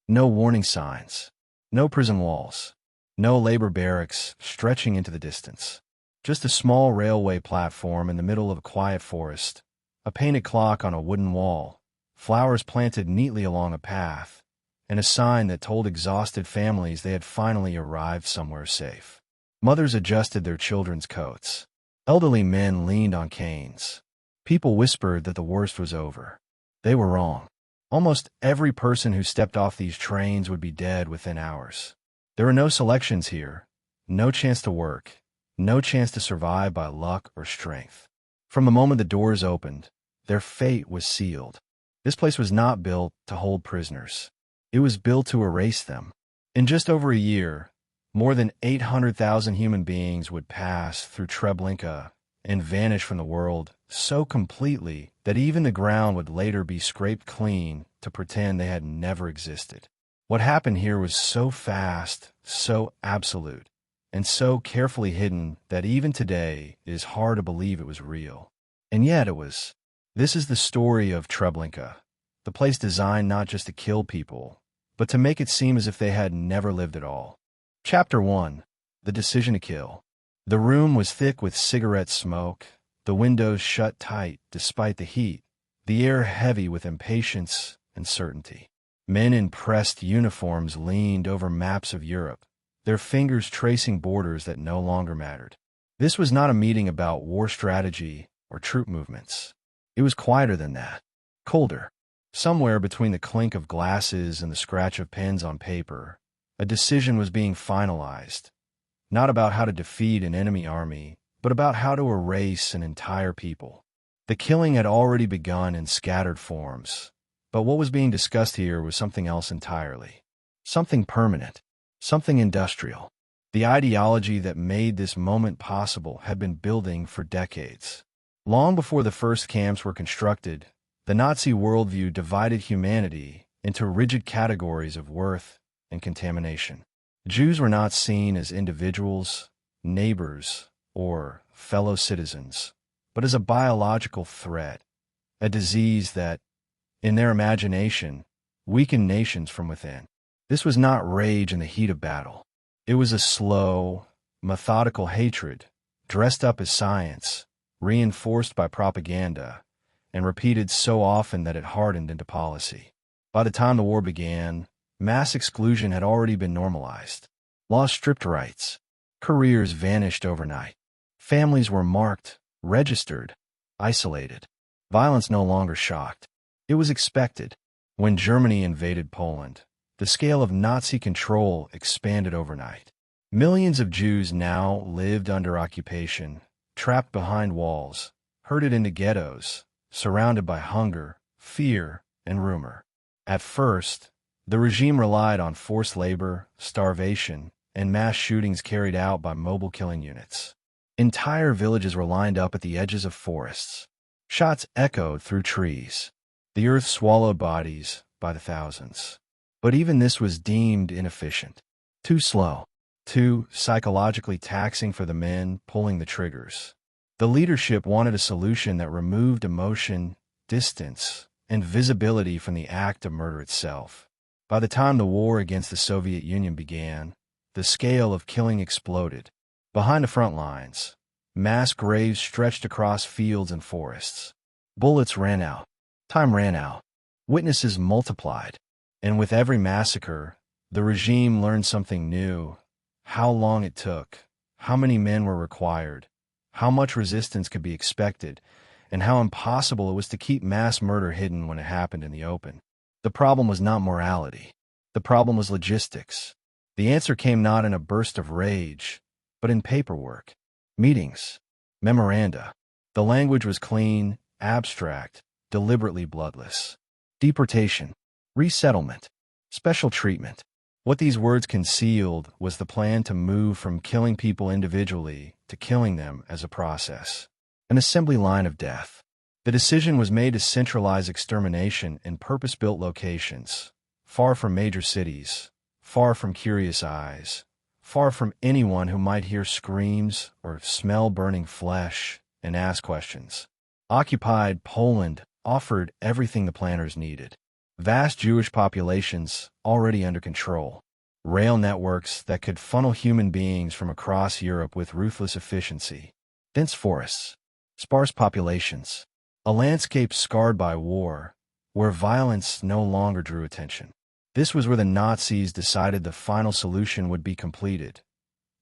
No warning signs. No prison walls. No labor barracks stretching into the distance. Just a small railway platform in the middle of a quiet forest, a painted clock on a wooden wall, flowers planted neatly along a path, and a sign that told exhausted families they had finally arrived somewhere safe. Mothers adjusted their children's coats. Elderly men leaned on canes. People whispered that the worst was over. They were wrong. Almost every person who stepped off these trains would be dead within hours. There were no selections here, no chance to work, no chance to survive by luck or strength. From the moment the doors opened, their fate was sealed. This place was not built to hold prisoners. It was built to erase them. In just over a year, more than 800,000 human beings would pass through Treblinka and vanish from the world so completely that even the ground would later be scraped clean to pretend they had never existed. What happened here was so fast, so absolute, and so carefully hidden that even today it is hard to believe it was real. And yet it was. This is the story of Treblinka, the place designed not just to kill people, but to make it seem as if they had never lived at all. Chapter 1. The Decision to Kill. The room was thick with cigarette smoke, the windows shut tight despite the heat, the air heavy with impatience and certainty. Men in pressed uniforms leaned over maps of Europe, their fingers tracing borders that no longer mattered. This was not a meeting about war strategy or troop movements. It was quieter than that, colder. Somewhere between the clink of glasses and the scratch of pens on paper, a decision was being finalized, not about how to defeat an enemy army, but about how to erase an entire people. The killing had already begun in scattered forms, but what was being discussed here was something else entirely. Something permanent, something industrial. The ideology that made this moment possible had been building for decades. Long before the first camps were constructed, the Nazi worldview divided humanity into rigid categories of worth and contamination. Jews were not seen as individuals, neighbors, or fellow citizens, but as a biological threat, a disease that, in their imagination, weakened nations from within. This was not rage in the heat of battle. It was a slow, methodical hatred, dressed up as science, reinforced by propaganda, and repeated so often that it hardened into policy. By the time the war began, mass exclusion had already been normalized. Laws stripped rights. Careers vanished overnight. Families were marked, registered, isolated. Violence no longer shocked. It was expected. When Germany invaded Poland, the scale of Nazi control expanded overnight. Millions of Jews now lived under occupation, trapped behind walls, herded into ghettos, surrounded by hunger, fear, and rumor. At first, the regime relied on forced labor, starvation, and mass shootings carried out by mobile killing units. Entire villages were lined up at the edges of forests. Shots echoed through trees. The earth swallowed bodies by the thousands. But even this was deemed inefficient. Too slow. Too psychologically taxing for the men pulling the triggers. The leadership wanted a solution that removed emotion, distance, and visibility from the act of murder itself. By the time the war against the Soviet Union began, the scale of killing exploded. Behind the front lines, mass graves stretched across fields and forests. Bullets ran out. Time ran out. Witnesses multiplied. And with every massacre, the regime learned something new. How long it took, how many men were required, how much resistance could be expected, and how impossible it was to keep mass murder hidden when it happened in the open. The problem was not morality. The problem was logistics. The answer came not in a burst of rage, but in paperwork, meetings, memoranda. The language was clean, abstract, deliberately bloodless. Deportation, resettlement, special treatment. What these words concealed was the plan to move from killing people individually to killing them as a process, an assembly line of death. The decision was made to centralize extermination in purpose-built locations, far from major cities, far from curious eyes, far from anyone who might hear screams or smell burning flesh and ask questions. Occupied Poland offered everything the planners needed. Vast Jewish populations already under control. Rail networks that could funnel human beings from across Europe with ruthless efficiency. Dense forests. Sparse populations. A landscape scarred by war, where violence no longer drew attention. This was where the Nazis decided the final solution would be completed,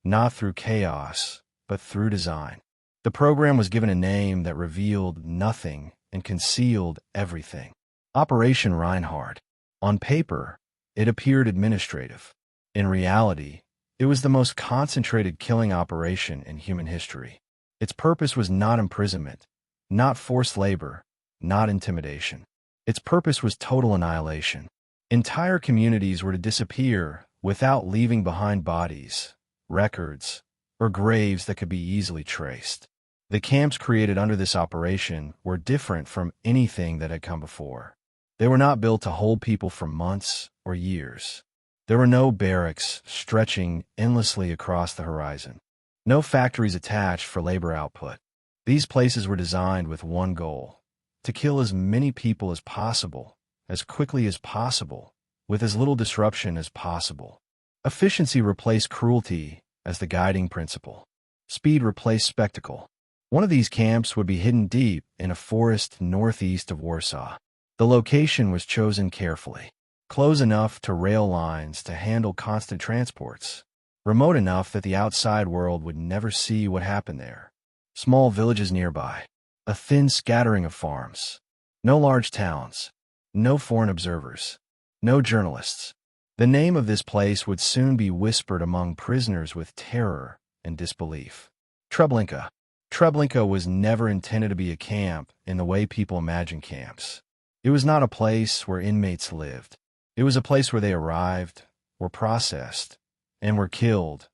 not through chaos, but through design. The program was given a name that revealed nothing and concealed everything. Operation Reinhard. On paper, it appeared administrative. In reality, it was the most concentrated killing operation in human history. Its purpose was not imprisonment, not forced labor, not intimidation. Its purpose was total annihilation. Entire communities were to disappear without leaving behind bodies, records, or graves that could be easily traced. The camps created under this operation were different from anything that had come before. They were not built to hold people for months or years. There were no barracks stretching endlessly across the horizon. No factories attached for labor output. These places were designed with one goal: to kill as many people as possible, as quickly as possible, with as little disruption as possible. Efficiency replaced cruelty as the guiding principle. Speed replaced spectacle. One of these camps would be hidden deep in a forest northeast of Warsaw. The location was chosen carefully. Close enough to rail lines to handle constant transports. Remote enough that the outside world would never see what happened there. Small villages nearby. A thin scattering of farms. No large towns. No foreign observers. No journalists. The name of this place would soon be whispered among prisoners with terror and disbelief. Treblinka. Treblinka was never intended to be a camp in the way people imagine camps. It was not a place where inmates lived. It was a place where they arrived, were processed, and were killed,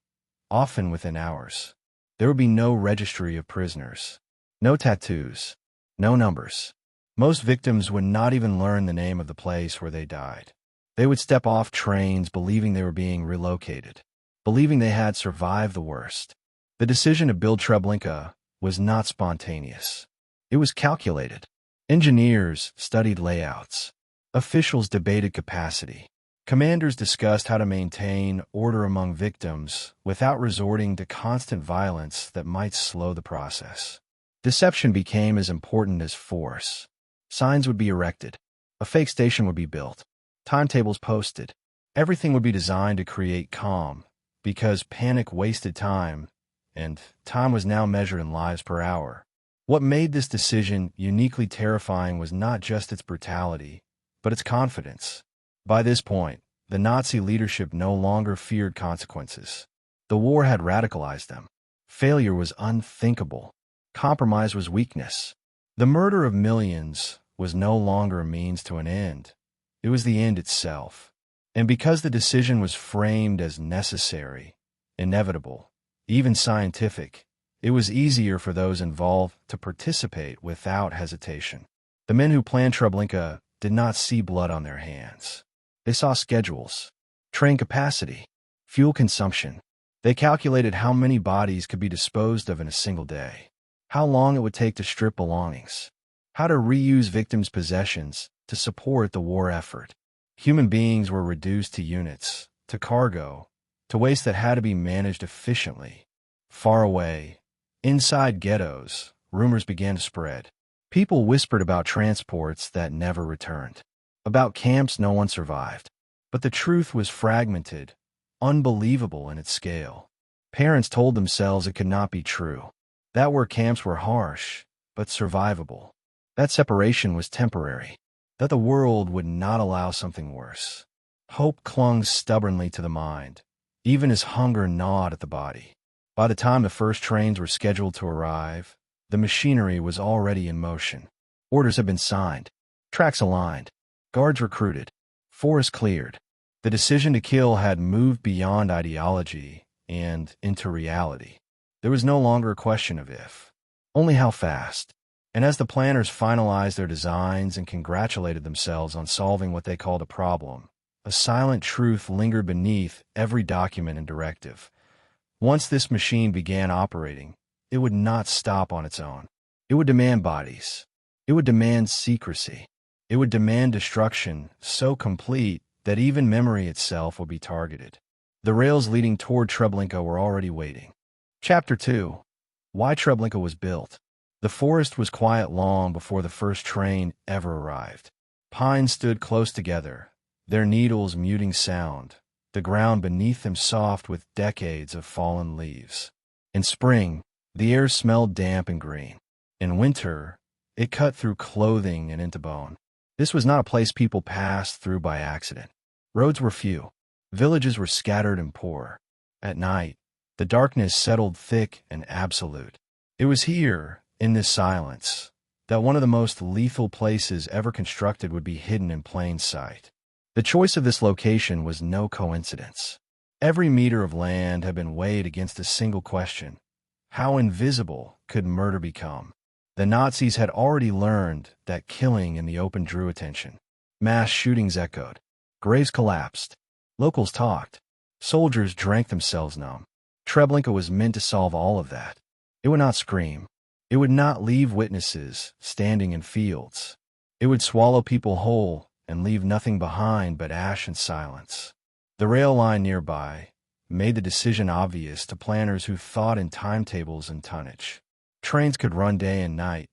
often within hours. There would be no registry of prisoners, no tattoos, no numbers. Most victims would not even learn the name of the place where they died. They would step off trains believing they were being relocated, believing they had survived the worst. The decision to build Treblinka was not spontaneous. It was calculated. Engineers studied layouts. Officials debated capacity. Commanders discussed how to maintain order among victims without resorting to constant violence that might slow the process. Deception became as important as force. Signs would be erected. A fake station would be built. Timetables posted. Everything would be designed to create calm, because panic wasted time, and time was now measured in lives per hour. What made this decision uniquely terrifying was not just its brutality, but its confidence. By this point, the Nazi leadership no longer feared consequences. The war had radicalized them. Failure was unthinkable. Compromise was weakness. The murder of millions was no longer a means to an end. It was the end itself. And because the decision was framed as necessary, inevitable, even scientific, it was easier for those involved to participate without hesitation. The men who planned Treblinka did not see blood on their hands. They saw schedules, train capacity, fuel consumption. They calculated how many bodies could be disposed of in a single day, how long it would take to strip belongings, how to reuse victims' possessions to support the war effort. Human beings were reduced to units, to cargo, to waste that had to be managed efficiently. Far away, inside ghettos, rumors began to spread. People whispered about transports that never returned, about camps no one survived. But the truth was fragmented, unbelievable in its scale. Parents told themselves it could not be true. That war camps were harsh, but survivable. That separation was temporary. That the world would not allow something worse. Hope clung stubbornly to the mind, even as hunger gnawed at the body. By the time the first trains were scheduled to arrive, the machinery was already in motion. Orders had been signed, tracks aligned, guards recruited, forests cleared. The decision to kill had moved beyond ideology and into reality. There was no longer a question of if, only how fast. And as the planners finalized their designs and congratulated themselves on solving what they called a problem, a silent truth lingered beneath every document and directive. Once this machine began operating, it would not stop on its own. It would demand bodies. It would demand secrecy. It would demand destruction so complete that even memory itself would be targeted. The rails leading toward Treblinka were already waiting. Chapter 2. Why Treblinka was built. The forest was quiet long before the first train ever arrived. Pines stood close together, their needles muting sound, the ground beneath them soft with decades of fallen leaves. In spring, the air smelled damp and green. In winter, it cut through clothing and into bone. This was not a place people passed through by accident. Roads were few. Villages were scattered and poor. At night, the darkness settled thick and absolute. It was here, in this silence, that one of the most lethal places ever constructed would be hidden in plain sight. The choice of this location was no coincidence. Every meter of land had been weighed against a single question: how invisible could murder become? The Nazis had already learned that killing in the open drew attention. Mass shootings echoed. Graves collapsed. Locals talked. Soldiers drank themselves numb. Treblinka was meant to solve all of that. It would not scream. It would not leave witnesses standing in fields. It would swallow people whole and leave nothing behind but ash and silence. The rail line nearby made the decision obvious to planners who thought in timetables and tonnage. Trains could run day and night,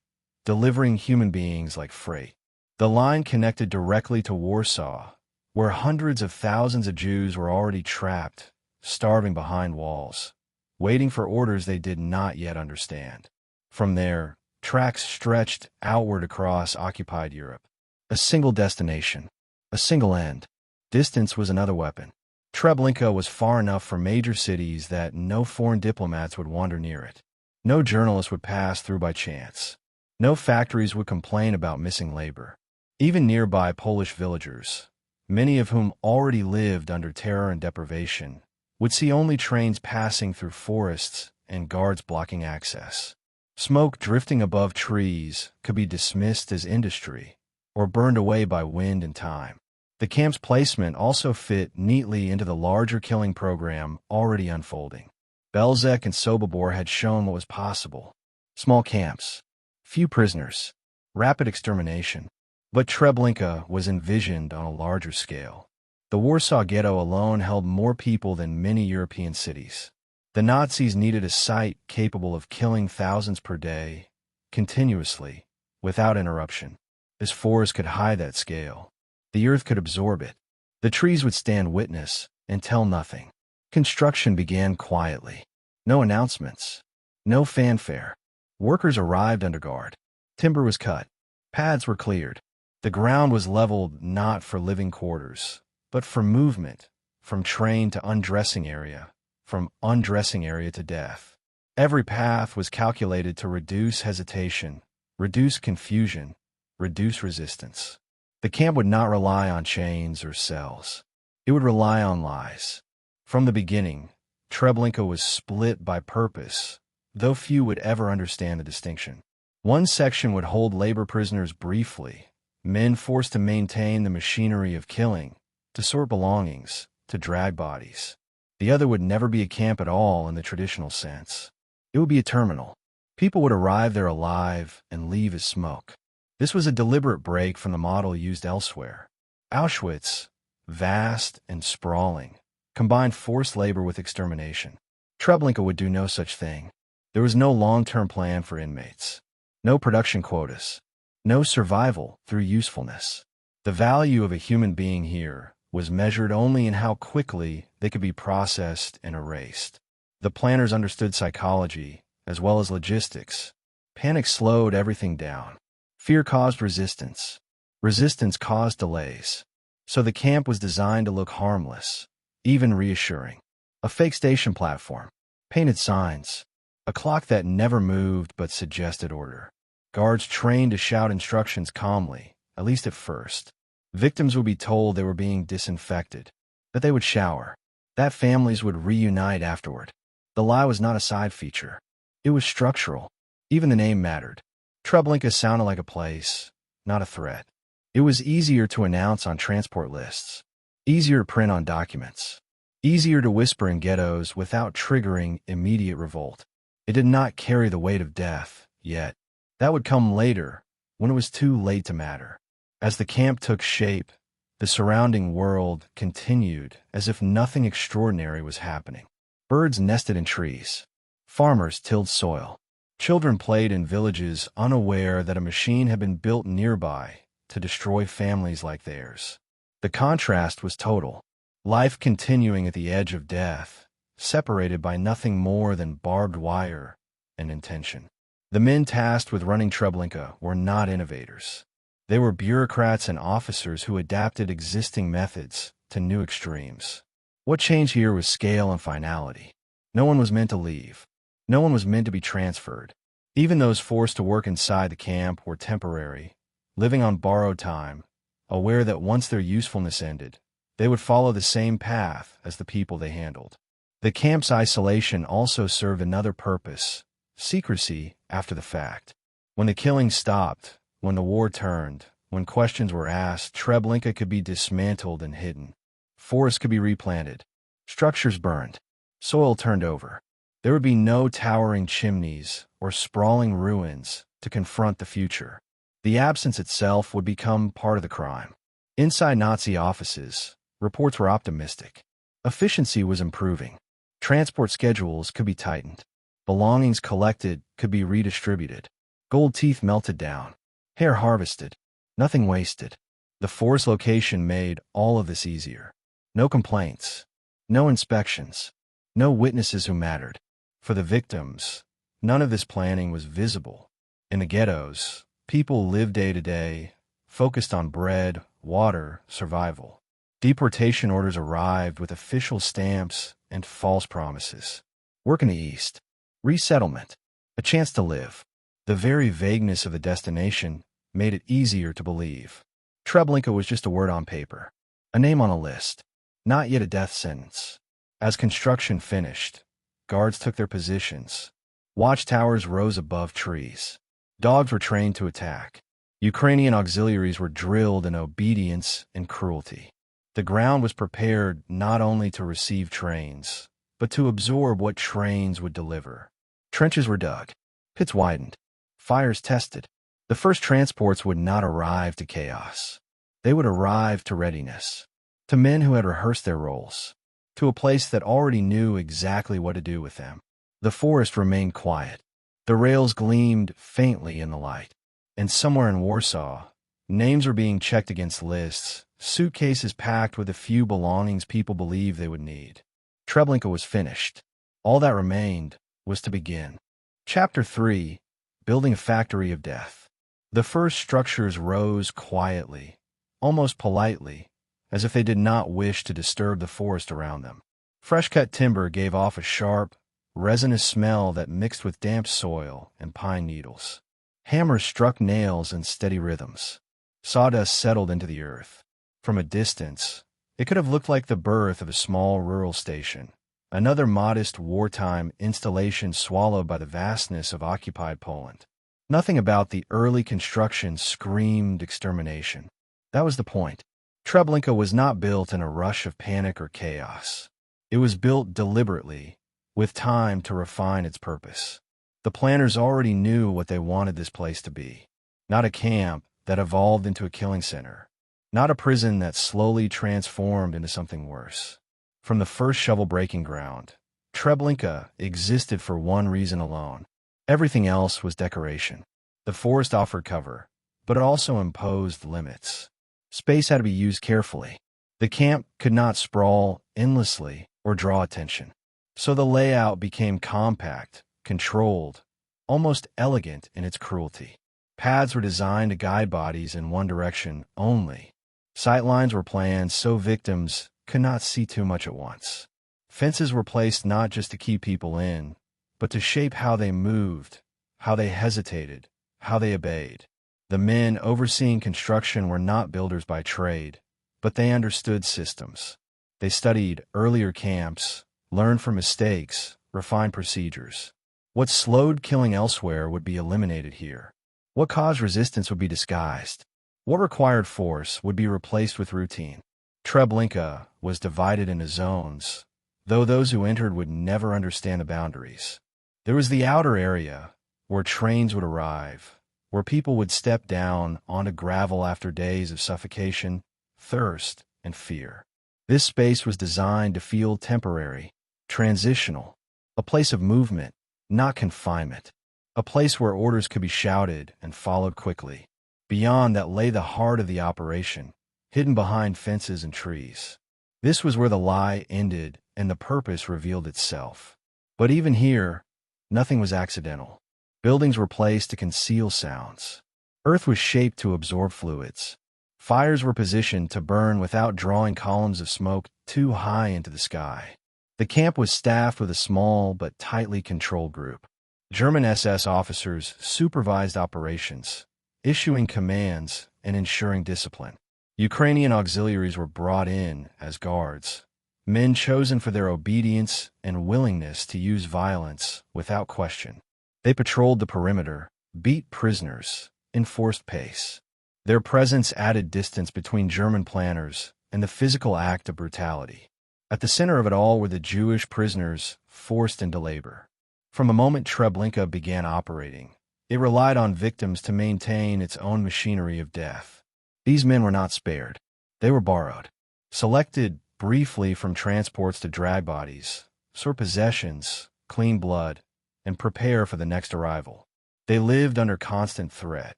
delivering human beings like freight. The line connected directly to Warsaw, where hundreds of thousands of Jews were already trapped, starving behind walls, waiting for orders they did not yet understand. From there, tracks stretched outward across occupied Europe. A single destination, a single end. Distance was another weapon. Treblinka was far enough from major cities that no foreign diplomats would wander near it. No journalists would pass through by chance. No factories would complain about missing labor. Even nearby Polish villagers, many of whom already lived under terror and deprivation, would see only trains passing through forests and guards blocking access. Smoke drifting above trees could be dismissed as industry or burned away by wind and time. The camp's placement also fit neatly into the larger killing program already unfolding. Belzec and Sobibor had shown what was possible. Small camps, few prisoners, rapid extermination. But Treblinka was envisioned on a larger scale. The Warsaw Ghetto alone held more people than many European cities. The Nazis needed a site capable of killing thousands per day, continuously, without interruption. This forest could hide that scale. The earth could absorb it. The trees would stand witness and tell nothing. Construction began quietly. No announcements. No fanfare. Workers arrived under guard. Timber was cut. Paths were cleared. The ground was leveled not for living quarters, but for movement, from train to undressing area, from undressing area to death. Every path was calculated to reduce hesitation, reduce confusion, reduce resistance. The camp would not rely on chains or cells. It would rely on lies. From the beginning, Treblinka was split by purpose, though few would ever understand the distinction. One section would hold labor prisoners briefly, men forced to maintain the machinery of killing, to sort belongings, to drag bodies. The other would never be a camp at all in the traditional sense. It would be a terminal. People would arrive there alive and leave as smoke. This was a deliberate break from the model used elsewhere. Auschwitz, vast and sprawling, combined forced labor with extermination. Treblinka would do no such thing. There was no long-term plan for inmates. No production quotas. No survival through usefulness. The value of a human being here was measured only in how quickly they could be processed and erased. The planners understood psychology as well as logistics. Panic slowed everything down. Fear caused resistance. Resistance caused delays. So the camp was designed to look harmless, even reassuring. A fake station platform, painted signs, a clock that never moved but suggested order. Guards trained to shout instructions calmly, at least at first. Victims would be told they were being disinfected, that they would shower, that families would reunite afterward. The lie was not a side feature. It was structural. Even the name mattered. Treblinka sounded like a place, not a threat. It was easier to announce on transport lists, easier to print on documents, easier to whisper in ghettos without triggering immediate revolt. It did not carry the weight of death, yet. That would come later, when it was too late to matter. As the camp took shape, the surrounding world continued as if nothing extraordinary was happening. Birds nested in trees. Farmers tilled soil. Children played in villages unaware that a machine had been built nearby to destroy families like theirs. The contrast was total. Life continuing at the edge of death, separated by nothing more than barbed wire and intention. The men tasked with running Treblinka were not innovators. They were bureaucrats and officers who adapted existing methods to new extremes. What changed here was scale and finality. No one was meant to leave. No one was meant to be transferred. Even those forced to work inside the camp were temporary, living on borrowed time, aware that once their usefulness ended, they would follow the same path as the people they handled. The camp's isolation also served another purpose: secrecy after the fact. When the killing stopped, when the war turned, when questions were asked, Treblinka could be dismantled and hidden. Forests could be replanted, structures burned, soil turned over. There would be no towering chimneys or sprawling ruins to confront the future. The absence itself would become part of the crime. Inside Nazi offices, reports were optimistic. Efficiency was improving. Transport schedules could be tightened. Belongings collected could be redistributed. Gold teeth melted down. Hair harvested. Nothing wasted. The forest location made all of this easier. No complaints. No inspections. No witnesses who mattered. For the victims, none of this planning was visible. In the ghettos, people lived day to day, focused on bread, water, survival. Deportation orders arrived with official stamps and false promises. Work in the East. Resettlement. A chance to live. The very vagueness of the destination made it easier to believe. Treblinka was just a word on paper, a name on a list, not yet a death sentence. As construction finished, guards took their positions. Watchtowers rose above trees. Dogs were trained to attack. Ukrainian auxiliaries were drilled in obedience and cruelty. The ground was prepared not only to receive trains, but to absorb what trains would deliver. Trenches were dug, pits widened, fires tested. The first transports would not arrive to chaos. They would arrive to readiness, to men who had rehearsed their roles, to a place that already knew exactly what to do with them. The forest remained quiet. The rails gleamed faintly in the light. And somewhere in Warsaw, names were being checked against lists, suitcases packed with the few belongings people believed they would need. Treblinka was finished. All that remained was to begin. Chapter 3: Building a Factory of Death. The first structures rose quietly, almost politely, as if they did not wish to disturb the forest around them. Fresh-cut timber gave off a sharp, resinous smell that mixed with damp soil and pine needles. Hammers struck nails in steady rhythms. Sawdust settled into the earth. From a distance, it could have looked like the birth of a small rural station, another modest wartime installation swallowed by the vastness of occupied Poland. Nothing about the early construction screamed extermination. That was the point. Treblinka was not built in a rush of panic or chaos. It was built deliberately, with time to refine its purpose. The planners already knew what they wanted this place to be. Not a camp that evolved into a killing center. Not a prison that slowly transformed into something worse. From the first shovel-breaking ground, Treblinka existed for one reason alone. Everything else was decoration. The forest offered cover, but it also imposed limits. Space had to be used carefully. The camp could not sprawl endlessly or draw attention. So the layout became compact, controlled, almost elegant in its cruelty. Paths were designed to guide bodies in one direction only. Sightlines were planned so victims could not see too much at once. Fences were placed not just to keep people in, but to shape how they moved, how they hesitated, how they obeyed. The men overseeing construction were not builders by trade, but they understood systems. They studied earlier camps, learned from mistakes, refined procedures. What slowed killing elsewhere would be eliminated here. What caused resistance would be disguised. What required force would be replaced with routine. Treblinka was divided into zones, though those who entered would never understand the boundaries. There was the outer area, where trains would arrive, where people would step down onto gravel after days of suffocation, thirst, and fear. This space was designed to feel temporary, transitional, a place of movement, not confinement, a place where orders could be shouted and followed quickly. Beyond that lay the heart of the operation, hidden behind fences and trees. This was where the lie ended and the purpose revealed itself. But even here, nothing was accidental. Buildings were placed to conceal sounds. Earth was shaped to absorb fluids. Fires were positioned to burn without drawing columns of smoke too high into the sky. The camp was staffed with a small but tightly controlled group. German SS officers supervised operations, issuing commands and ensuring discipline. Ukrainian auxiliaries were brought in as guards, men chosen for their obedience and willingness to use violence without question. They patrolled the perimeter, beat prisoners, enforced pace. Their presence added distance between German planners and the physical act of brutality. At the center of it all were the Jewish prisoners forced into labor. From the moment Treblinka began operating, it relied on victims to maintain its own machinery of death. These men were not spared. They were borrowed, selected briefly from transports to drag bodies, sort possessions, clean blood, and prepare for the next arrival. They lived under constant threat,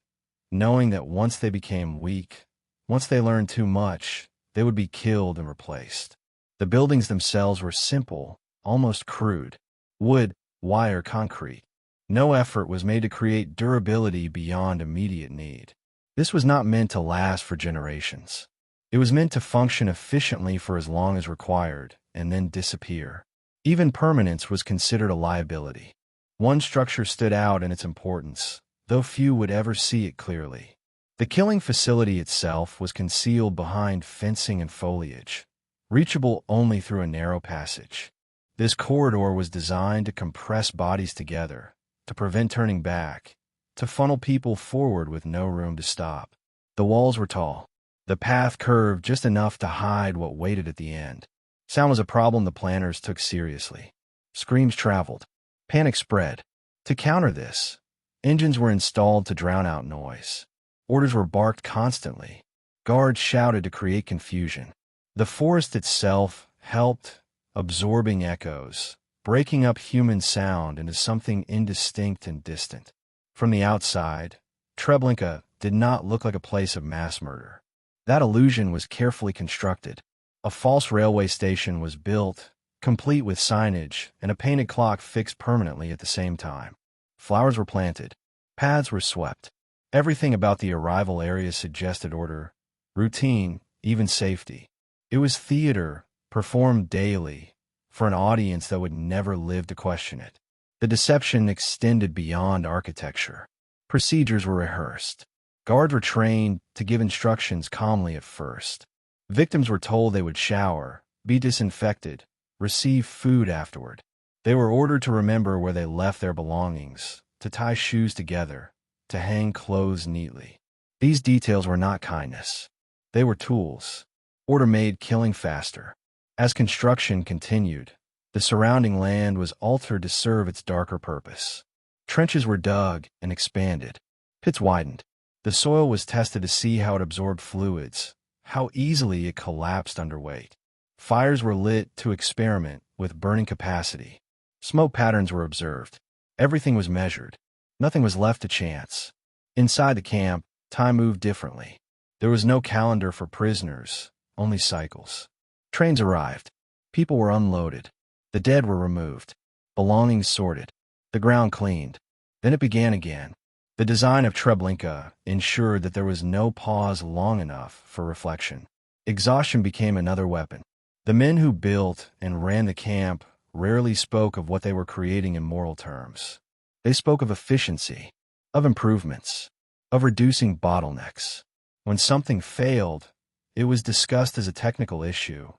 knowing that once they became weak, once they learned too much, they would be killed and replaced. The buildings themselves were simple, almost crude. Wood, wire, concrete. No effort was made to create durability beyond immediate need. This was not meant to last for generations. It was meant to function efficiently for as long as required, and then disappear. Even permanence was considered a liability. One structure stood out in its importance, though few would ever see it clearly. The killing facility itself was concealed behind fencing and foliage, reachable only through a narrow passage. This corridor was designed to compress bodies together, to prevent turning back, to funnel people forward with no room to stop. The walls were tall. The path curved just enough to hide what waited at the end. Sound was a problem the planners took seriously. Screams traveled. Panic spread. To counter this, engines were installed to drown out noise. Orders were barked constantly. Guards shouted to create confusion. The forest itself helped, absorbing echoes, breaking up human sound into something indistinct and distant. From the outside, Treblinka did not look like a place of mass murder. That illusion was carefully constructed. A false railway station was built, complete with signage and a painted clock fixed permanently at the same time. Flowers were planted. Paths were swept. Everything about the arrival area suggested order, routine, even safety. It was theater, performed daily, for an audience that would never live to question it. The deception extended beyond architecture. Procedures were rehearsed. Guards were trained to give instructions calmly at first. Victims were told they would shower, be disinfected, receive food afterward. They were ordered to remember where they left their belongings, to tie shoes together, to hang clothes neatly. These details were not kindness. They were tools. Order made killing faster. As construction continued, the surrounding land was altered to serve its darker purpose. Trenches were dug and expanded. Pits widened. The soil was tested to see how it absorbed fluids, how easily it collapsed under weight. Fires were lit to experiment with burning capacity. Smoke patterns were observed. Everything was measured. Nothing was left to chance. Inside the camp, time moved differently. There was no calendar for prisoners, only cycles. Trains arrived. People were unloaded. The dead were removed. Belongings sorted. The ground cleaned. Then it began again. The design of Treblinka ensured that there was no pause long enough for reflection. Exhaustion became another weapon. The men who built and ran the camp rarely spoke of what they were creating in moral terms. They spoke of efficiency, of improvements, of reducing bottlenecks. When something failed, it was discussed as a technical issue,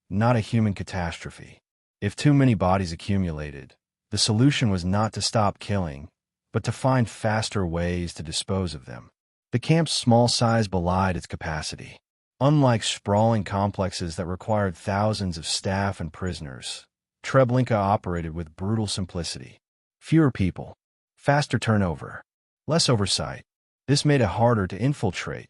not a human catastrophe. If too many bodies accumulated, the solution was not to stop killing, but to find faster ways to dispose of them. The camp's small size belied its capacity. Unlike sprawling complexes that required thousands of staff and prisoners, Treblinka operated with brutal simplicity. Fewer people, faster turnover, less oversight. This made it harder to infiltrate,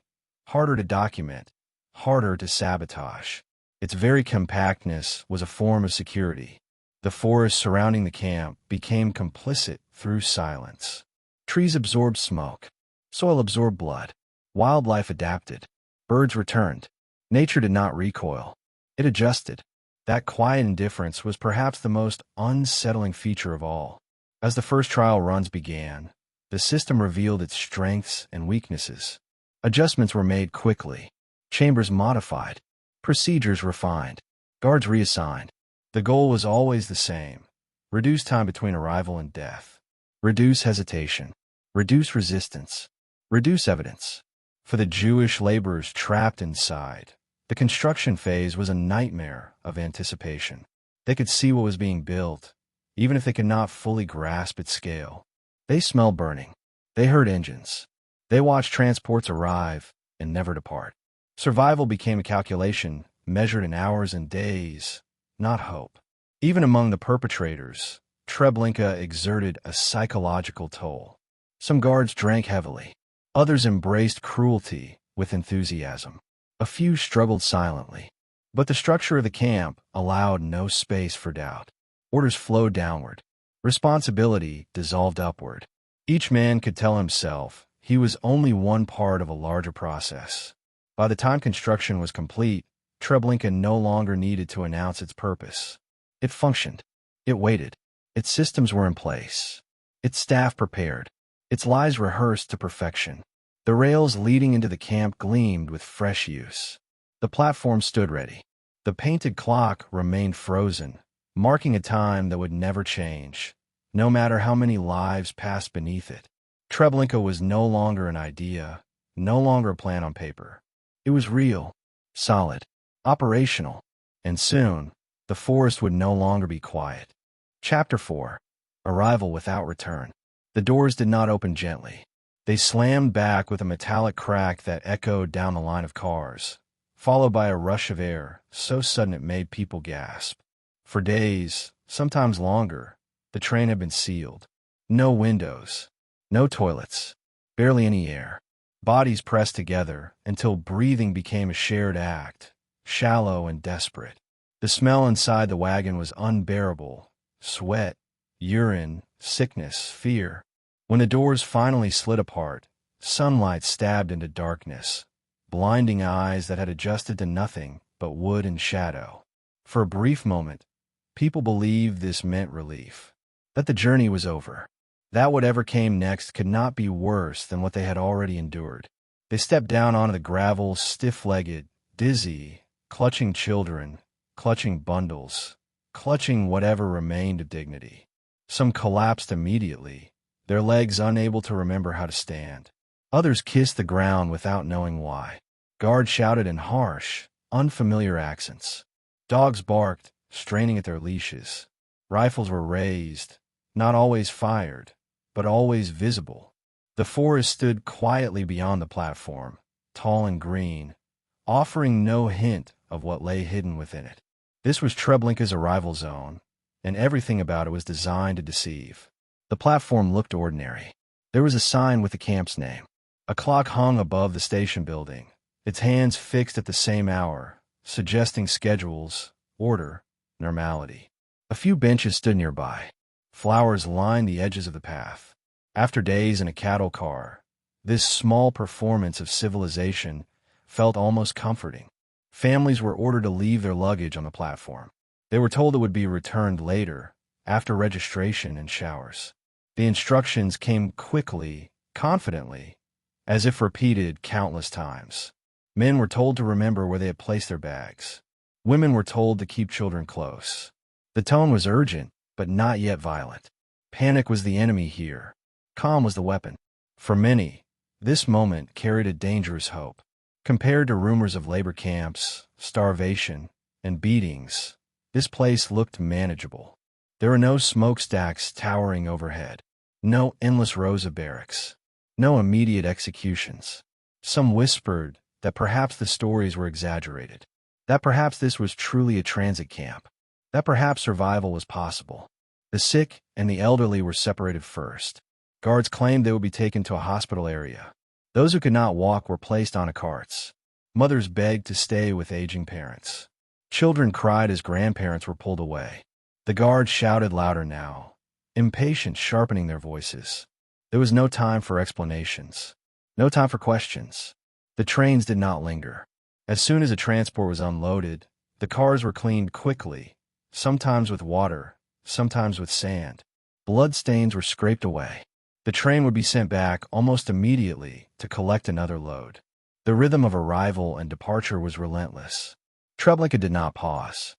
harder to document, harder to sabotage. Its very compactness was a form of security. The forest surrounding the camp became complicit through silence. Trees absorbed smoke. Soil absorbed blood. Wildlife adapted. Birds returned. Nature did not recoil. It adjusted. That quiet indifference was perhaps the most unsettling feature of all. As the first trial runs began, the system revealed its strengths and weaknesses. Adjustments were made quickly. Chambers modified. Procedures refined. Guards reassigned. The goal was always the same: reduce time between arrival and death. Reduce hesitation. Reduce resistance. Reduce evidence. For the Jewish laborers trapped inside, the construction phase was a nightmare of anticipation. They could see what was being built, even if they could not fully grasp its scale. They smelled burning. They heard engines. They watched transports arrive and never depart. Survival became a calculation measured in hours and days, not hope. Even among the perpetrators, Treblinka exerted a psychological toll. Some guards drank heavily. Others embraced cruelty with enthusiasm. A few struggled silently. But the structure of the camp allowed no space for doubt. Orders flowed downward. Responsibility dissolved upward. Each man could tell himself he was only one part of a larger process. By the time construction was complete, Treblinka no longer needed to announce its purpose. It functioned. It waited. Its systems were in place. Its staff prepared. Its lies rehearsed to perfection. The rails leading into the camp gleamed with fresh use. The platform stood ready. The painted clock remained frozen, marking a time that would never change, no matter how many lives passed beneath it. Treblinka was no longer an idea, no longer a plan on paper. It was real, solid, operational, and soon, the forest would no longer be quiet. Chapter 4. Arrival without return. The doors did not open gently. They slammed back with a metallic crack that echoed down the line of cars, followed by a rush of air so sudden it made people gasp. For days, sometimes longer, the train had been sealed. No windows, no toilets, barely any air. Bodies pressed together until breathing became a shared act, shallow and desperate. The smell inside the wagon was unbearable: sweat, urine, sickness, fear. When the doors finally slid apart, sunlight stabbed into darkness, blinding eyes that had adjusted to nothing but wood and shadow. For a brief moment, people believed this meant relief, that the journey was over, that whatever came next could not be worse than what they had already endured. They stepped down onto the gravel, stiff-legged, dizzy, clutching children, clutching bundles, clutching whatever remained of dignity. Some collapsed immediately, their legs unable to remember how to stand. Others kissed the ground without knowing why. Guards shouted in harsh, unfamiliar accents. Dogs barked, straining at their leashes. Rifles were raised, not always fired, but always visible. The forest stood quietly beyond the platform, tall and green, offering no hint of what lay hidden within it. This was Treblinka's arrival zone, and everything about it was designed to deceive. The platform looked ordinary. There was a sign with the camp's name. A clock hung above the station building, its hands fixed at the same hour, suggesting schedules, order, normality. A few benches stood nearby. Flowers lined the edges of the path. After days in a cattle car, this small performance of civilization felt almost comforting. Families were ordered to leave their luggage on the platform. They were told it would be returned later, after registration and showers. The instructions came quickly, confidently, as if repeated countless times. Men were told to remember where they had placed their bags. Women were told to keep children close. The tone was urgent, but not yet violent. Panic was the enemy here. Calm was the weapon. For many, this moment carried a dangerous hope. Compared to rumors of labor camps, starvation, and beatings, this place looked manageable. There were no smokestacks towering overhead, no endless rows of barracks, no immediate executions. Some whispered that perhaps the stories were exaggerated, that perhaps this was truly a transit camp, that perhaps survival was possible. The sick and the elderly were separated first. Guards claimed they would be taken to a hospital area. Those who could not walk were placed onto carts. Mothers begged to stay with aging parents. Children cried as grandparents were pulled away. The guards shouted louder now, impatient, sharpening their voices. There was no time for explanations, no time for questions. The trains did not linger. As soon as a transport was unloaded, the cars were cleaned quickly, sometimes with water, sometimes with sand. Blood stains were scraped away. The train would be sent back almost immediately to collect another load. The rhythm of arrival and departure was relentless. Treblinka did not pause.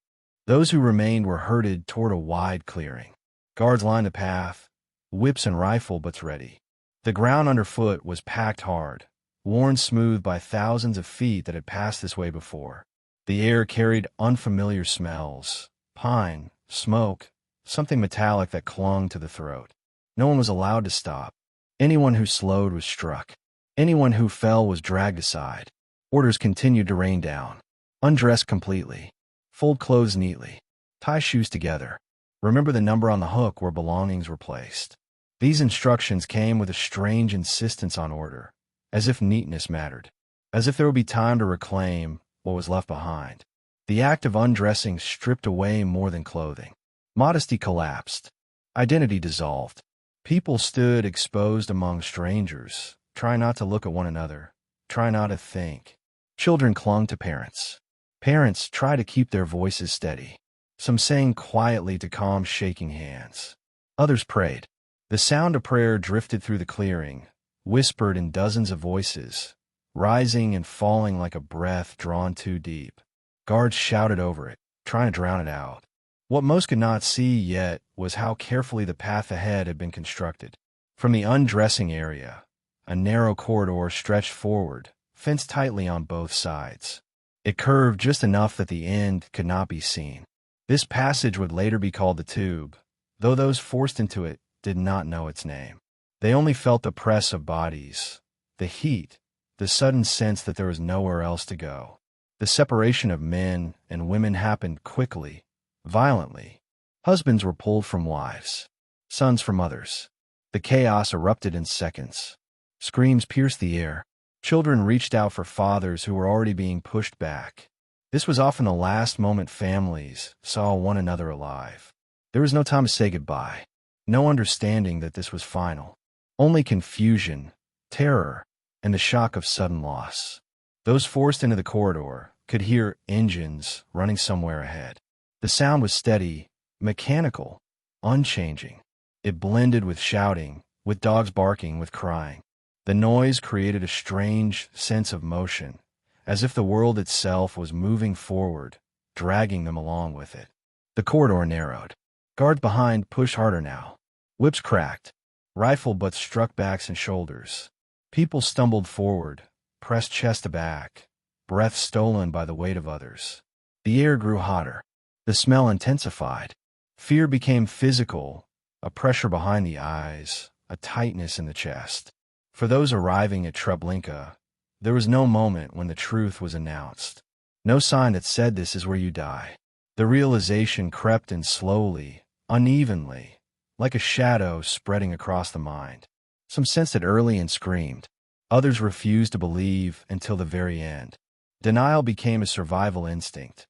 Those who remained were herded toward a wide clearing. Guards lined the path, whips and rifle butts ready. The ground underfoot was packed hard, worn smooth by thousands of feet that had passed this way before. The air carried unfamiliar smells, pine, smoke, something metallic that clung to the throat. No one was allowed to stop. Anyone who slowed was struck. Anyone who fell was dragged aside. Orders continued to rain down. Undress completely. Fold clothes neatly. Tie shoes together. Remember the number on the hook where belongings were placed. These instructions came with a strange insistence on order, as if neatness mattered, as if there would be time to reclaim what was left behind. The act of undressing stripped away more than clothing. Modesty collapsed. Identity dissolved. People stood exposed among strangers, trying not to look at one another, trying not to think. Children clung to parents. Parents tried to keep their voices steady. Some sang quietly to calm shaking hands. Others prayed. The sound of prayer drifted through the clearing, whispered in dozens of voices, rising and falling like a breath drawn too deep. Guards shouted over it, trying to drown it out. What most could not see yet was how carefully the path ahead had been constructed. From the undressing area, a narrow corridor stretched forward, fenced tightly on both sides. It curved just enough that the end could not be seen. This passage would later be called the tube, though those forced into it did not know its name. They only felt the press of bodies, the heat, the sudden sense that there was nowhere else to go. The separation of men and women happened quickly, violently. Husbands were pulled from wives, sons from mothers. The chaos erupted in seconds. Screams pierced the air. Children reached out for fathers who were already being pushed back. This was often the last moment families saw one another alive. There was no time to say goodbye, no understanding that this was final. Only confusion, terror, and the shock of sudden loss. Those forced into the corridor could hear engines running somewhere ahead. The sound was steady, mechanical, unchanging. It blended with shouting, with dogs barking, with crying. The noise created a strange sense of motion, as if the world itself was moving forward, dragging them along with it. The corridor narrowed. Guards behind pushed harder now. Whips cracked. Rifle butts struck backs and shoulders. People stumbled forward, pressed chest to back, breath stolen by the weight of others. The air grew hotter. The smell intensified. Fear became physical, a pressure behind the eyes, a tightness in the chest. For those arriving at Treblinka, there was no moment when the truth was announced. No sign that said this is where you die. The realization crept in slowly, unevenly, like a shadow spreading across the mind. Some sensed it early and screamed. Others refused to believe until the very end. Denial became a survival instinct,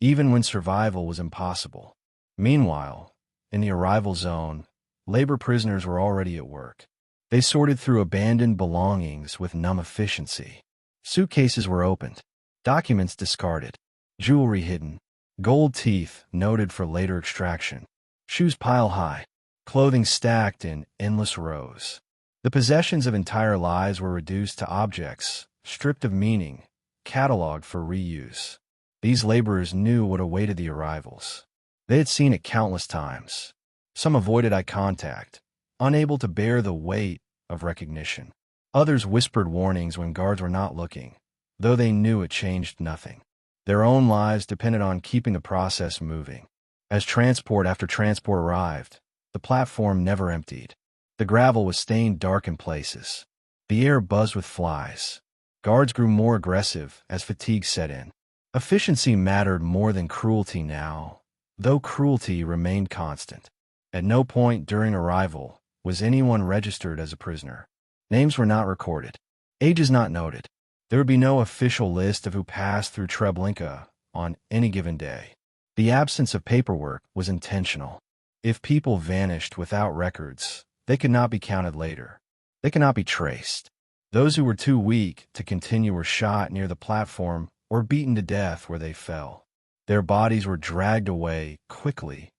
even when survival was impossible. Meanwhile, in the arrival zone, labor prisoners were already at work. They sorted through abandoned belongings with numb efficiency. Suitcases were opened, documents discarded, jewelry hidden, gold teeth noted for later extraction, shoes piled high, clothing stacked in endless rows. The possessions of entire lives were reduced to objects, stripped of meaning, cataloged for reuse. These laborers knew what awaited the arrivals. They had seen it countless times. Some avoided eye contact, unable to bear the weight of recognition. Others whispered warnings when guards were not looking, though they knew it changed nothing. Their own lives depended on keeping the process moving. As transport after transport arrived, the platform never emptied. The gravel was stained dark in places. The air buzzed with flies. Guards grew more aggressive as fatigue set in. Efficiency mattered more than cruelty now, though cruelty remained constant. At no point during arrival was anyone registered as a prisoner. Names were not recorded. Age is not noted. There would be no official list of who passed through Treblinka on any given day. The absence of paperwork was intentional. If people vanished without records, they could not be counted later. They could not be traced. Those who were too weak to continue were shot near the platform or beaten to death where they fell. Their bodies were dragged away quickly,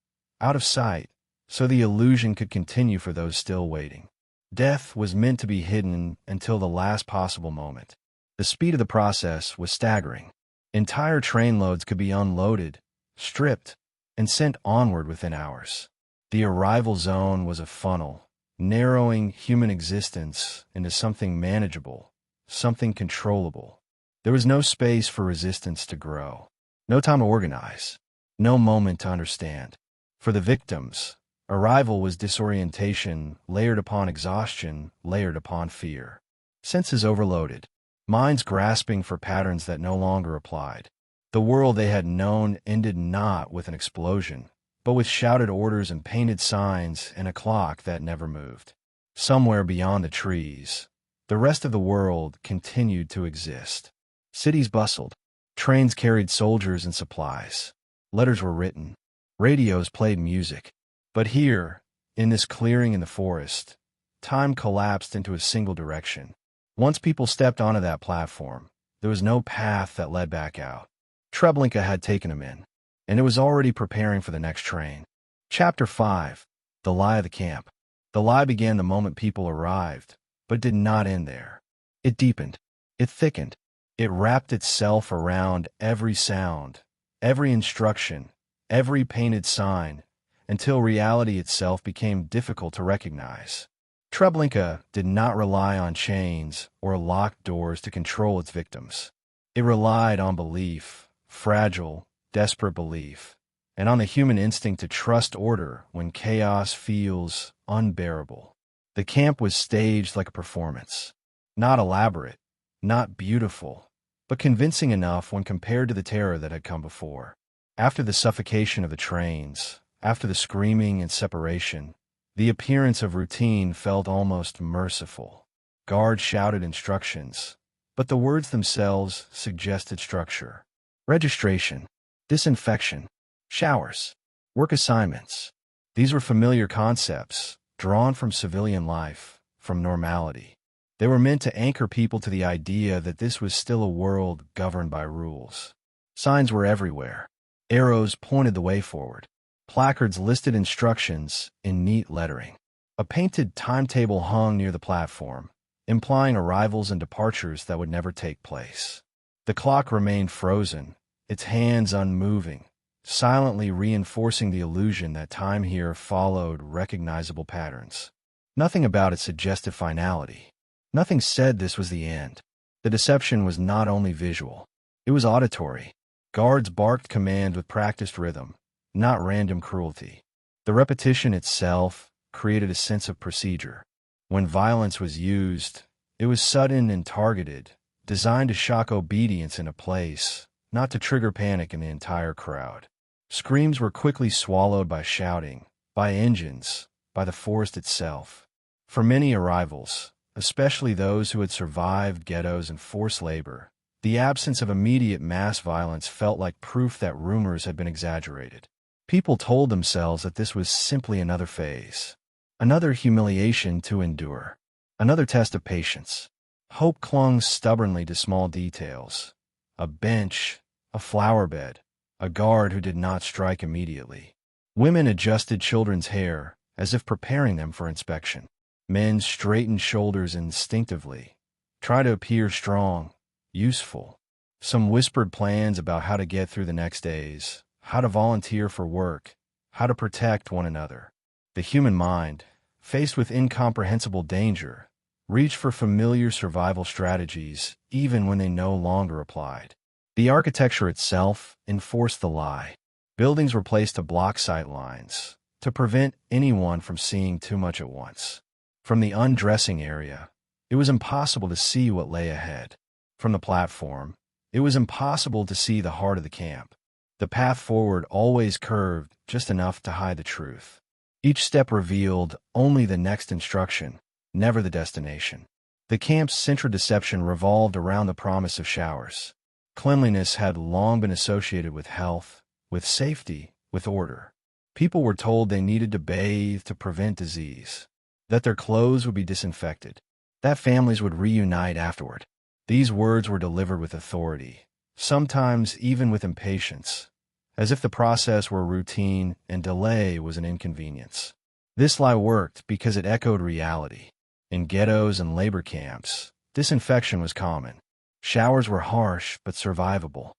out of sight, so the illusion could continue for those still waiting. Death was meant to be hidden until the last possible moment. The speed of the process was staggering. Entire trainloads could be unloaded, stripped, and sent onward within hours. The arrival zone was a funnel, narrowing human existence into something manageable, something controllable. There was no space for resistance to grow, no time to organize, no moment to understand. For the victims, arrival was disorientation layered upon exhaustion, layered upon fear. Senses overloaded, minds grasping for patterns that no longer applied. The world they had known ended not with an explosion, but with shouted orders and painted signs and a clock that never moved. Somewhere beyond the trees, the rest of the world continued to exist. Cities bustled. Trains carried soldiers and supplies. Letters were written. Radios played music. But here, in this clearing in the forest, time collapsed into a single direction. Once people stepped onto that platform, there was no path that led back out. Treblinka had taken them in, and it was already preparing for the next train. Chapter 5. The Lie of the Camp. The lie began the moment people arrived, but did not end there. It deepened. It thickened. It wrapped itself around every sound, every instruction, every painted sign, until reality itself became difficult to recognize. Treblinka did not rely on chains or locked doors to control its victims. It relied on belief, fragile, desperate belief, and on the human instinct to trust order when chaos feels unbearable. The camp was staged like a performance, not elaborate, not beautiful, but convincing enough when compared to the terror that had come before. After the suffocation of the trains, after the screaming and separation, the appearance of routine felt almost merciful. Guards shouted instructions, but the words themselves suggested structure. Registration, disinfection, showers, work assignments. These were familiar concepts, drawn from civilian life, from normality. They were meant to anchor people to the idea that this was still a world governed by rules. Signs were everywhere. Arrows pointed the way forward. Placards listed instructions in neat lettering. A painted timetable hung near the platform, implying arrivals and departures that would never take place. The clock remained frozen, its hands unmoving, silently reinforcing the illusion that time here followed recognizable patterns. Nothing about it suggested finality. Nothing said this was the end. The deception was not only visual. It was auditory. Guards barked commands with practiced rhythm, not random cruelty. The repetition itself created a sense of procedure. When violence was used, it was sudden and targeted, designed to shock obedience in a place, not to trigger panic in the entire crowd. Screams were quickly swallowed by shouting, by engines, by the forest itself. For many arrivals, especially those who had survived ghettos and forced labor, the absence of immediate mass violence felt like proof that rumors had been exaggerated. People told themselves that this was simply another phase, another humiliation to endure, another test of patience. Hope clung stubbornly to small details: a bench, a flower bed, a guard who did not strike immediately. Women adjusted children's hair as if preparing them for inspection. Men straightened shoulders instinctively, tried to appear strong, useful. Some whispered plans about how to get through the next days, how to volunteer for work, how to protect one another. The human mind, faced with incomprehensible danger, reached for familiar survival strategies even when they no longer applied. The architecture itself enforced the lie. Buildings were placed to block sight lines, to prevent anyone from seeing too much at once. From the undressing area, it was impossible to see what lay ahead. From the platform, it was impossible to see the heart of the camp. The path forward always curved just enough to hide the truth. Each step revealed only the next instruction, never the destination. The camp's central deception revolved around the promise of showers. Cleanliness had long been associated with health, with safety, with order. People were told they needed to bathe to prevent disease, that their clothes would be disinfected, that families would reunite afterward. These words were delivered with authority, sometimes even with impatience, as if the process were routine and delay was an inconvenience. This lie worked because it echoed reality. In ghettos and labor camps, disinfection was common. Showers were harsh but survivable.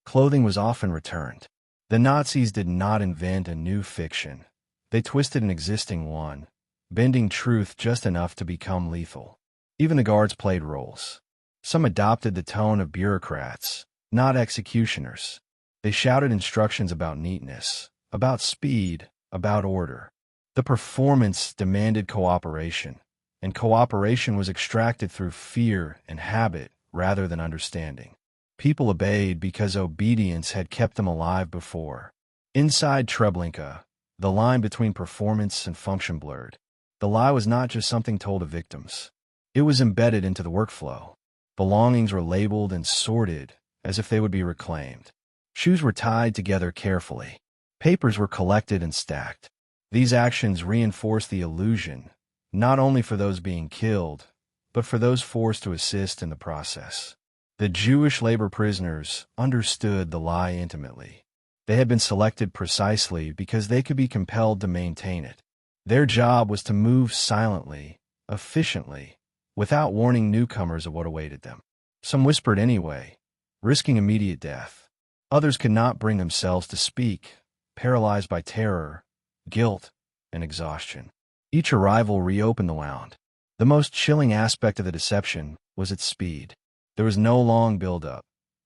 Clothing was often returned. The Nazis did not invent a new fiction. They twisted an existing one, bending truth just enough to become lethal. Even the guards played roles. Some adopted the tone of bureaucrats, not executioners. They shouted instructions about neatness, about speed, about order. The performance demanded cooperation, and cooperation was extracted through fear and habit rather than understanding. People obeyed because obedience had kept them alive before. Inside Treblinka, the line between performance and function blurred. The lie was not just something told to victims. It was embedded into the workflow. Belongings were labeled and sorted as if they would be reclaimed. Shoes were tied together carefully. Papers were collected and stacked. These actions reinforced the illusion, not only for those being killed, but for those forced to assist in the process. The Jewish labor prisoners understood the lie intimately. They had been selected precisely because they could be compelled to maintain it. Their job was to move silently, efficiently, without warning newcomers of what awaited them. Some whispered anyway, risking immediate death. Others could not bring themselves to speak, paralyzed by terror, guilt, and exhaustion. Each arrival reopened the wound. The most chilling aspect of the deception was its speed. There was no long build-up,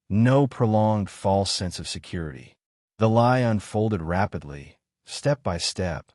no prolonged false sense of security. The lie unfolded rapidly, step by step,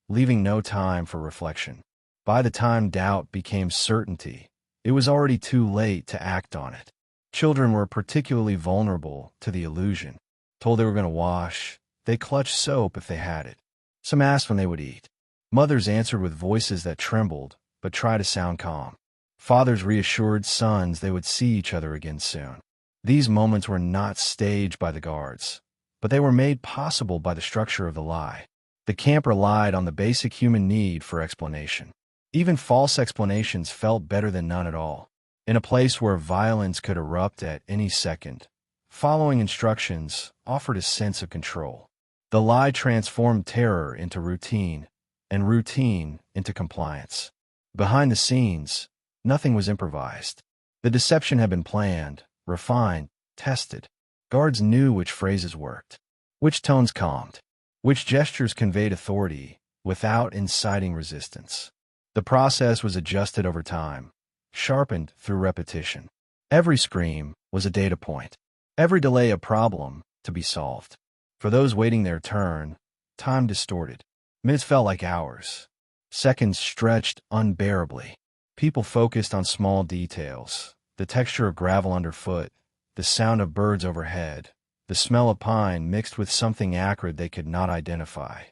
leaving no time for reflection. By the time doubt became certainty, it was already too late to act on it. Children were particularly vulnerable to the illusion. Told they were going to wash, they clutched soap if they had it. Some asked when they would eat. Mothers answered with voices that trembled, but tried to sound calm. Fathers reassured sons they would see each other again soon. These moments were not staged by the guards, but they were made possible by the structure of the lie. The camp relied on the basic human need for explanation. Even false explanations felt better than none at all. In a place where violence could erupt at any second, following instructions offered a sense of control. The lie transformed terror into routine, and routine into compliance. Behind the scenes, nothing was improvised. The deception had been planned, refined, tested. Guards knew which phrases worked, which tones calmed, which gestures conveyed authority without inciting resistance. The process was adjusted over time, sharpened through repetition. Every scream was a data point, every delay a problem to be solved. For those waiting their turn, time distorted. Minutes felt like hours. Seconds stretched unbearably. People focused on small details, the texture of gravel underfoot, the sound of birds overhead, the smell of pine mixed with something acrid they could not identify.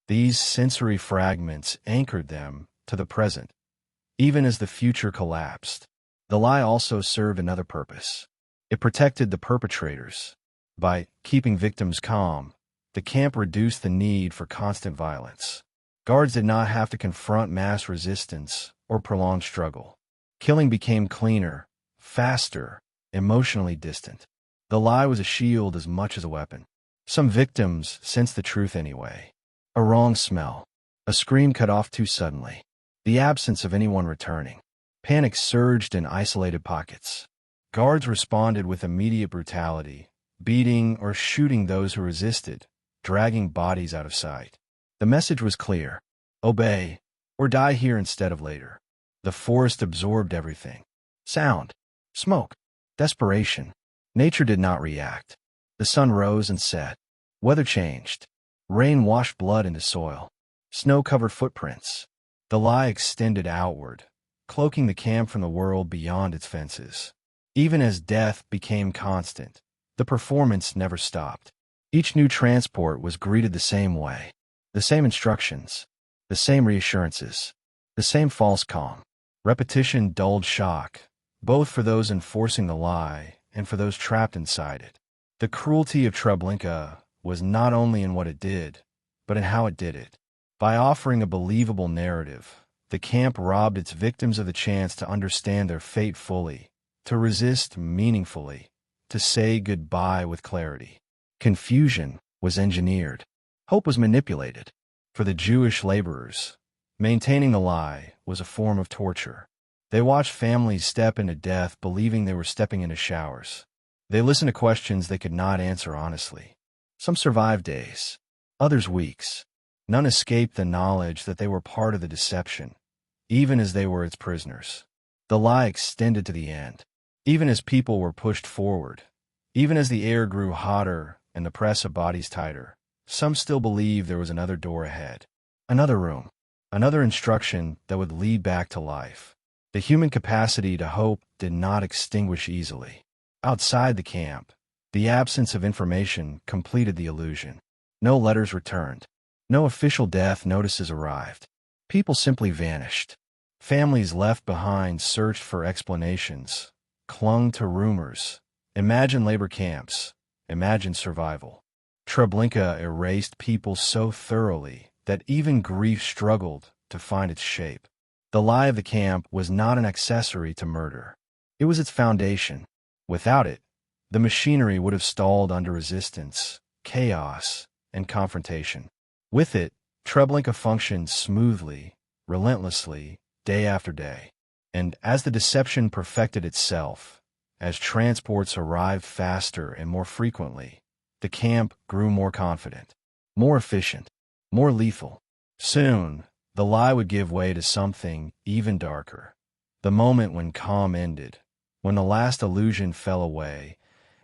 These sensory fragments anchored them to the present, even as the future collapsed. The lie also served another purpose. It protected the perpetrators. By keeping victims calm, the camp reduced the need for constant violence. Guards did not have to confront mass resistance or prolonged struggle. Killing became cleaner, faster, emotionally distant. The lie was a shield as much as a weapon. Some victims sensed the truth anyway. A wrong smell, a scream cut off too suddenly, the absence of anyone returning. Panic surged in isolated pockets. Guards responded with immediate brutality, beating or shooting those who resisted, dragging bodies out of sight. The message was clear: obey, or die here instead of later. The forest absorbed everything. Sound, smoke, desperation. Nature did not react. The sun rose and set. Weather changed. Rain washed blood into soil. Snow covered footprints. The lie extended outward, cloaking the camp from the world beyond its fences. Even as death became constant, the performance never stopped. Each new transport was greeted the same way. The same instructions, the same reassurances, the same false calm. Repetition dulled shock, both for those enforcing the lie and for those trapped inside it. The cruelty of Treblinka was not only in what it did, but in how it did it. By offering a believable narrative, the camp robbed its victims of the chance to understand their fate fully, to resist meaningfully, to say goodbye with clarity. Confusion was engineered. Hope was manipulated. For the Jewish laborers, maintaining the lie was a form of torture. They watched families step into death believing they were stepping into showers. They listened to questions they could not answer honestly. Some survived days, others weeks. None escaped the knowledge that they were part of the deception, even as they were its prisoners. The lie extended to the end, even as people were pushed forward, even as the air grew hotter and the press of bodies tighter. Some still believed there was another door ahead, another room, another instruction that would lead back to life. The human capacity to hope did not extinguish easily. Outside the camp, the absence of information completed the illusion. No letters returned. No official death notices arrived. People simply vanished. Families left behind searched for explanations, clung to rumors, imagined labor camps, imagined survival. Treblinka erased people so thoroughly that even grief struggled to find its shape. The lie of the camp was not an accessory to murder. It was its foundation. Without it, the machinery would have stalled under resistance, chaos, and confrontation. With it, Treblinka functioned smoothly, relentlessly, day after day. And as the deception perfected itself, as transports arrived faster and more frequently, the camp grew more confident, more efficient, more lethal. Soon, the lie would give way to something even darker. The moment when calm ended, when the last illusion fell away,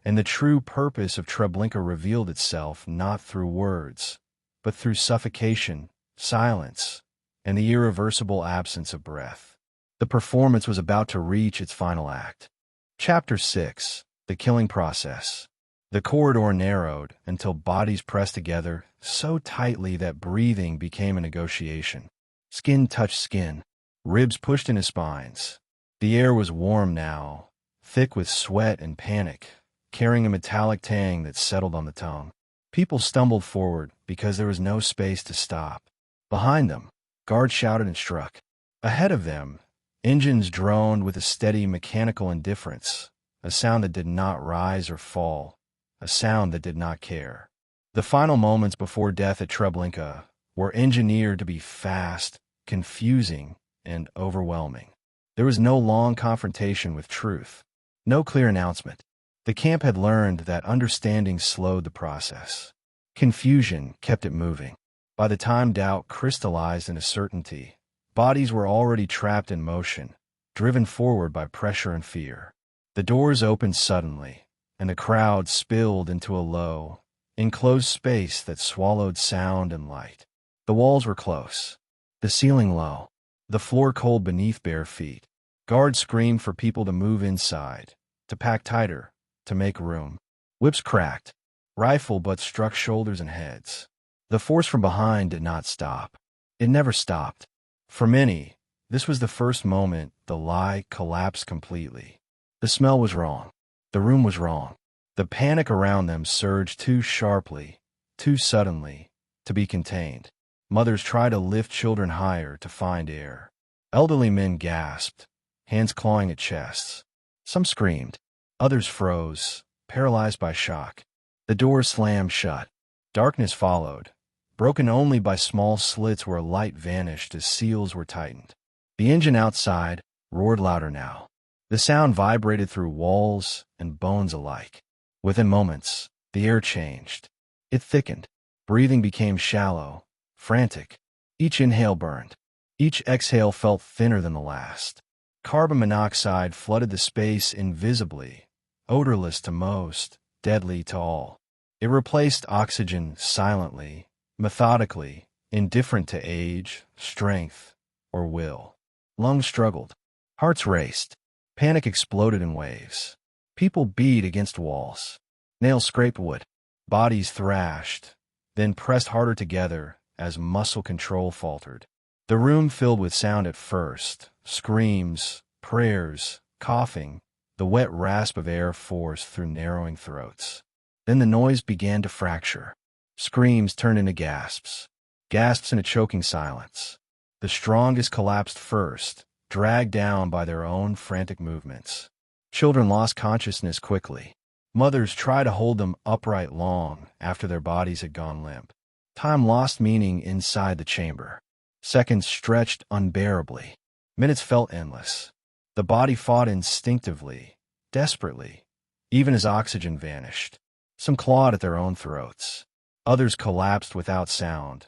and the true purpose of Treblinka revealed itself not through words, but through suffocation, silence, and the irreversible absence of breath. The performance was about to reach its final act. Chapter 6: The Killing Process. The corridor narrowed until bodies pressed together so tightly that breathing became a negotiation. Skin touched skin, ribs pushed into spines. The air was warm now, thick with sweat and panic, carrying a metallic tang that settled on the tongue. People stumbled forward because there was no space to stop. Behind them, guards shouted and struck. Ahead of them, engines droned with a steady mechanical indifference, a sound that did not rise or fall, a sound that did not care. The final moments before death at Treblinka were engineered to be fast, confusing, and overwhelming. There was no long confrontation with truth, no clear announcement. The camp had learned that understanding slowed the process. Confusion kept it moving. By the time doubt crystallized into certainty, bodies were already trapped in motion, driven forward by pressure and fear. The doors opened suddenly, and the crowd spilled into a low, enclosed space that swallowed sound and light. The walls were close, the ceiling low, the floor cold beneath bare feet. Guards screamed for people to move inside, to pack tighter, to make room. Whips cracked, rifle butts struck shoulders and heads. The force from behind did not stop. It never stopped. For many, this was the first moment the lie collapsed completely. The smell was wrong. The room was wrong. The panic around them surged too sharply, too suddenly, to be contained. Mothers tried to lift children higher to find air. Elderly men gasped, hands clawing at chests. Some screamed. Others froze, paralyzed by shock. The doors slammed shut. Darkness followed, broken only by small slits where light vanished as seals were tightened. The engine outside roared louder now. The sound vibrated through walls and bones alike. Within moments, the air changed. It thickened. Breathing became shallow, frantic. Each inhale burned. Each exhale felt thinner than the last. Carbon monoxide flooded the space invisibly, odorless to most, deadly to all. It replaced oxygen silently, methodically, indifferent to age, strength, or will. Lungs struggled. Hearts raced. Panic exploded in waves. People beat against walls. Nails scraped wood. Bodies thrashed, then pressed harder together as muscle control faltered. The room filled with sound at first, Screams, prayers, coughing, the wet rasp of air forced through narrowing throats. Then the noise began to fracture. Screams turned into gasps. Gasps into choking silence. The strongest collapsed first, dragged down by their own frantic movements. Children lost consciousness quickly. Mothers tried to hold them upright long after their bodies had gone limp. Time lost meaning inside the chamber. Seconds stretched unbearably. Minutes felt endless. The body fought instinctively, desperately, even as oxygen vanished. Some clawed at their own throats. Others collapsed without sound,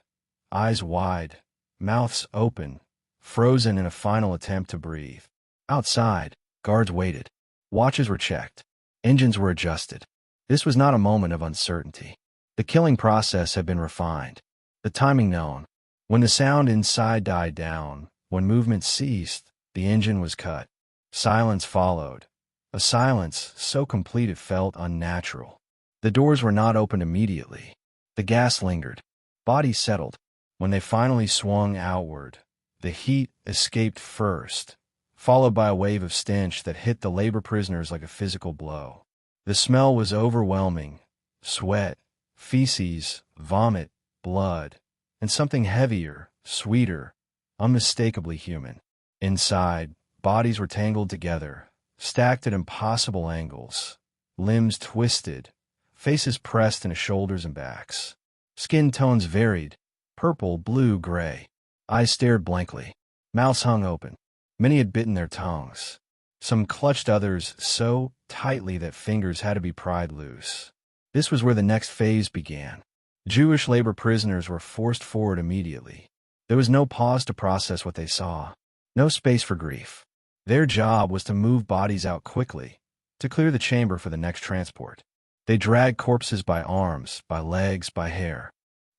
eyes wide, mouths open, frozen in a final attempt to breathe. Outside, guards waited. Watches were checked. Engines were adjusted. This was not a moment of uncertainty. The killing process had been refined. The timing known. When the sound inside died down, when movement ceased, the engine was cut. Silence followed. A silence so complete it felt unnatural. The doors were not opened immediately. The gas lingered. Bodies settled. When they finally swung outward, the heat escaped first, followed by a wave of stench that hit the labor prisoners like a physical blow. The smell was overwhelming. Sweat, feces, vomit, blood, and something heavier, sweeter, unmistakably human. Inside, bodies were tangled together, stacked at impossible angles, limbs twisted, faces pressed into shoulders and backs. Skin tones varied, purple, blue, gray. Eyes stared blankly. Mouths hung open. Many had bitten their tongues. Some clutched others so tightly that fingers had to be pried loose. This was where the next phase began. Jewish labor prisoners were forced forward immediately. There was no pause to process what they saw. No space for grief. Their job was to move bodies out quickly, to clear the chamber for the next transport. They dragged corpses by arms, by legs, by hair.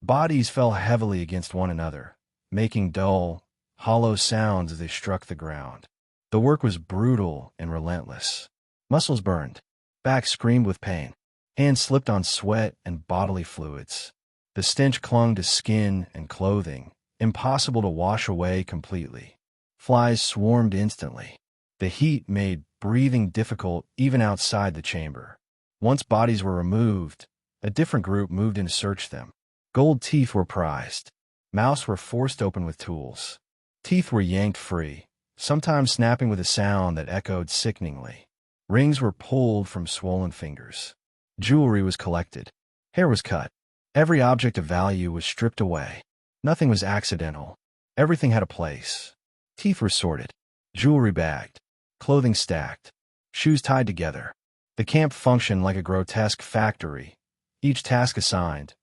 Bodies fell heavily against one another, making dull, hollow sounds as they struck the ground. The work was brutal and relentless. Muscles burned. Backs screamed with pain. Hands slipped on sweat and bodily fluids. The stench clung to skin and clothing, impossible to wash away completely. Flies swarmed instantly. The heat made breathing difficult even outside the chamber. Once bodies were removed, a different group moved in to search them. Gold teeth were prized. Mouths were forced open with tools. Teeth were yanked free, sometimes snapping with a sound that echoed sickeningly. Rings were pulled from swollen fingers. Jewelry was collected. Hair was cut. Every object of value was stripped away. Nothing was accidental. Everything had a place. Teeth were sorted. Jewelry bagged. Clothing stacked. Shoes tied together. The camp functioned like a grotesque factory, each task assigned,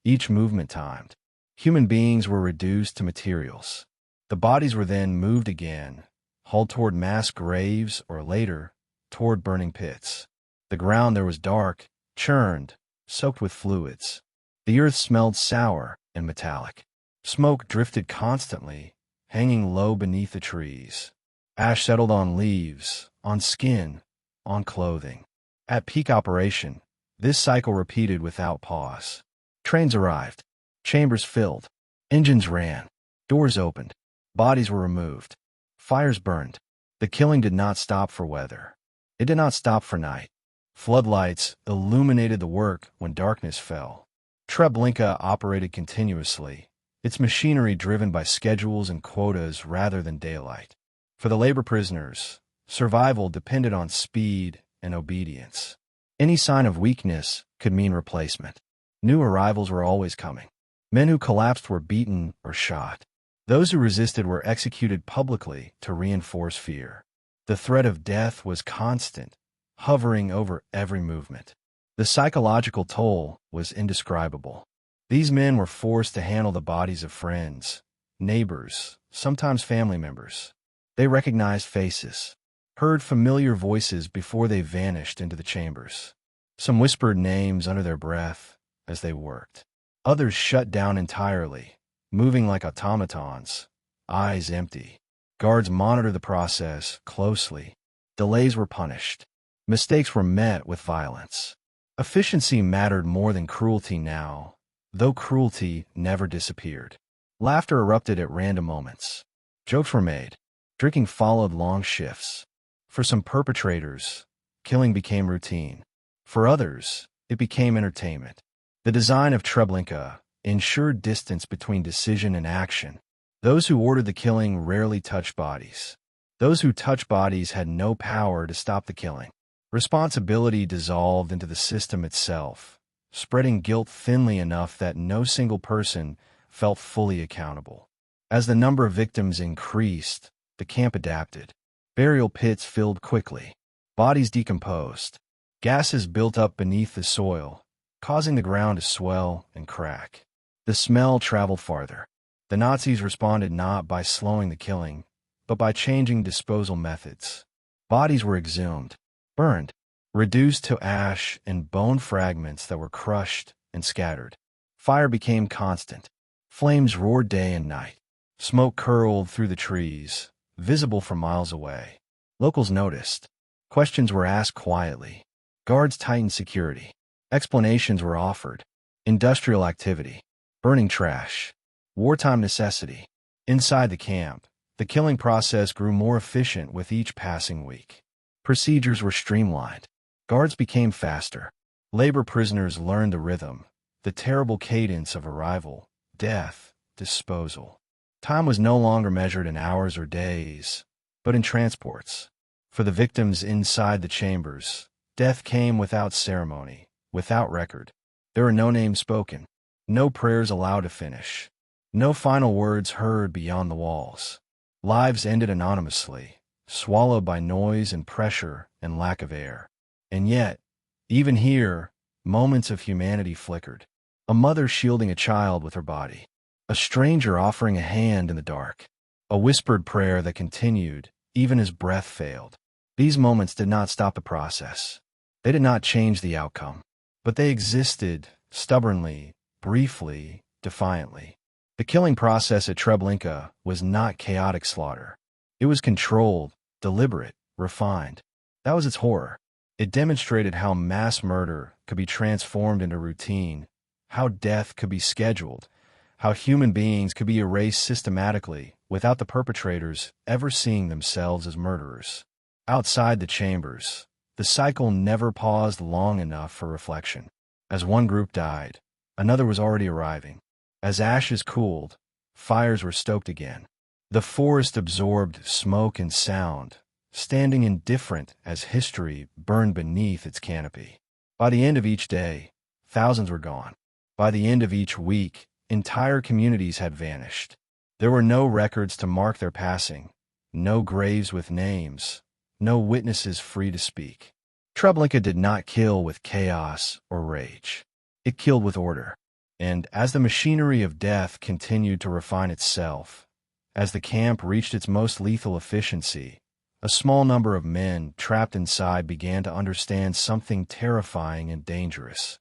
each movement timed. Human beings were reduced to materials. The bodies were then moved again, hauled toward mass graves or later, toward burning pits. The ground there was dark, churned, soaked with fluids. The earth smelled sour and metallic. Smoke drifted constantly, hanging low beneath the trees. Ash settled on leaves, on skin, on clothing. At peak operation, this cycle repeated without pause. Trains arrived. Chambers filled. Engines ran. Doors opened. Bodies were removed. Fires burned. The killing did not stop for weather. It did not stop for night. Floodlights illuminated the work when darkness fell. Treblinka operated continuously, its machinery driven by schedules and quotas rather than daylight. For the labor prisoners, survival depended on speed and obedience. Any sign of weakness could mean replacement. New arrivals were always coming. Men who collapsed were beaten or shot. Those who resisted were executed publicly to reinforce fear. The threat of death was constant, hovering over every movement. The psychological toll was indescribable. These men were forced to handle the bodies of friends, neighbors, sometimes family members. They recognized faces, heard familiar voices before they vanished into the chambers. Some whispered names under their breath as they worked. Others shut down entirely, moving like automatons, eyes empty. Guards monitored the process closely. Delays were punished. Mistakes were met with violence. Efficiency mattered more than cruelty now, though cruelty never disappeared. Laughter erupted at random moments. Jokes were made. Drinking followed long shifts. For some perpetrators, killing became routine. For others, it became entertainment. The design of Treblinka ensured distance between decision and action. Those who ordered the killing rarely touched bodies. Those who touched bodies had no power to stop the killing. Responsibility dissolved into the system itself, spreading guilt thinly enough that no single person felt fully accountable. As the number of victims increased, the camp adapted. Burial pits filled quickly. Bodies decomposed. Gases built up beneath the soil, causing the ground to swell and crack. The smell traveled farther. The Nazis responded not by slowing the killing, but by changing disposal methods. Bodies were exhumed, burned, reduced to ash and bone fragments that were crushed and scattered. Fire became constant. Flames roared day and night. Smoke curled through the trees, visible from miles away. Locals noticed. Questions were asked quietly. Guards tightened security. Explanations were offered. Industrial activity. Burning trash. Wartime necessity. Inside the camp, the killing process grew more efficient with each passing week. Procedures were streamlined. Guards became faster. Labor prisoners learned the rhythm, the terrible cadence of arrival, death, disposal. Time was no longer measured in hours or days, but in transports. For the victims inside the chambers, death came without ceremony, without record. There were no names spoken, no prayers allowed to finish, no final words heard beyond the walls. Lives ended anonymously, swallowed by noise and pressure and lack of air. And yet, even here, moments of humanity flickered. A mother shielding a child with her body. A stranger offering a hand in the dark. A whispered prayer that continued, even as breath failed. These moments did not stop the process. They did not change the outcome. But they existed, stubbornly, briefly, defiantly. The killing process at Treblinka was not chaotic slaughter. It was controlled, deliberate, refined. That was its horror. It demonstrated how mass murder could be transformed into routine, how death could be scheduled, how human beings could be erased systematically without the perpetrators ever seeing themselves as murderers. Outside the chambers, the cycle never paused long enough for reflection. As one group died, another was already arriving. As ashes cooled, fires were stoked again. The forest absorbed smoke and sound, standing indifferent as history burned beneath its canopy. By the end of each day, thousands were gone. By the end of each week, entire communities had vanished. There were no records to mark their passing, no graves with names, no witnesses free to speak. Treblinka did not kill with chaos or rage. It killed with order. And as the machinery of death continued to refine itself, as the camp reached its most lethal efficiency, a small number of men trapped inside began to understand something terrifying and dangerous.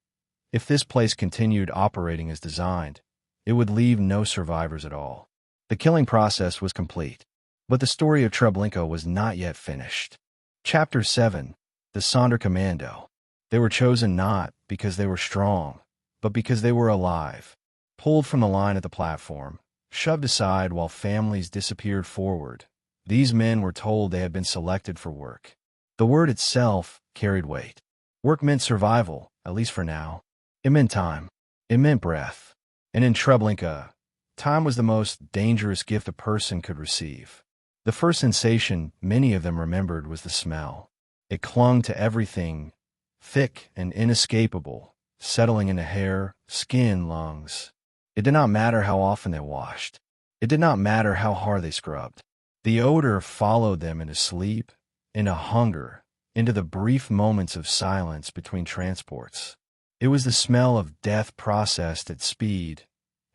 If this place continued operating as designed, it would leave no survivors at all. The killing process was complete, but the story of Treblinka was not yet finished. Chapter 7. The Sonderkommando. They were chosen not because they were strong, but because they were alive, pulled from the line at the platform, shoved aside while families disappeared forward. These men were told they had been selected for work. The word itself carried weight. Work meant survival, at least for now. It meant time. It meant breath. And in Treblinka, time was the most dangerous gift a person could receive. The first sensation many of them remembered was the smell. It clung to everything, thick and inescapable, settling into hair, skin, lungs. It did not matter how often they washed. It did not matter how hard they scrubbed. The odor followed them into sleep, into hunger, into the brief moments of silence between transports. It was the smell of death processed at speed,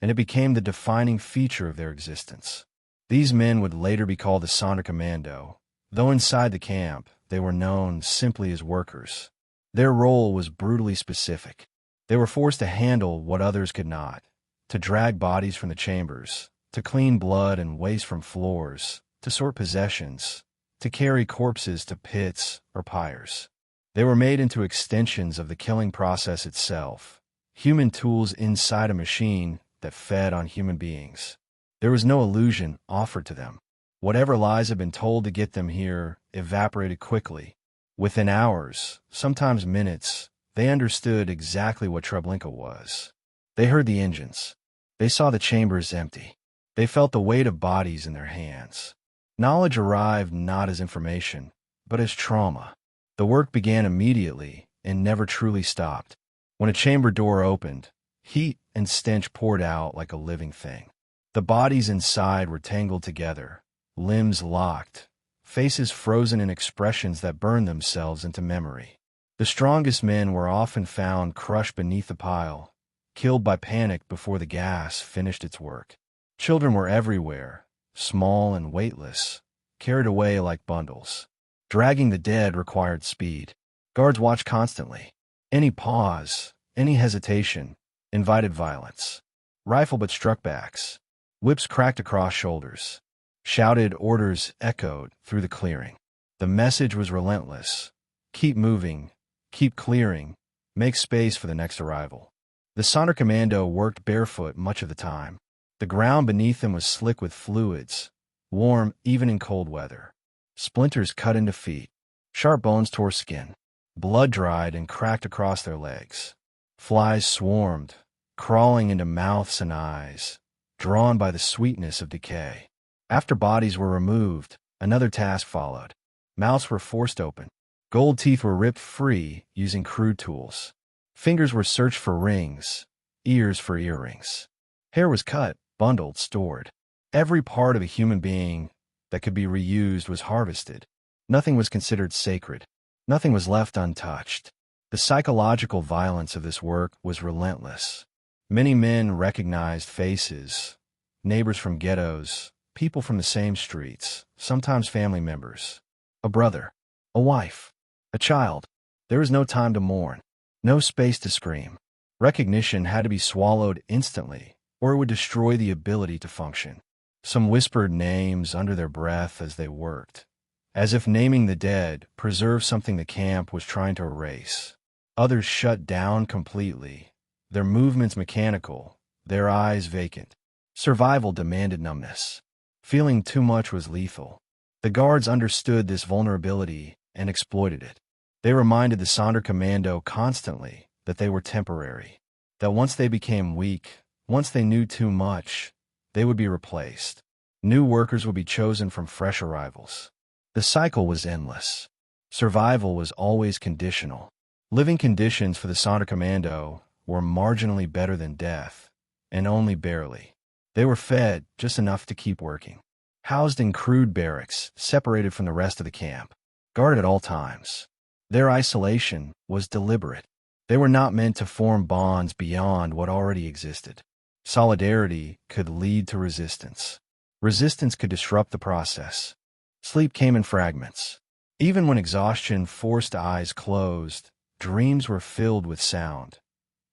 and it became the defining feature of their existence. These men would later be called the Sonderkommando, though inside the camp they were known simply as workers. Their role was brutally specific. They were forced to handle what others could not, to drag bodies from the chambers, to clean blood and waste from floors, to sort possessions, to carry corpses to pits or pyres. They were made into extensions of the killing process itself, human tools inside a machine that fed on human beings. There was no illusion offered to them. Whatever lies had been told to get them here evaporated quickly. Within hours, sometimes minutes, they understood exactly what Treblinka was. They heard the engines. They saw the chambers empty. They felt the weight of bodies in their hands. Knowledge arrived not as information, but as trauma. The work began immediately and never truly stopped. When a chamber door opened, heat and stench poured out like a living thing. The bodies inside were tangled together, limbs locked, faces frozen in expressions that burned themselves into memory. The strongest men were often found crushed beneath the pile, killed by panic before the gas finished its work. Children were everywhere, small and weightless, carried away like bundles. Dragging the dead required speed. Guards watched constantly. Any pause, any hesitation, invited violence. Rifle but struck backs. Whips cracked across shoulders. Shouted orders echoed through the clearing. The message was relentless. Keep moving, keep clearing, make space for the next arrival. The Sonderkommando worked barefoot much of the time. The ground beneath them was slick with fluids, warm even in cold weather. Splinters cut into feet. Sharp bones tore skin. Blood dried and cracked across their legs. Flies swarmed, crawling into mouths and eyes, drawn by the sweetness of decay. After bodies were removed, another task followed. Mouths were forced open. Gold teeth were ripped free using crude tools. Fingers were searched for rings, ears for earrings. Hair was cut, bundled, stored. Every part of a human being that could be reused was harvested. Nothing was considered sacred. Nothing was left untouched. The psychological violence of this work was relentless. Many men recognized faces, neighbors from ghettos, people from the same streets, sometimes family members. A brother, a wife, a child. There was no time to mourn, no space to scream. Recognition had to be swallowed instantly, or it would destroy the ability to function. Some whispered names under their breath as they worked, as if naming the dead preserved something the camp was trying to erase. Others shut down completely, their movements mechanical, their eyes vacant. Survival demanded numbness. Feeling too much was lethal. The guards understood this vulnerability and exploited it. They reminded the Sonderkommando constantly that they were temporary, that once they became weak, once they knew too much, they would be replaced. New workers would be chosen from fresh arrivals. The cycle was endless. Survival was always conditional. Living conditions for the Sonderkommando were marginally better than death, and only barely. They were fed just enough to keep working. Housed in crude barracks, separated from the rest of the camp. Guarded at all times. Their isolation was deliberate. They were not meant to form bonds beyond what already existed. Solidarity could lead to resistance. Resistance could disrupt the process. Sleep came in fragments. Even when exhaustion forced eyes closed, dreams were filled with sound.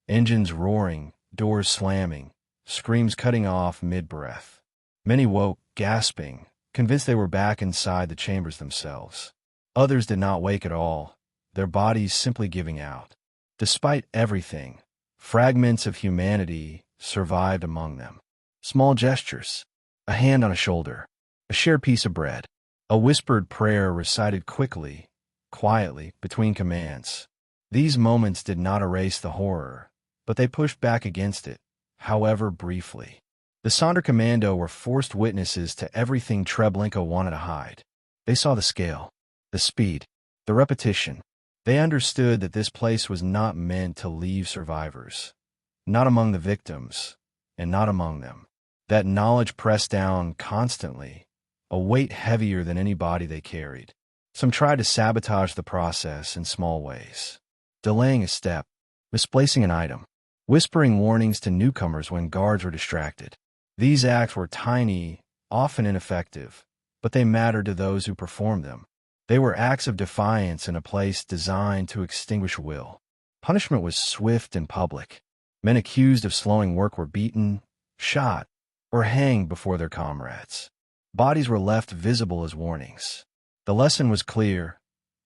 Engines roaring, doors slamming, screams cutting off mid-breath. Many woke, gasping, convinced they were back inside the chambers themselves. Others did not wake at all, their bodies simply giving out. Despite everything, fragments of humanity survived among them. Small gestures, a hand on a shoulder, a shared piece of bread, a whispered prayer recited quickly, quietly, between commands. These moments did not erase the horror, but they pushed back against it, however briefly. The Sonderkommando were forced witnesses to everything Treblinka wanted to hide. They saw the scale, the speed, the repetition. They understood that this place was not meant to leave survivors, not among the victims, and not among them. That knowledge pressed down constantly, a weight heavier than any body they carried. Some tried to sabotage the process in small ways, delaying a step, misplacing an item, whispering warnings to newcomers when guards were distracted. These acts were tiny, often ineffective, but they mattered to those who performed them. They were acts of defiance in a place designed to extinguish will. Punishment was swift and public. Men accused of slowing work were beaten, shot, or hanged before their comrades. Bodies were left visible as warnings. The lesson was clear.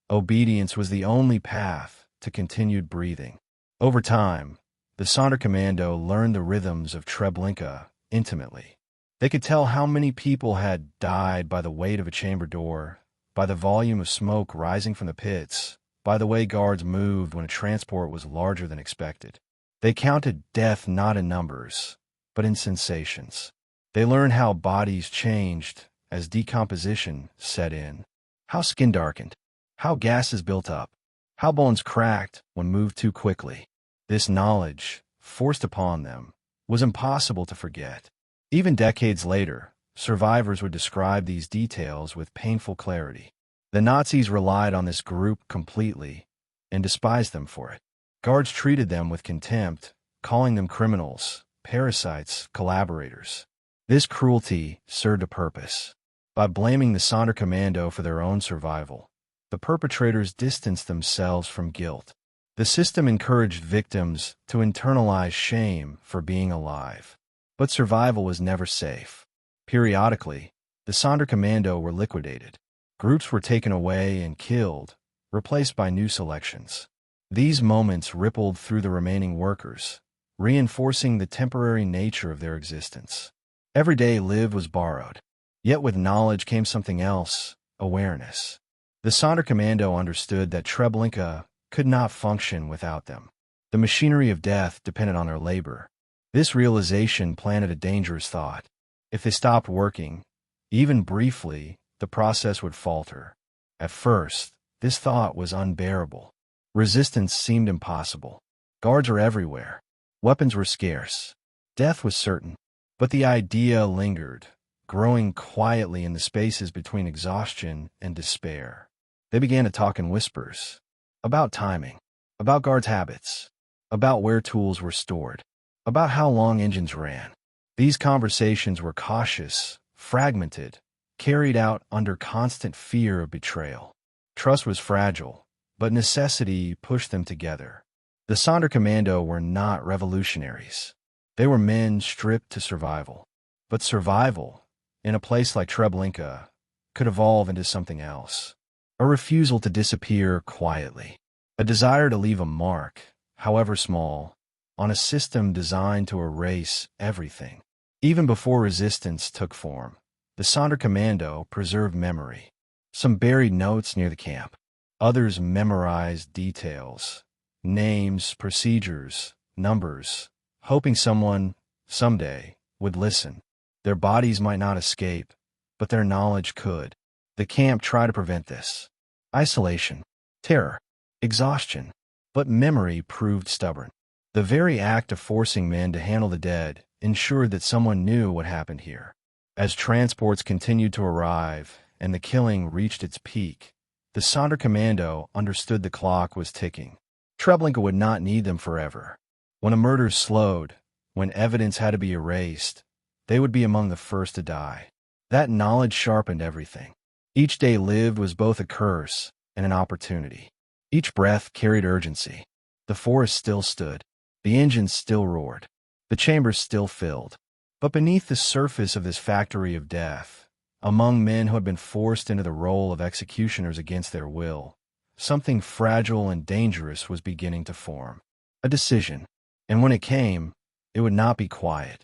Obedience was the only path to continued breathing. Over time, the Sonderkommando learned the rhythms of Treblinka intimately. They could tell how many people had died by the weight of a chamber door, by the volume of smoke rising from the pits, by the way guards moved when a transport was larger than expected. They counted death not in numbers, but in sensations. They learned how bodies changed as decomposition set in, how skin darkened, how gases built up, how bones cracked when moved too quickly. This knowledge, forced upon them, was impossible to forget. Even decades later, survivors would describe these details with painful clarity. The Nazis relied on this group completely and despised them for it. Guards treated them with contempt, calling them criminals, parasites, collaborators. This cruelty served a purpose. By blaming the Sonderkommando for their own survival, the perpetrators distanced themselves from guilt. The system encouraged victims to internalize shame for being alive. But survival was never safe. Periodically, the Sonderkommando were liquidated. Groups were taken away and killed, replaced by new selections. These moments rippled through the remaining workers, reinforcing the temporary nature of their existence. Every day lived was borrowed. Yet with knowledge came something else, awareness. The Sonderkommando understood that Treblinka could not function without them. The machinery of death depended on their labor. This realization planted a dangerous thought. If they stopped working, even briefly, the process would falter. At first, this thought was unbearable. Resistance seemed impossible. Guards were everywhere. Weapons were scarce. Death was certain. But the idea lingered, growing quietly in the spaces between exhaustion and despair. They began to talk in whispers. About timing. About guards' habits. About where tools were stored. About how long engines ran. These conversations were cautious, fragmented, carried out under constant fear of betrayal. Trust was fragile, but necessity pushed them together. The Sonderkommando were not revolutionaries. They were men stripped to survival. But survival, in a place like Treblinka, could evolve into something else. A refusal to disappear quietly. A desire to leave a mark, however small, on a system designed to erase everything. Even before resistance took form, the Sonderkommando preserved memory. Some buried notes near the camp. Others memorized details, names, procedures, numbers, hoping someone, someday, would listen. Their bodies might not escape, but their knowledge could. The camp tried to prevent this. Isolation, terror, exhaustion. But memory proved stubborn. The very act of forcing men to handle the dead ensured that someone knew what happened here. As transports continued to arrive and the killing reached its peak, the Sonderkommando understood the clock was ticking. Treblinka would not need them forever. When a murder slowed, when evidence had to be erased, they would be among the first to die. That knowledge sharpened everything. Each day lived was both a curse and an opportunity. Each breath carried urgency. The forest still stood. The engines still roared. The chambers still filled. But beneath the surface of this factory of death, among men who had been forced into the role of executioners against their will, something fragile and dangerous was beginning to form. A decision. And when it came, it would not be quiet.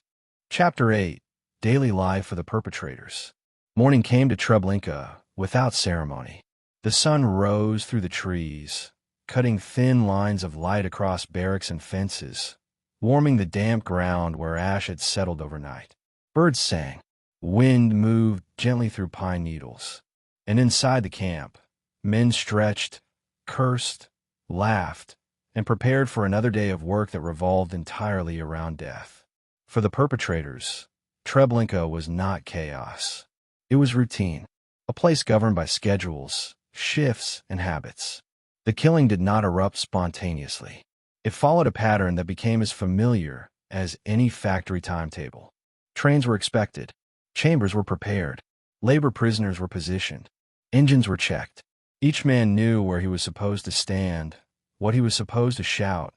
Chapter 8. Daily Life of the Perpetrators. Morning came to Treblinka without ceremony. The sun rose through the trees, cutting thin lines of light across barracks and fences, warming the damp ground where ash had settled overnight. Birds sang. Wind moved gently through pine needles. And inside the camp, men stretched, cursed, laughed, and prepared for another day of work that revolved entirely around death. For the perpetrators, Treblinka was not chaos. It was routine, a place governed by schedules, shifts, and habits. The killing did not erupt spontaneously. It followed a pattern that became as familiar as any factory timetable. Trains were expected. Chambers were prepared. Labor prisoners were positioned. Engines were checked. Each man knew where he was supposed to stand, what he was supposed to shout,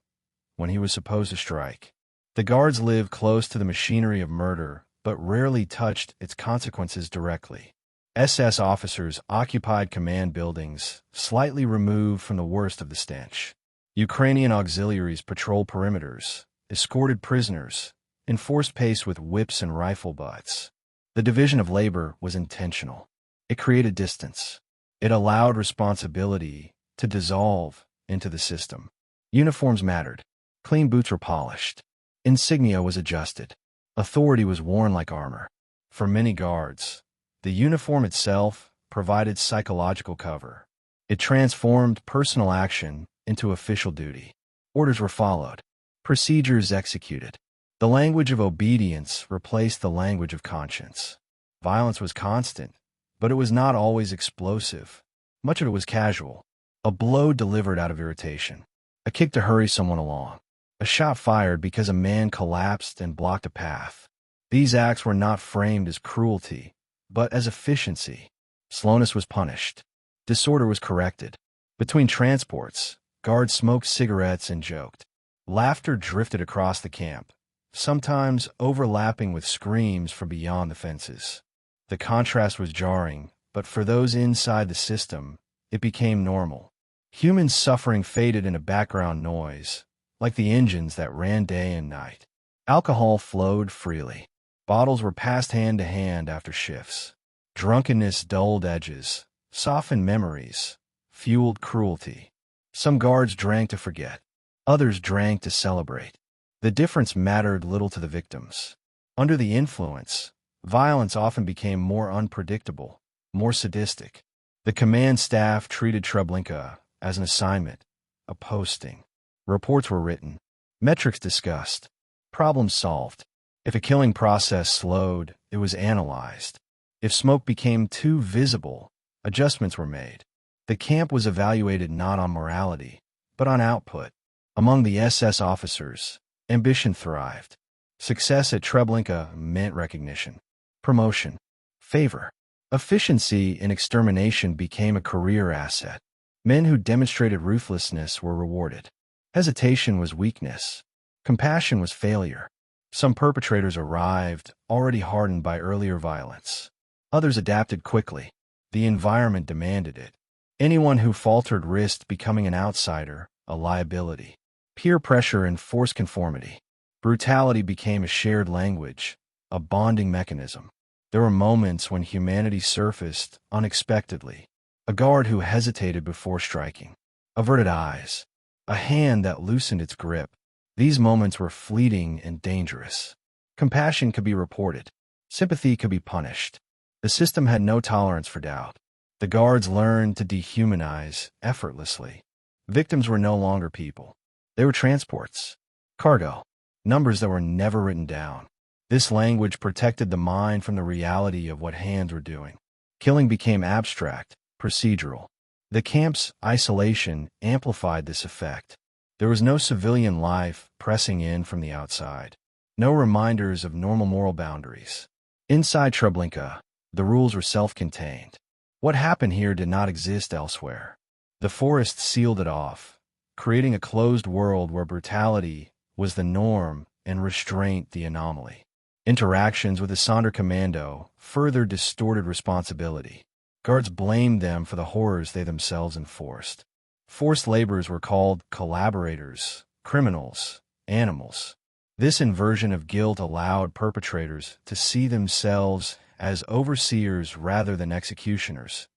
when he was supposed to strike. The guards lived close to the machinery of murder, but rarely touched its consequences directly. SS officers occupied command buildings, slightly removed from the worst of the stench. Ukrainian auxiliaries patrolled perimeters, escorted prisoners, enforced pace with whips and rifle butts. The division of labor was intentional. It created distance. It allowed responsibility to dissolve into the system. Uniforms mattered. Clean boots were polished. Insignia was adjusted. Authority was worn like armor. For many guards, the uniform itself provided psychological cover. It transformed personal action into official duty. Orders were followed. Procedures executed. The language of obedience replaced the language of conscience. Violence was constant, but it was not always explosive. Much of it was casual. A blow delivered out of irritation. A kick to hurry someone along. A shot fired because a man collapsed and blocked a path. These acts were not framed as cruelty, but as efficiency. Slowness was punished. Disorder was corrected. Between transports, guards smoked cigarettes and joked. Laughter drifted across the camp, sometimes overlapping with screams from beyond the fences. The contrast was jarring, but for those inside the system, it became normal. Human suffering faded into background noise, like the engines that ran day and night. Alcohol flowed freely. Bottles were passed hand to hand after shifts. Drunkenness dulled edges, softened memories, fueled cruelty. Some guards drank to forget. Others drank to celebrate. The difference mattered little to the victims. Under the influence, violence often became more unpredictable, more sadistic. The command staff treated Treblinka as an assignment, a posting. Reports were written, metrics discussed, problems solved. If a killing process slowed, it was analyzed. If smoke became too visible, adjustments were made. The camp was evaluated not on morality, but on output. Among the SS officers, ambition thrived. Success at Treblinka meant recognition, promotion, favor. Efficiency in extermination became a career asset. Men who demonstrated ruthlessness were rewarded. Hesitation was weakness. Compassion was failure. Some perpetrators arrived, already hardened by earlier violence. Others adapted quickly. The environment demanded it. Anyone who faltered risked becoming an outsider, a liability. Peer pressure enforced conformity. Brutality became a shared language, a bonding mechanism. There were moments when humanity surfaced unexpectedly. A guard who hesitated before striking. Averted eyes. A hand that loosened its grip. These moments were fleeting and dangerous. Compassion could be reported. Sympathy could be punished. The system had no tolerance for doubt. The guards learned to dehumanize effortlessly. Victims were no longer people. They were transports. Cargo. Numbers that were never written down. This language protected the mind from the reality of what hands were doing. Killing became abstract, procedural. The camp's isolation amplified this effect. There was no civilian life pressing in from the outside. No reminders of normal moral boundaries. Inside Treblinka, the rules were self-contained. What happened here did not exist elsewhere. The forest sealed it off, creating a closed world where brutality was the norm and restraint the anomaly. Interactions with the Sonderkommando further distorted responsibility. Guards blamed them for the horrors they themselves enforced. Forced laborers were called collaborators, criminals, animals. This inversion of guilt allowed perpetrators to see themselves as overseers rather than executioners,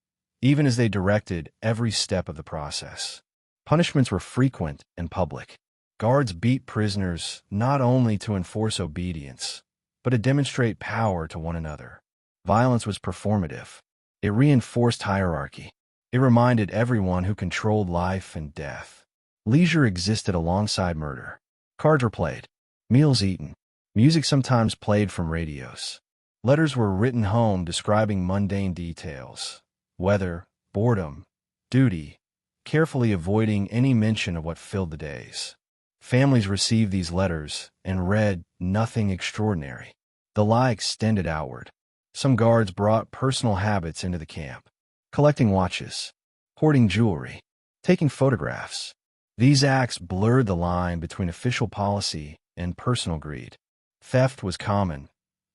even as they directed every step of the process. Punishments were frequent and public. Guards beat prisoners not only to enforce obedience, but to demonstrate power to one another. Violence was performative. It reinforced hierarchy. It reminded everyone who controlled life and death. Leisure existed alongside murder. Cards were played. Meals eaten. Music sometimes played from radios. Letters were written home describing mundane details. Weather, boredom, duty, carefully avoiding any mention of what filled the days. Families received these letters and read nothing extraordinary. The lie extended outward. Some guards brought personal habits into the camp. Collecting watches, hoarding jewelry, taking photographs. These acts blurred the line between official policy and personal greed. Theft was common,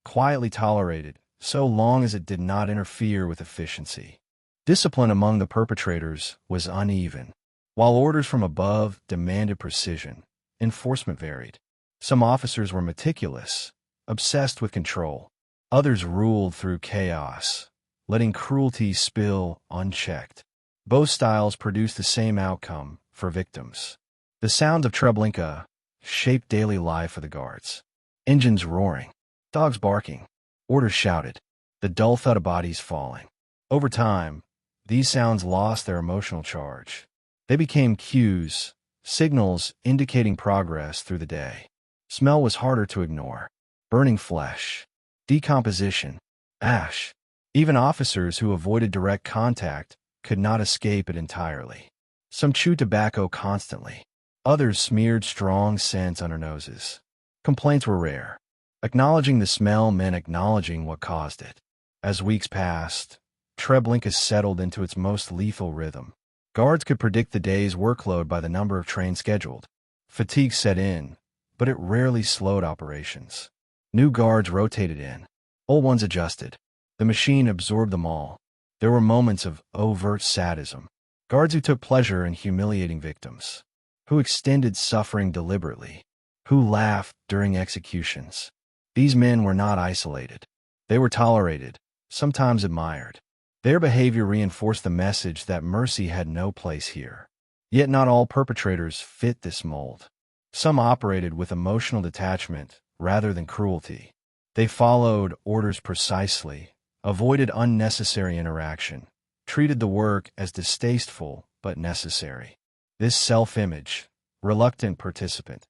quietly tolerated, so long as it did not interfere with efficiency. Discipline among the perpetrators was uneven. While orders from above demanded precision, enforcement varied. Some officers were meticulous, obsessed with control. Others ruled through chaos, letting cruelty spill unchecked. Both styles produced the same outcome for victims. The sound of Treblinka shaped daily life for the guards. Engines roaring, dogs barking, orders shouted, the dull thud of bodies falling. Over time, these sounds lost their emotional charge. They became cues, signals indicating progress through the day. Smell was harder to ignore. Burning flesh, decomposition, ash. Even officers who avoided direct contact could not escape it entirely. Some chewed tobacco constantly. Others smeared strong scents on their noses. Complaints were rare. Acknowledging the smell meant acknowledging what caused it. As weeks passed, Treblinka settled into its most lethal rhythm. Guards could predict the day's workload by the number of trains scheduled. Fatigue set in, but it rarely slowed operations. New guards rotated in. Old ones adjusted. The machine absorbed them all. There were moments of overt sadism. Guards who took pleasure in humiliating victims, who extended suffering deliberately, who laughed during executions. These men were not isolated. They were tolerated, sometimes admired. Their behavior reinforced the message that mercy had no place here. Yet not all perpetrators fit this mold. Some operated with emotional detachment rather than cruelty. They followed orders precisely, avoided unnecessary interaction, treated the work as distasteful but necessary. This self-image, reluctant participant,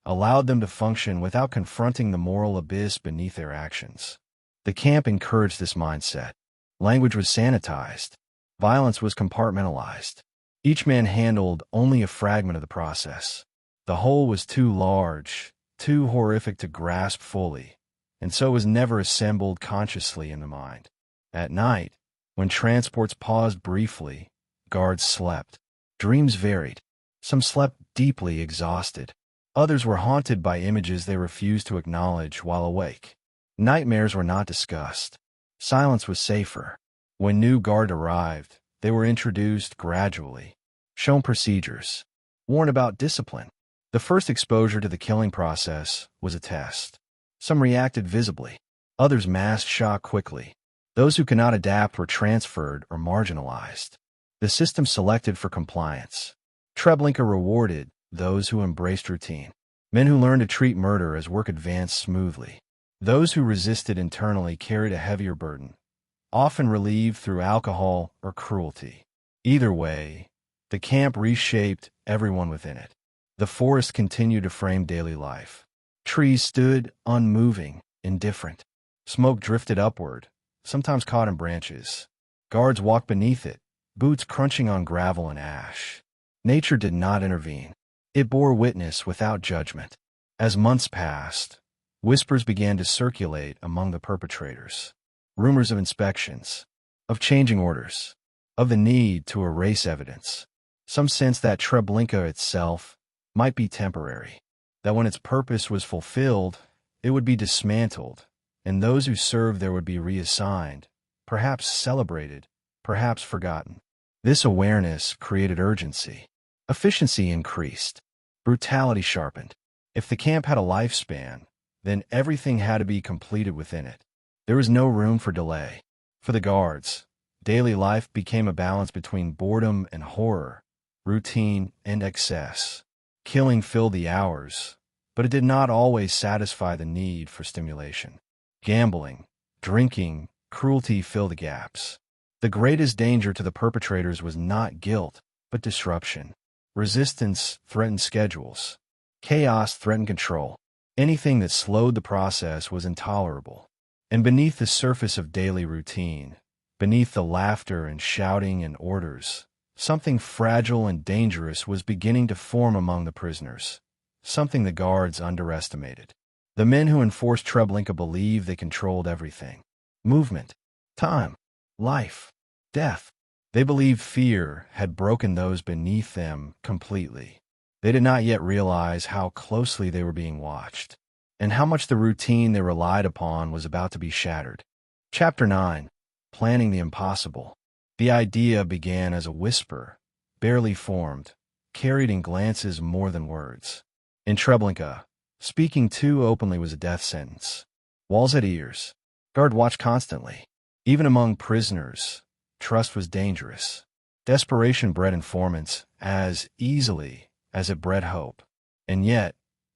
allowed them to function without confronting the moral abyss beneath their actions. The camp encouraged this mindset. Language was sanitized. Violence was compartmentalized. Each man handled only a fragment of the process. The whole was too large, too horrific to grasp fully, and so was never assembled consciously in the mind. At night, when transports paused briefly, guards slept. Dreams varied. Some slept deeply exhausted. Others were haunted by images they refused to acknowledge while awake. Nightmares were not discussed. Silence was safer. When new guard arrived, they were introduced gradually, shown procedures, warned about discipline. The first exposure to the killing process was a test. Some reacted visibly. Others masked shock quickly. Those who could not adapt were transferred or marginalized. The system selected for compliance. Treblinka rewarded those who embraced routine. Men who learned to treat murder as work advanced smoothly. Those who resisted internally carried a heavier burden, often relieved through alcohol or cruelty. Either way, the camp reshaped everyone within it. The forest continued to frame daily life. Trees stood unmoving, indifferent. Smoke drifted upward, sometimes caught in branches. Guards walked beneath it, boots crunching on gravel and ash. Nature did not intervene. It bore witness without judgment. As months passed, whispers began to circulate among the perpetrators. Rumors of inspections, of changing orders, of the need to erase evidence. Some sensed that Treblinka itself might be temporary, that when its purpose was fulfilled, it would be dismantled, and those who served there would be reassigned, perhaps celebrated, perhaps forgotten. This awareness created urgency. Efficiency increased. Brutality sharpened. If the camp had a lifespan, then everything had to be completed within it. There was no room for delay. For the guards, daily life became a balance between boredom and horror, routine and excess. Killing filled the hours, but it did not always satisfy the need for stimulation. Gambling, drinking, cruelty filled the gaps. The greatest danger to the perpetrators was not guilt, but disruption. Resistance threatened schedules. Chaos threatened control. Anything that slowed the process was intolerable. And beneath the surface of daily routine, beneath the laughter and shouting and orders, something fragile and dangerous was beginning to form among the prisoners, something the guards underestimated. The men who enforced Treblinka believed they controlled everything. Movement, time, life, death. They believed fear had broken those beneath them completely. They did not yet realize how closely they were being watched, and how much the routine they relied upon was about to be shattered. Chapter 9. Planning the Impossible. The idea began as a whisper, barely formed, carried in glances more than words. In Treblinka, speaking too openly was a death sentence. Walls had ears. Guard watched constantly. Even among prisoners, trust was dangerous. Desperation bred informants as easily as it bred hope. And yet,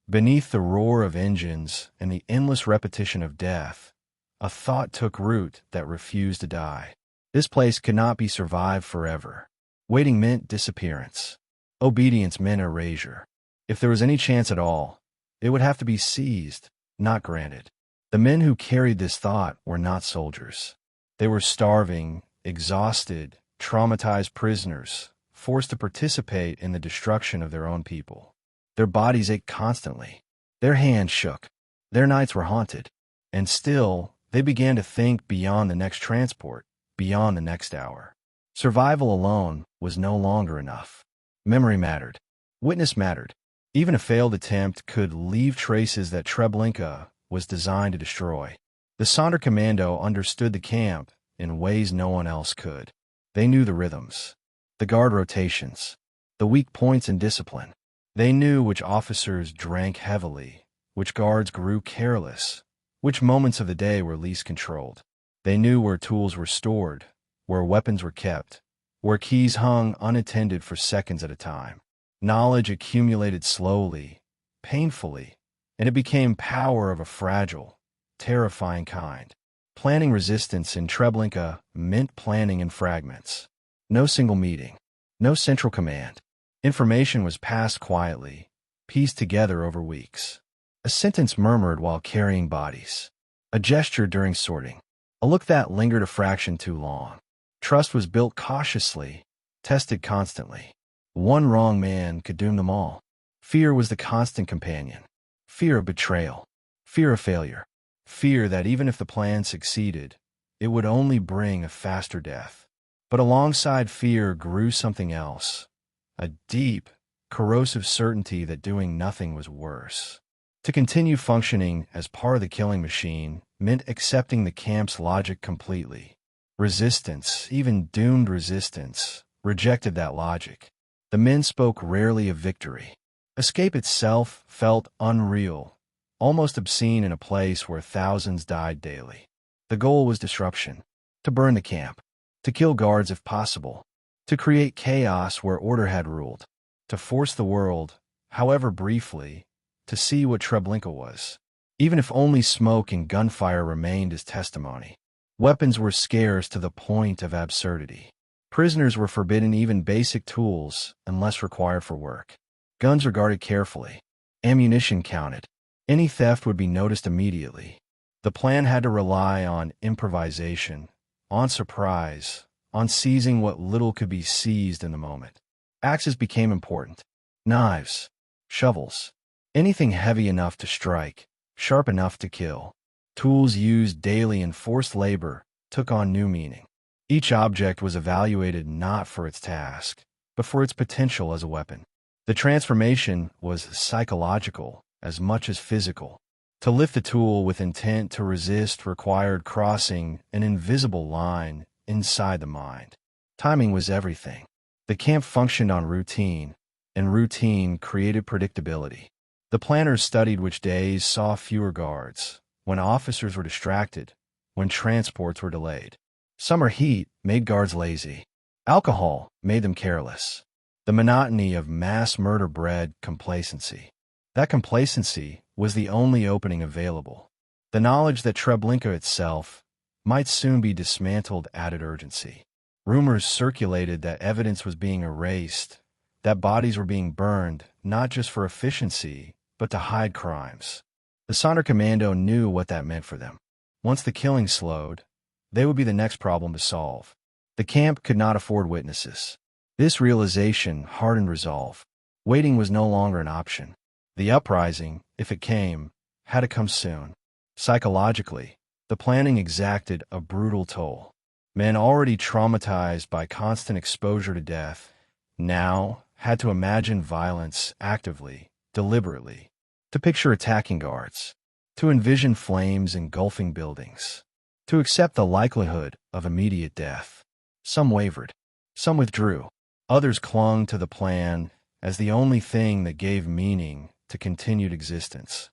beneath the roar of engines and the endless repetition of death, a thought took root that refused to die. This place could not be survived forever. Waiting meant disappearance. Obedience meant erasure. If there was any chance at all, it would have to be seized, not granted. The men who carried this thought were not soldiers. They were starving, exhausted, traumatized prisoners, forced to participate in the destruction of their own people. Their bodies ached constantly. Their hands shook. Their nights were haunted. And still, they began to think beyond the next transport, beyond the next hour. Survival alone was no longer enough. Memory mattered. Witness mattered. Even a failed attempt could leave traces that Treblinka was designed to destroy. The Sonderkommando understood the camp in ways no one else could. They knew the rhythms, the guard rotations, the weak points in discipline. They knew which officers drank heavily, which guards grew careless, which moments of the day were least controlled. They knew where tools were stored, where weapons were kept, where keys hung unattended for seconds at a time. Knowledge accumulated slowly, painfully, and it became power of a fragile, terrifying kind. Planning resistance in Treblinka meant planning in fragments. No single meeting, no central command. Information was passed quietly, pieced together over weeks. A sentence murmured while carrying bodies. A gesture during sorting. A look that lingered a fraction too long. Trust was built cautiously, tested constantly. One wrong man could doom them all. Fear was the constant companion. Fear of betrayal. Fear of failure. Fear that even if the plan succeeded, it would only bring a faster death. But alongside fear grew something else. A deep, corrosive certainty that doing nothing was worse. To continue functioning as part of the killing machine meant accepting the camp's logic completely. Resistance, even doomed resistance, rejected that logic. The men spoke rarely of victory. Escape itself felt unreal, almost obscene in a place where thousands died daily. The goal was disruption. To burn the camp. To kill guards if possible. To create chaos where order had ruled. To force the world, however briefly, to see what Treblinka was. Even if only smoke and gunfire remained as testimony. Weapons were scarce to the point of absurdity. Prisoners were forbidden even basic tools unless required for work. Guns were guarded carefully. Ammunition counted. Any theft would be noticed immediately. The plan had to rely on improvisation, on surprise, on seizing what little could be seized in the moment. Axes became important. Knives, shovels, anything heavy enough to strike, sharp enough to kill. Tools used daily in forced labor took on new meaning. Each object was evaluated not for its task, but for its potential as a weapon. The transformation was psychological as much as physical. To lift the tool with intent to resist required crossing an invisible line inside the mind. Timing was everything. The camp functioned on routine, and routine created predictability. The planners studied which days saw fewer guards, when officers were distracted, when transports were delayed. Summer heat made guards lazy. Alcohol made them careless. The monotony of mass murder bred complacency. That complacency was the only opening available. The knowledge that Treblinka itself might soon be dismantled added urgency. Rumors circulated that evidence was being erased, that bodies were being burned, not just for efficiency, but to hide crimes. The Sonderkommando knew what that meant for them. Once the killing slowed, they would be the next problem to solve. The camp could not afford witnesses. This realization hardened resolve. Waiting was no longer an option. The uprising, if it came, had to come soon. Psychologically, the planning exacted a brutal toll. Men already traumatized by constant exposure to death now had to imagine violence actively, deliberately, to picture attacking guards, to envision flames engulfing buildings, to accept the likelihood of immediate death. Some wavered. Some withdrew. Others clung to the plan as the only thing that gave meaning to continued existence.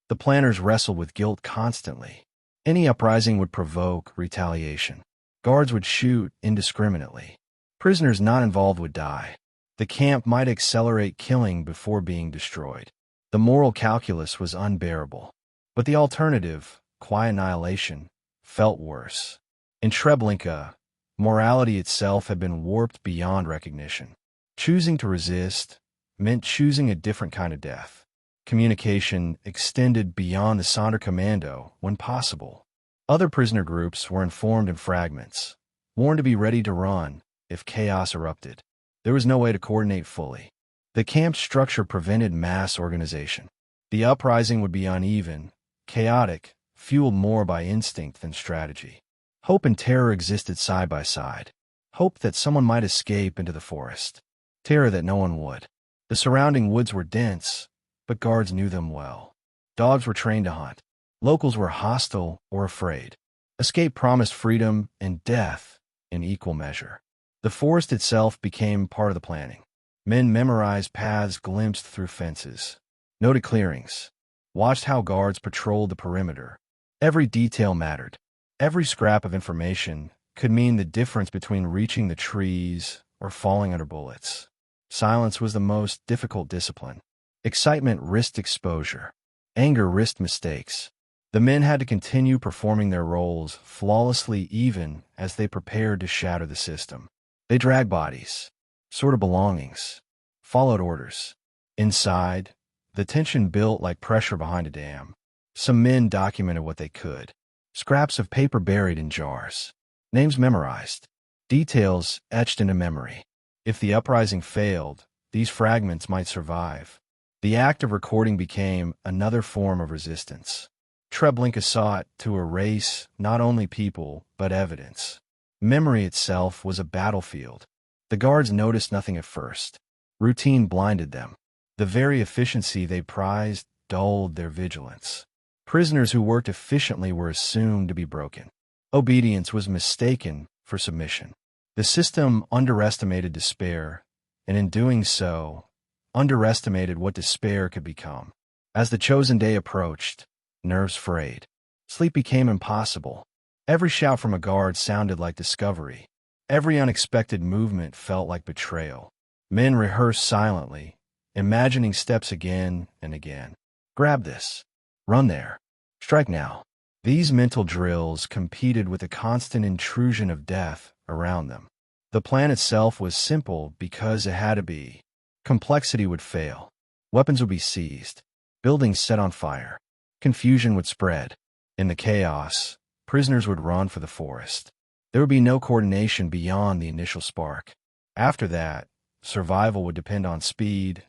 The planners wrestled with guilt constantly. Any uprising would provoke retaliation. Guards would shoot indiscriminately. Prisoners not involved would die. The camp might accelerate killing before being destroyed. The moral calculus was unbearable. But the alternative, quiet annihilation, felt worse. In Treblinka, morality itself had been warped beyond recognition. Choosing to resist meant choosing a different kind of death. Communication extended beyond the Sonderkommando when possible. Other prisoner groups were informed in fragments, warned to be ready to run if chaos erupted. There was no way to coordinate fully. The camp's structure prevented mass organization. The uprising would be uneven, chaotic, fueled more by instinct than strategy. Hope and terror existed side by side. Hope that someone might escape into the forest. Terror that no one would. The surrounding woods were dense, but guards knew them well. Dogs were trained to hunt. Locals were hostile or afraid. Escape promised freedom and death in equal measure. The forest itself became part of the planning. Men memorized paths glimpsed through fences, noted clearings, watched how guards patrolled the perimeter. Every detail mattered. Every scrap of information could mean the difference between reaching the trees or falling under bullets. Silence was the most difficult discipline. Excitement risked exposure. Anger risked mistakes. The men had to continue performing their roles flawlessly even as they prepared to shatter the system. They dragged bodies, sorted belongings, followed orders. Inside, the tension built like pressure behind a dam. Some men documented what they could. Scraps of paper buried in jars. Names memorized. Details etched into memory. If the uprising failed, these fragments might survive. The act of recording became another form of resistance. Treblinka sought to erase not only people, but evidence. Memory itself was a battlefield. The guards noticed nothing at first. Routine blinded them. The very efficiency they prized dulled their vigilance. Prisoners who worked efficiently were assumed to be broken. Obedience was mistaken for submission. The system underestimated despair, and in doing so, underestimated what despair could become. As the chosen day approached, nerves frayed. Sleep became impossible. Every shout from a guard sounded like discovery. Every unexpected movement felt like betrayal. Men rehearsed silently, imagining steps again and again. Grab this. Run there. Strike now. These mental drills competed with the constant intrusion of death around them. The plan itself was simple because it had to be. Complexity would fail. Weapons would be seized. Buildings set on fire. Confusion would spread. In the chaos, prisoners would run for the forest. There would be no coordination beyond the initial spark. After that, survival would depend on speed,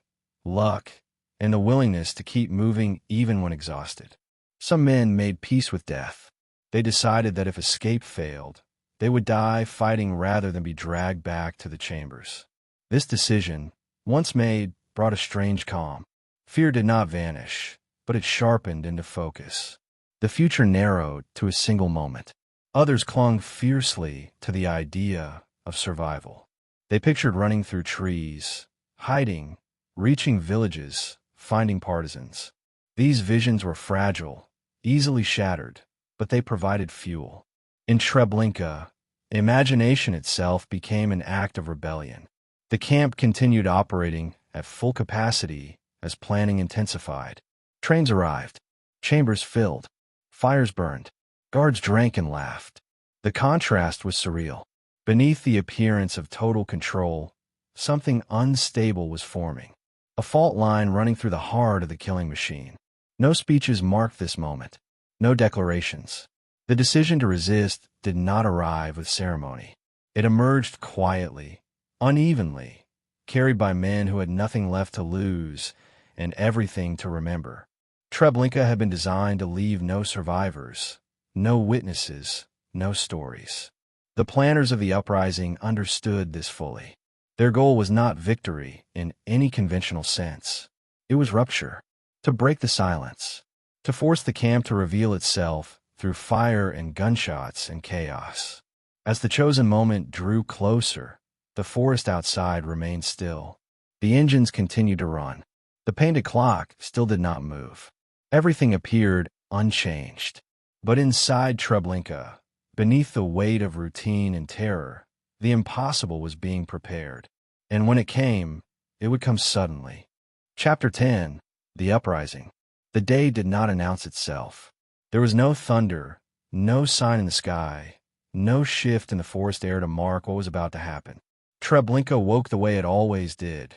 luck, and the willingness to keep moving even when exhausted. Some men made peace with death. They decided that if escape failed, they would die fighting rather than be dragged back to the chambers. This decision, once made, brought a strange calm. Fear did not vanish, but it sharpened into focus. The future narrowed to a single moment. Others clung fiercely to the idea of survival. They pictured running through trees, hiding, reaching villages, finding partisans. These visions were fragile, easily shattered, but they provided fuel. In Treblinka, imagination itself became an act of rebellion. The camp continued operating at full capacity as planning intensified. Trains arrived, chambers filled, fires burned, guards drank and laughed. The contrast was surreal. Beneath the appearance of total control, something unstable was forming. A fault line running through the heart of the killing machine. No speeches marked this moment. No declarations. The decision to resist did not arrive with ceremony. It emerged quietly, unevenly, carried by men who had nothing left to lose and everything to remember. Treblinka had been designed to leave no survivors, no witnesses, no stories. The planners of the uprising understood this fully. Their goal was not victory in any conventional sense. It was rupture, to break the silence, to force the camp to reveal itself through fire and gunshots and chaos. As the chosen moment drew closer, the forest outside remained still. The engines continued to run. The painted clock still did not move. Everything appeared unchanged. But inside Treblinka, beneath the weight of routine and terror, the impossible was being prepared. And when it came, it would come suddenly. Chapter 10. The Uprising. The day did not announce itself. There was no thunder, no sign in the sky, no shift in the forest air to mark what was about to happen. Treblinka woke the way it always did.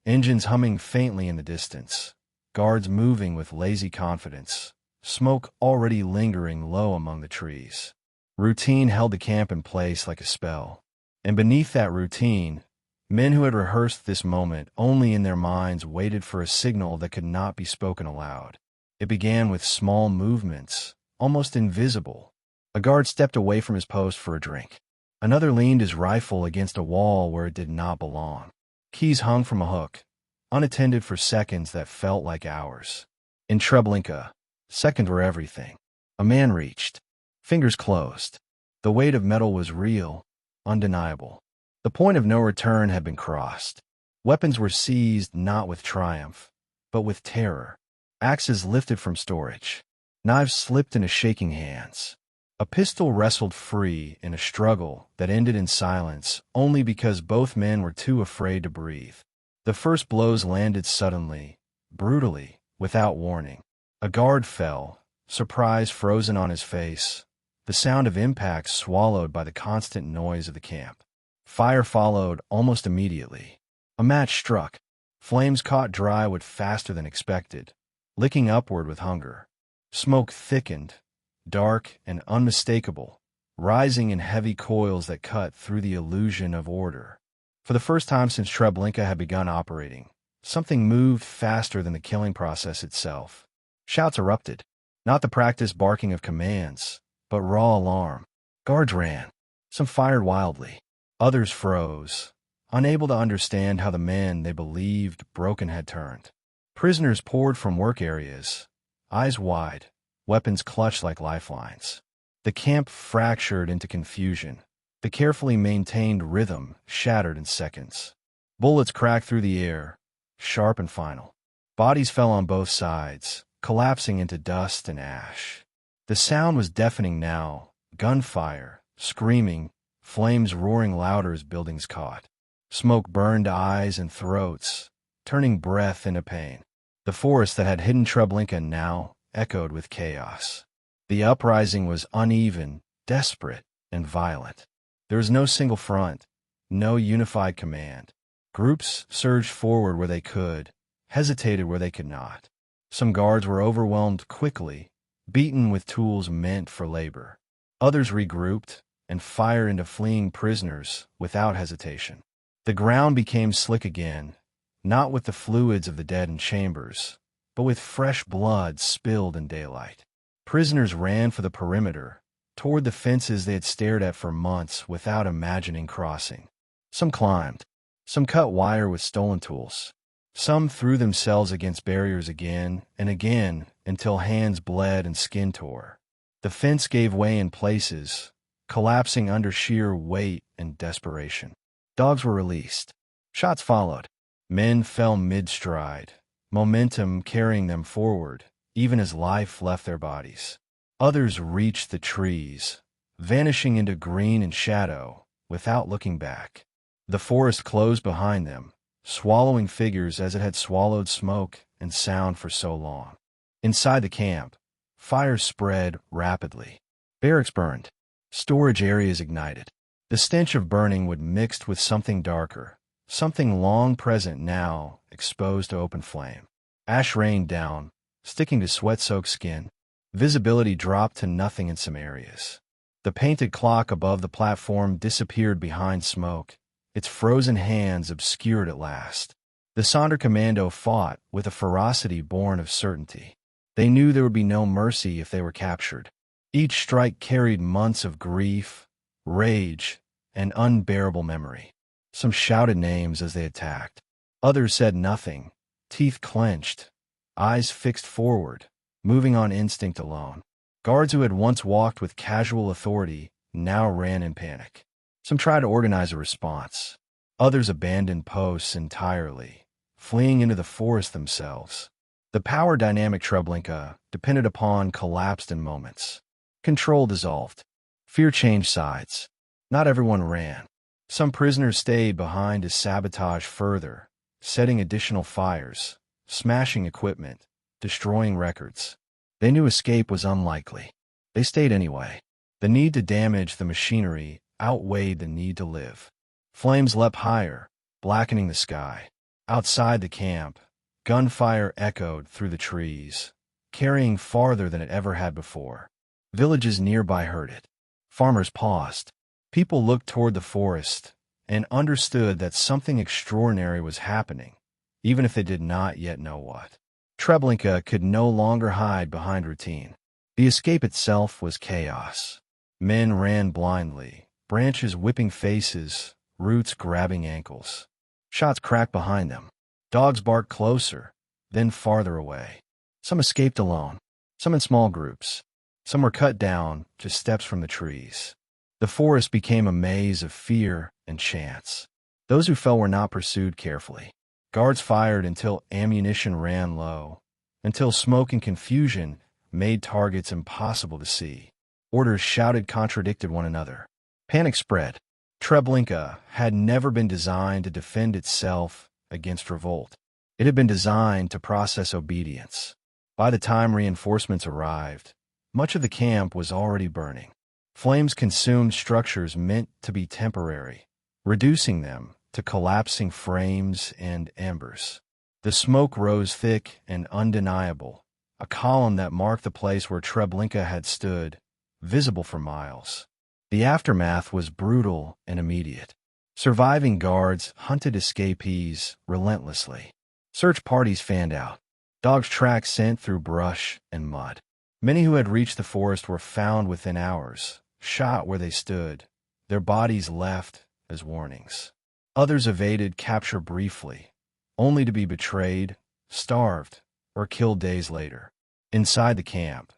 Engines humming faintly in the distance, guards moving with lazy confidence, smoke already lingering low among the trees. Routine held the camp in place like a spell. And beneath that routine, men who had rehearsed this moment only in their minds waited for a signal that could not be spoken aloud. It began with small movements, almost invisible. A guard stepped away from his post for a drink. Another leaned his rifle against a wall where it did not belong. Keys hung from a hook, unattended for seconds that felt like hours. In Treblinka, seconds were everything. A man reached. Fingers closed. The weight of metal was real, undeniable. The point of no return had been crossed. Weapons were seized not with triumph, but with terror. Axes lifted from storage. Knives slipped into shaking hands. A pistol wrestled free in a struggle that ended in silence only because both men were too afraid to breathe. The first blows landed suddenly, brutally, without warning. A guard fell, surprise frozen on his face, the sound of impact swallowed by the constant noise of the camp. Fire followed almost immediately. A match struck. Flames caught dry wood faster than expected, licking upward with hunger. Smoke thickened, dark and unmistakable, rising in heavy coils that cut through the illusion of order. For the first time since Treblinka had begun operating, something moved faster than the killing process itself. Shouts erupted, not the practiced barking of commands, but raw alarm. Guards ran. Some fired wildly. Others froze, unable to understand how the men they believed broken had turned. Prisoners poured from work areas, eyes wide, weapons clutched like lifelines. The camp fractured into confusion. The carefully maintained rhythm shattered in seconds. Bullets cracked through the air, sharp and final. Bodies fell on both sides, collapsing into dust and ash. The sound was deafening now, gunfire, screaming, flames roaring louder as buildings caught. Smoke burned eyes and throats, turning breath into pain. The forest that had hidden Treblinka now echoed with chaos. The uprising was uneven, desperate, and violent. There was no single front, no unified command. Groups surged forward where they could, hesitated where they could not. Some guards were overwhelmed quickly, beaten with tools meant for labor. Others regrouped and fired into fleeing prisoners without hesitation. The ground became slick again, not with the fluids of the dead in chambers, but with fresh blood spilled in daylight. Prisoners ran for the perimeter, toward the fences they had stared at for months without imagining crossing. Some climbed. Some cut wire with stolen tools. Some threw themselves against barriers again and again until hands bled and skin tore. The fence gave way in places, collapsing under sheer weight and desperation. Dogs were released. Shots followed. Men fell mid-stride, momentum carrying them forward, even as life left their bodies. Others reached the trees, vanishing into green and shadow, without looking back. The forest closed behind them, swallowing figures as it had swallowed smoke and sound for so long. Inside the camp, fires spread rapidly. Barracks burned. Storage areas ignited. The stench of burning would mixed with something darker, something long present now exposed to open flame. Ash rained down, sticking to sweat-soaked skin. Visibility dropped to nothing in some areas. The painted clock above the platform disappeared behind smoke, its frozen hands obscured at last. The Sonderkommando fought with a ferocity born of certainty. They knew there would be no mercy if they were captured. Each strike carried months of grief, rage, and unbearable memory. Some shouted names as they attacked. Others said nothing, teeth clenched, eyes fixed forward, moving on instinct alone. Guards who had once walked with casual authority now ran in panic. Some tried to organize a response. Others abandoned posts entirely, fleeing into the forest themselves. The power dynamic Treblinka depended upon collapsed in moments. Control dissolved. Fear changed sides. Not everyone ran. Some prisoners stayed behind to sabotage further, setting additional fires, smashing equipment, destroying records. They knew escape was unlikely. They stayed anyway. The need to damage the machinery outweighed the need to live. Flames leapt higher, blackening the sky. Outside the camp, gunfire echoed through the trees, carrying farther than it ever had before. Villages nearby heard it. Farmers paused. People looked toward the forest and understood that something extraordinary was happening, even if they did not yet know what. Treblinka could no longer hide behind routine. The escape itself was chaos. Men ran blindly, branches whipping faces, roots grabbing ankles. Shots cracked behind them. Dogs barked closer, then farther away. Some escaped alone, some in small groups. Some were cut down just steps from the trees. The forest became a maze of fear and chance. Those who fell were not pursued carefully. Guards fired until ammunition ran low, until smoke and confusion made targets impossible to see. Orders shouted contradicted one another. Panic spread. Treblinka had never been designed to defend itself against revolt. It had been designed to process obedience. By the time reinforcements arrived, much of the camp was already burning. Flames consumed structures meant to be temporary, reducing them to collapsing frames and embers. The smoke rose thick and undeniable, a column that marked the place where Treblinka had stood, visible for miles. The aftermath was brutal and immediate. Surviving guards hunted escapees relentlessly. Search parties fanned out. Dogs' tracks sent through brush and mud. Many who had reached the forest were found within hours, shot where they stood, their bodies left as warnings. Others evaded capture briefly, only to be betrayed, starved, or killed days later. Inside the camp,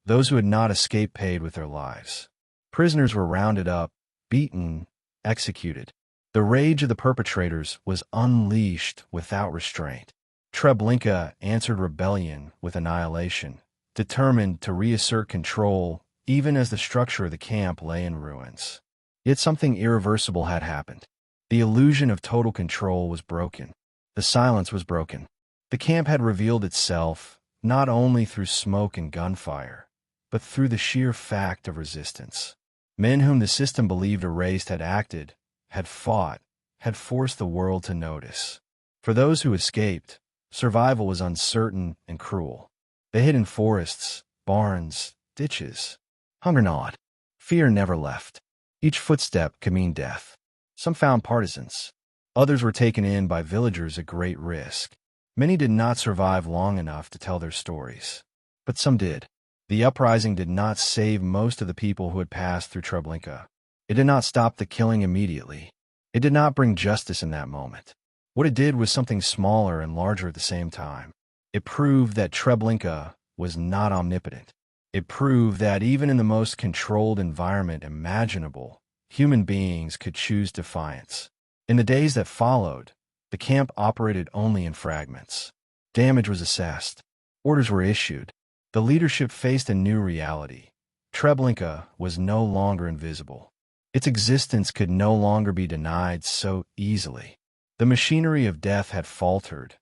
those who had not escaped paid with their lives. Prisoners were rounded up, beaten, executed. The rage of the perpetrators was unleashed without restraint. Treblinka answered rebellion with annihilation, determined to reassert control even as the structure of the camp lay in ruins. Yet something irreversible had happened. The illusion of total control was broken. The silence was broken. The camp had revealed itself not only through smoke and gunfire, but through the sheer fact of resistance. Men whom the system believed erased had acted, had fought, had forced the world to notice. For those who escaped, survival was uncertain and cruel. They hid in forests, barns, ditches. Hunger gnawed. Fear never left. Each footstep could mean death. Some found partisans. Others were taken in by villagers at great risk. Many did not survive long enough to tell their stories. But some did. The uprising did not save most of the people who had passed through Treblinka. It did not stop the killing immediately. It did not bring justice in that moment. What it did was something smaller and larger at the same time. It proved that Treblinka was not omnipotent. It proved that even in the most controlled environment imaginable, human beings could choose defiance. In the days that followed, the camp operated only in fragments. Damage was assessed. Orders were issued. The leadership faced a new reality. Treblinka was no longer invisible. Its existence could no longer be denied so easily. The machinery of death had faltered,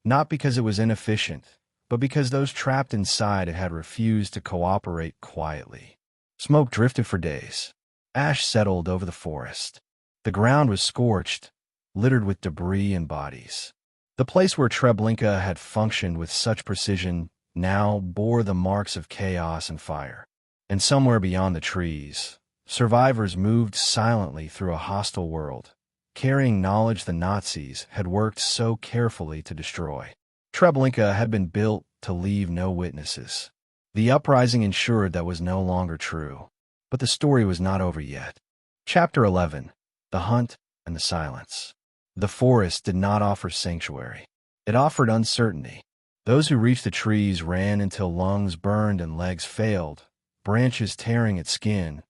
not because it was inefficient, but because those trapped inside it had refused to cooperate quietly. Smoke drifted for days. Ash settled over the forest. The ground was scorched, littered with debris and bodies. The place where Treblinka had functioned with such precision now bore the marks of chaos and fire. And somewhere beyond the trees, survivors moved silently through a hostile world, carrying knowledge the Nazis had worked so carefully to destroy. Treblinka had been built to leave no witnesses. The uprising ensured that was no longer true. But the story was not over yet. Chapter 11. The Hunt and the Silence. The forest did not offer sanctuary. It offered uncertainty. Those who reached the trees ran until lungs burned and legs failed, branches tearing at skin,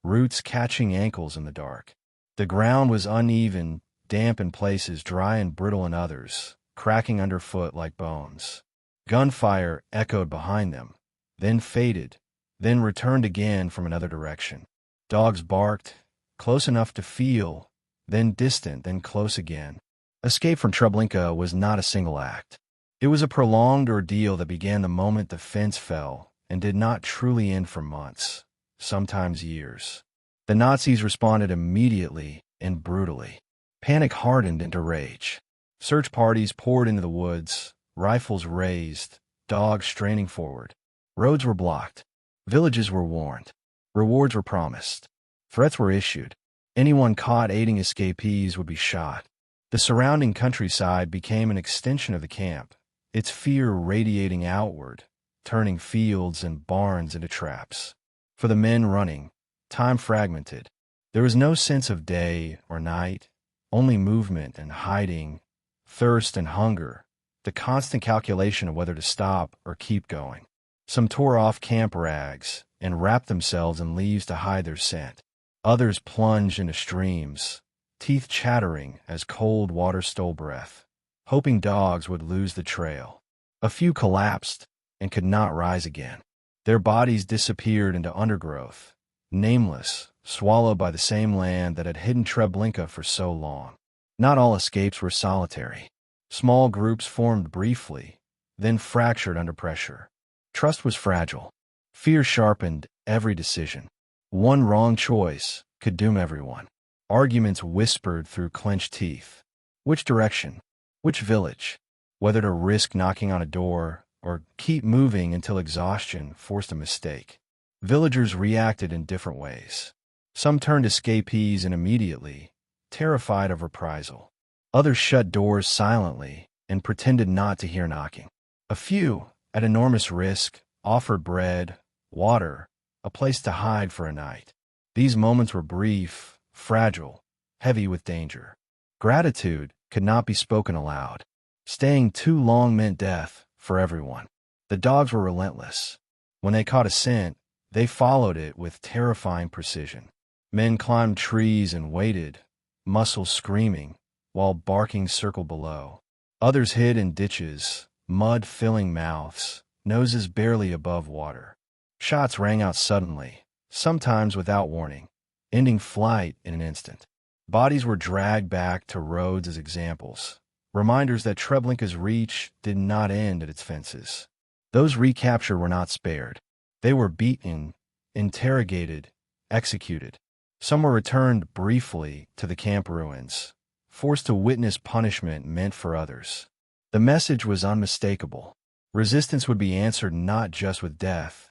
roots catching ankles in the dark. The ground was uneven, damp in places, dry and brittle in others, cracking underfoot like bones. Gunfire echoed behind them, then faded, then returned again from another direction. Dogs barked, close enough to feel, then distant, then close again. Escape from Treblinka was not a single act. It was a prolonged ordeal that began the moment the fence fell and did not truly end for months, sometimes years. The Nazis responded immediately and brutally. Panic hardened into rage. Search parties poured into the woods, rifles raised, dogs straining forward. Roads were blocked. Villages were warned. Rewards were promised. Threats were issued. Anyone caught aiding escapees would be shot. The surrounding countryside became an extension of the camp, its fear radiating outward, turning fields and barns into traps. For the men running, time fragmented. There was no sense of day or night, only movement and hiding, thirst and hunger, the constant calculation of whether to stop or keep going. Some tore off camp rags and wrapped themselves in leaves to hide their scent. Others plunged into streams, teeth chattering as cold water stole breath, hoping dogs would lose the trail. A few collapsed and could not rise again. Their bodies disappeared into undergrowth, nameless, swallowed by the same land that had hidden Treblinka for so long. Not all escapes were solitary. Small groups formed briefly, then fractured under pressure. Trust was fragile. Fear sharpened every decision. One wrong choice could doom everyone. Arguments whispered through clenched teeth. Which direction? Which village? Whether to risk knocking on a door or keep moving until exhaustion forced a mistake. Villagers reacted in different ways. Some turned escapees in immediately, terrified of reprisal. Others shut doors silently and pretended not to hear knocking. A few, at enormous risk, offered bread, water, a place to hide for a night. These moments were brief, fragile, heavy with danger. Gratitude could not be spoken aloud. Staying too long meant death for everyone. The dogs were relentless. When they caught a scent, they followed it with terrifying precision. Men climbed trees and waited, muscles screaming, while barking circled below. Others hid in ditches, mud filling mouths, noses barely above water. Shots rang out suddenly, sometimes without warning, ending flight in an instant. Bodies were dragged back to roads as examples, reminders that Treblinka's reach did not end at its fences. Those recaptured were not spared. They were beaten, interrogated, executed. Some were returned briefly to the camp ruins, forced to witness punishment meant for others. The message was unmistakable. Resistance would be answered not just with death,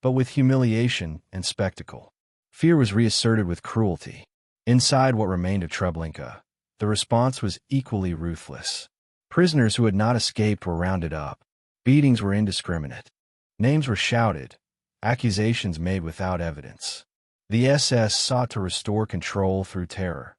but with humiliation and spectacle. Fear was reasserted with cruelty. Inside what remained of Treblinka, the response was equally ruthless. Prisoners who had not escaped were rounded up. Beatings were indiscriminate. Names were shouted, accusations made without evidence. The SS sought to restore control through terror,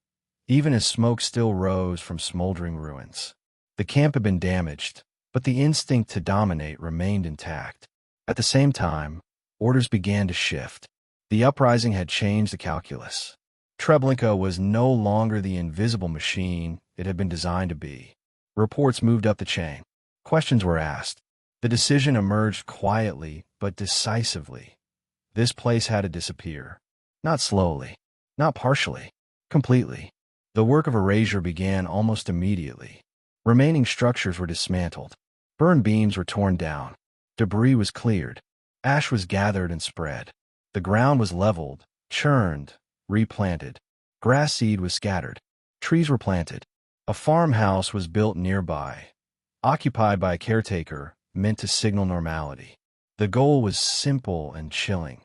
even as smoke still rose from smoldering ruins. The camp had been damaged, but the instinct to dominate remained intact. At the same time, orders began to shift. The uprising had changed the calculus. Treblinka was no longer the invisible machine it had been designed to be. Reports moved up the chain. Questions were asked. The decision emerged quietly but decisively. This place had to disappear. Not slowly, not partially, completely. The work of erasure began almost immediately. Remaining structures were dismantled. Burned beams were torn down. Debris was cleared. Ash was gathered and spread. The ground was leveled, churned, replanted. Grass seed was scattered. Trees were planted. A farmhouse was built nearby, occupied by a caretaker meant to signal normality. The goal was simple and chilling,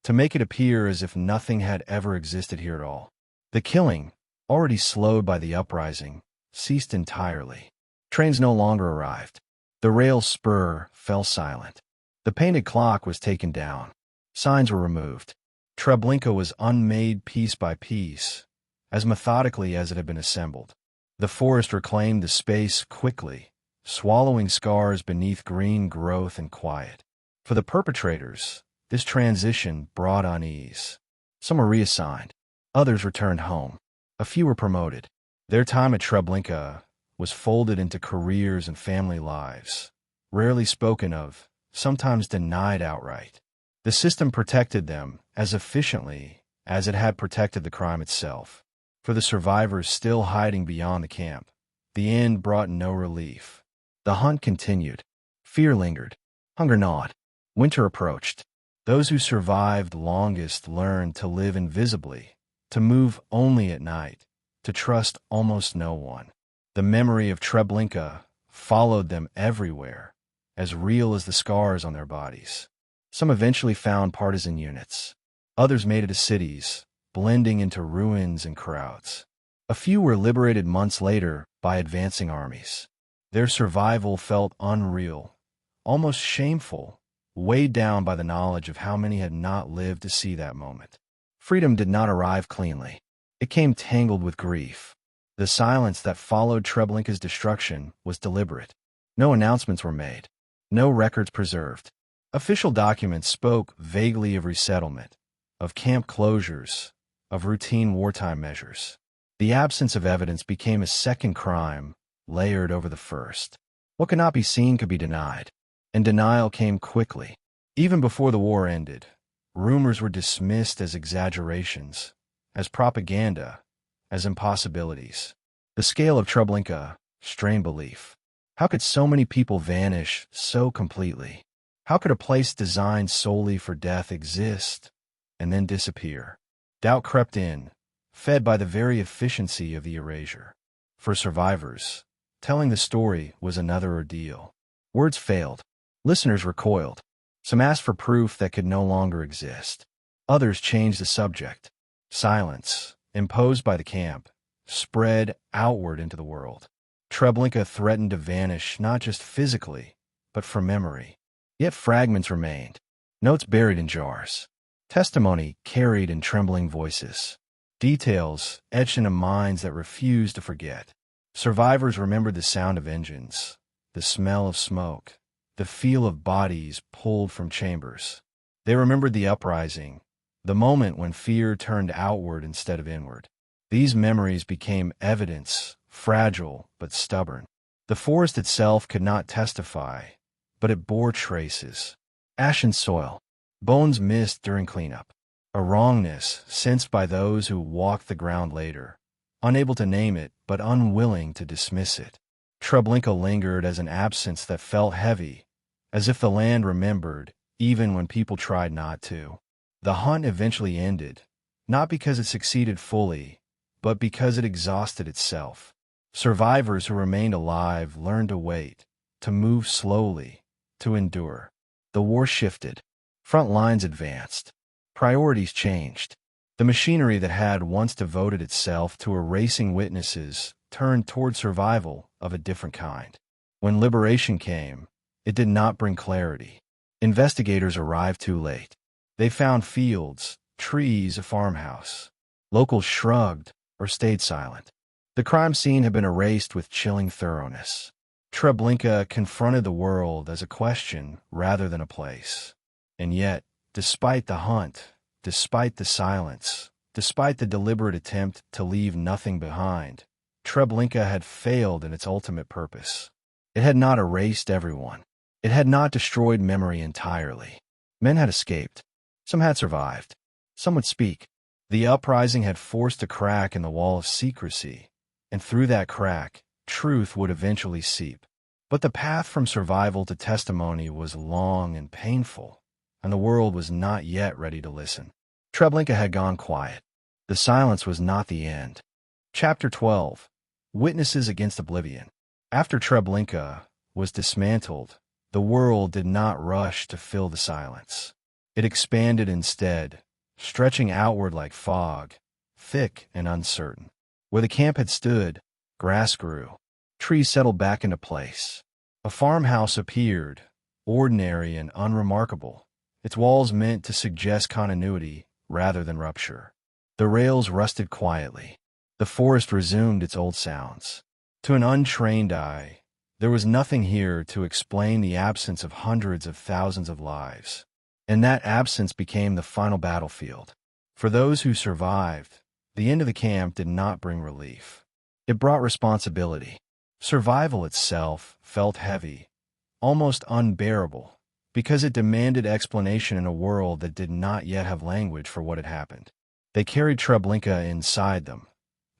to make it appear as if nothing had ever existed here at all. The killing, already slowed by the uprising, ceased entirely. Trains no longer arrived. The rail spur fell silent. The painted clock was taken down. Signs were removed. Treblinka was unmade piece by piece, as methodically as it had been assembled. The forest reclaimed the space quickly, swallowing scars beneath green growth and quiet. For the perpetrators, this transition brought unease. Some were reassigned. Others returned home. A few were promoted. Their time at Treblinka was folded into careers and family lives, rarely spoken of, sometimes denied outright. The system protected them as efficiently as it had protected the crime itself. For the survivors still hiding beyond the camp, the end brought no relief. The hunt continued. Fear lingered. Hunger gnawed. Winter approached. Those who survived longest learned to live invisibly, to move only at night, to trust almost no one. The memory of Treblinka followed them everywhere, as real as the scars on their bodies. Some eventually found partisan units. Others made it to cities, blending into ruins and crowds. A few were liberated months later by advancing armies. Their survival felt unreal, almost shameful, weighed down by the knowledge of how many had not lived to see that moment. Freedom did not arrive cleanly. It came tangled with grief. The silence that followed Treblinka's destruction was deliberate. No announcements were made. No records preserved. Official documents spoke vaguely of resettlement, of camp closures, of routine wartime measures. The absence of evidence became a second crime, layered over the first. What could not be seen could be denied, and denial came quickly. Even before the war ended, rumors were dismissed as exaggerations, as propaganda, as impossibilities. The scale of Treblinka strained belief. How could so many people vanish so completely? How could a place designed solely for death exist and then disappear? Doubt crept in, fed by the very efficiency of the erasure. For survivors, telling the story was another ordeal. Words failed. Listeners recoiled. Some asked for proof that could no longer exist. Others changed the subject. Silence, imposed by the camp, spread outward into the world. Treblinka threatened to vanish not just physically, but from memory. Yet fragments remained, notes buried in jars, testimony carried in trembling voices, details etched into minds that refused to forget. Survivors remembered the sound of engines, the smell of smoke, the feel of bodies pulled from chambers. They remembered the uprising, the moment when fear turned outward instead of inward. These memories became evidence, fragile but stubborn. The forest itself could not testify, but it bore traces. Ashen soil, bones missed during cleanup, a wrongness sensed by those who walked the ground later, unable to name it but unwilling to dismiss it. Treblinka lingered as an absence that felt heavy, as if the land remembered, even when people tried not to. The hunt eventually ended, not because it succeeded fully, but because it exhausted itself. Survivors who remained alive learned to wait, to move slowly, to endure. The war shifted. Front lines advanced. Priorities changed. The machinery that had once devoted itself to erasing witnesses turned toward survival of a different kind. When liberation came, it did not bring clarity. Investigators arrived too late. They found fields, trees, a farmhouse. Locals shrugged or stayed silent. The crime scene had been erased with chilling thoroughness. Treblinka confronted the world as a question rather than a place. And yet, despite the hunt, despite the silence, despite the deliberate attempt to leave nothing behind, Treblinka had failed in its ultimate purpose. It had not erased everyone. It had not destroyed memory entirely. Men had escaped. Some had survived. Some would speak. The uprising had forced a crack in the wall of secrecy, and through that crack, truth would eventually seep. But the path from survival to testimony was long and painful, and the world was not yet ready to listen. Treblinka had gone quiet. The silence was not the end. Chapter 12. Witnesses Against Oblivion. After Treblinka was dismantled, the world did not rush to fill the silence. It expanded instead, stretching outward like fog, thick and uncertain. Where the camp had stood, grass grew. Trees settled back into place. A farmhouse appeared, ordinary and unremarkable, its walls meant to suggest continuity rather than rupture. The rails rusted quietly. The forest resumed its old sounds. To an untrained eye, there was nothing here to explain the absence of hundreds of thousands of lives. And that absence became the final battlefield. For those who survived, the end of the camp did not bring relief. It brought responsibility. Survival itself felt heavy, almost unbearable, because it demanded explanation in a world that did not yet have language for what had happened. They carried Treblinka inside them,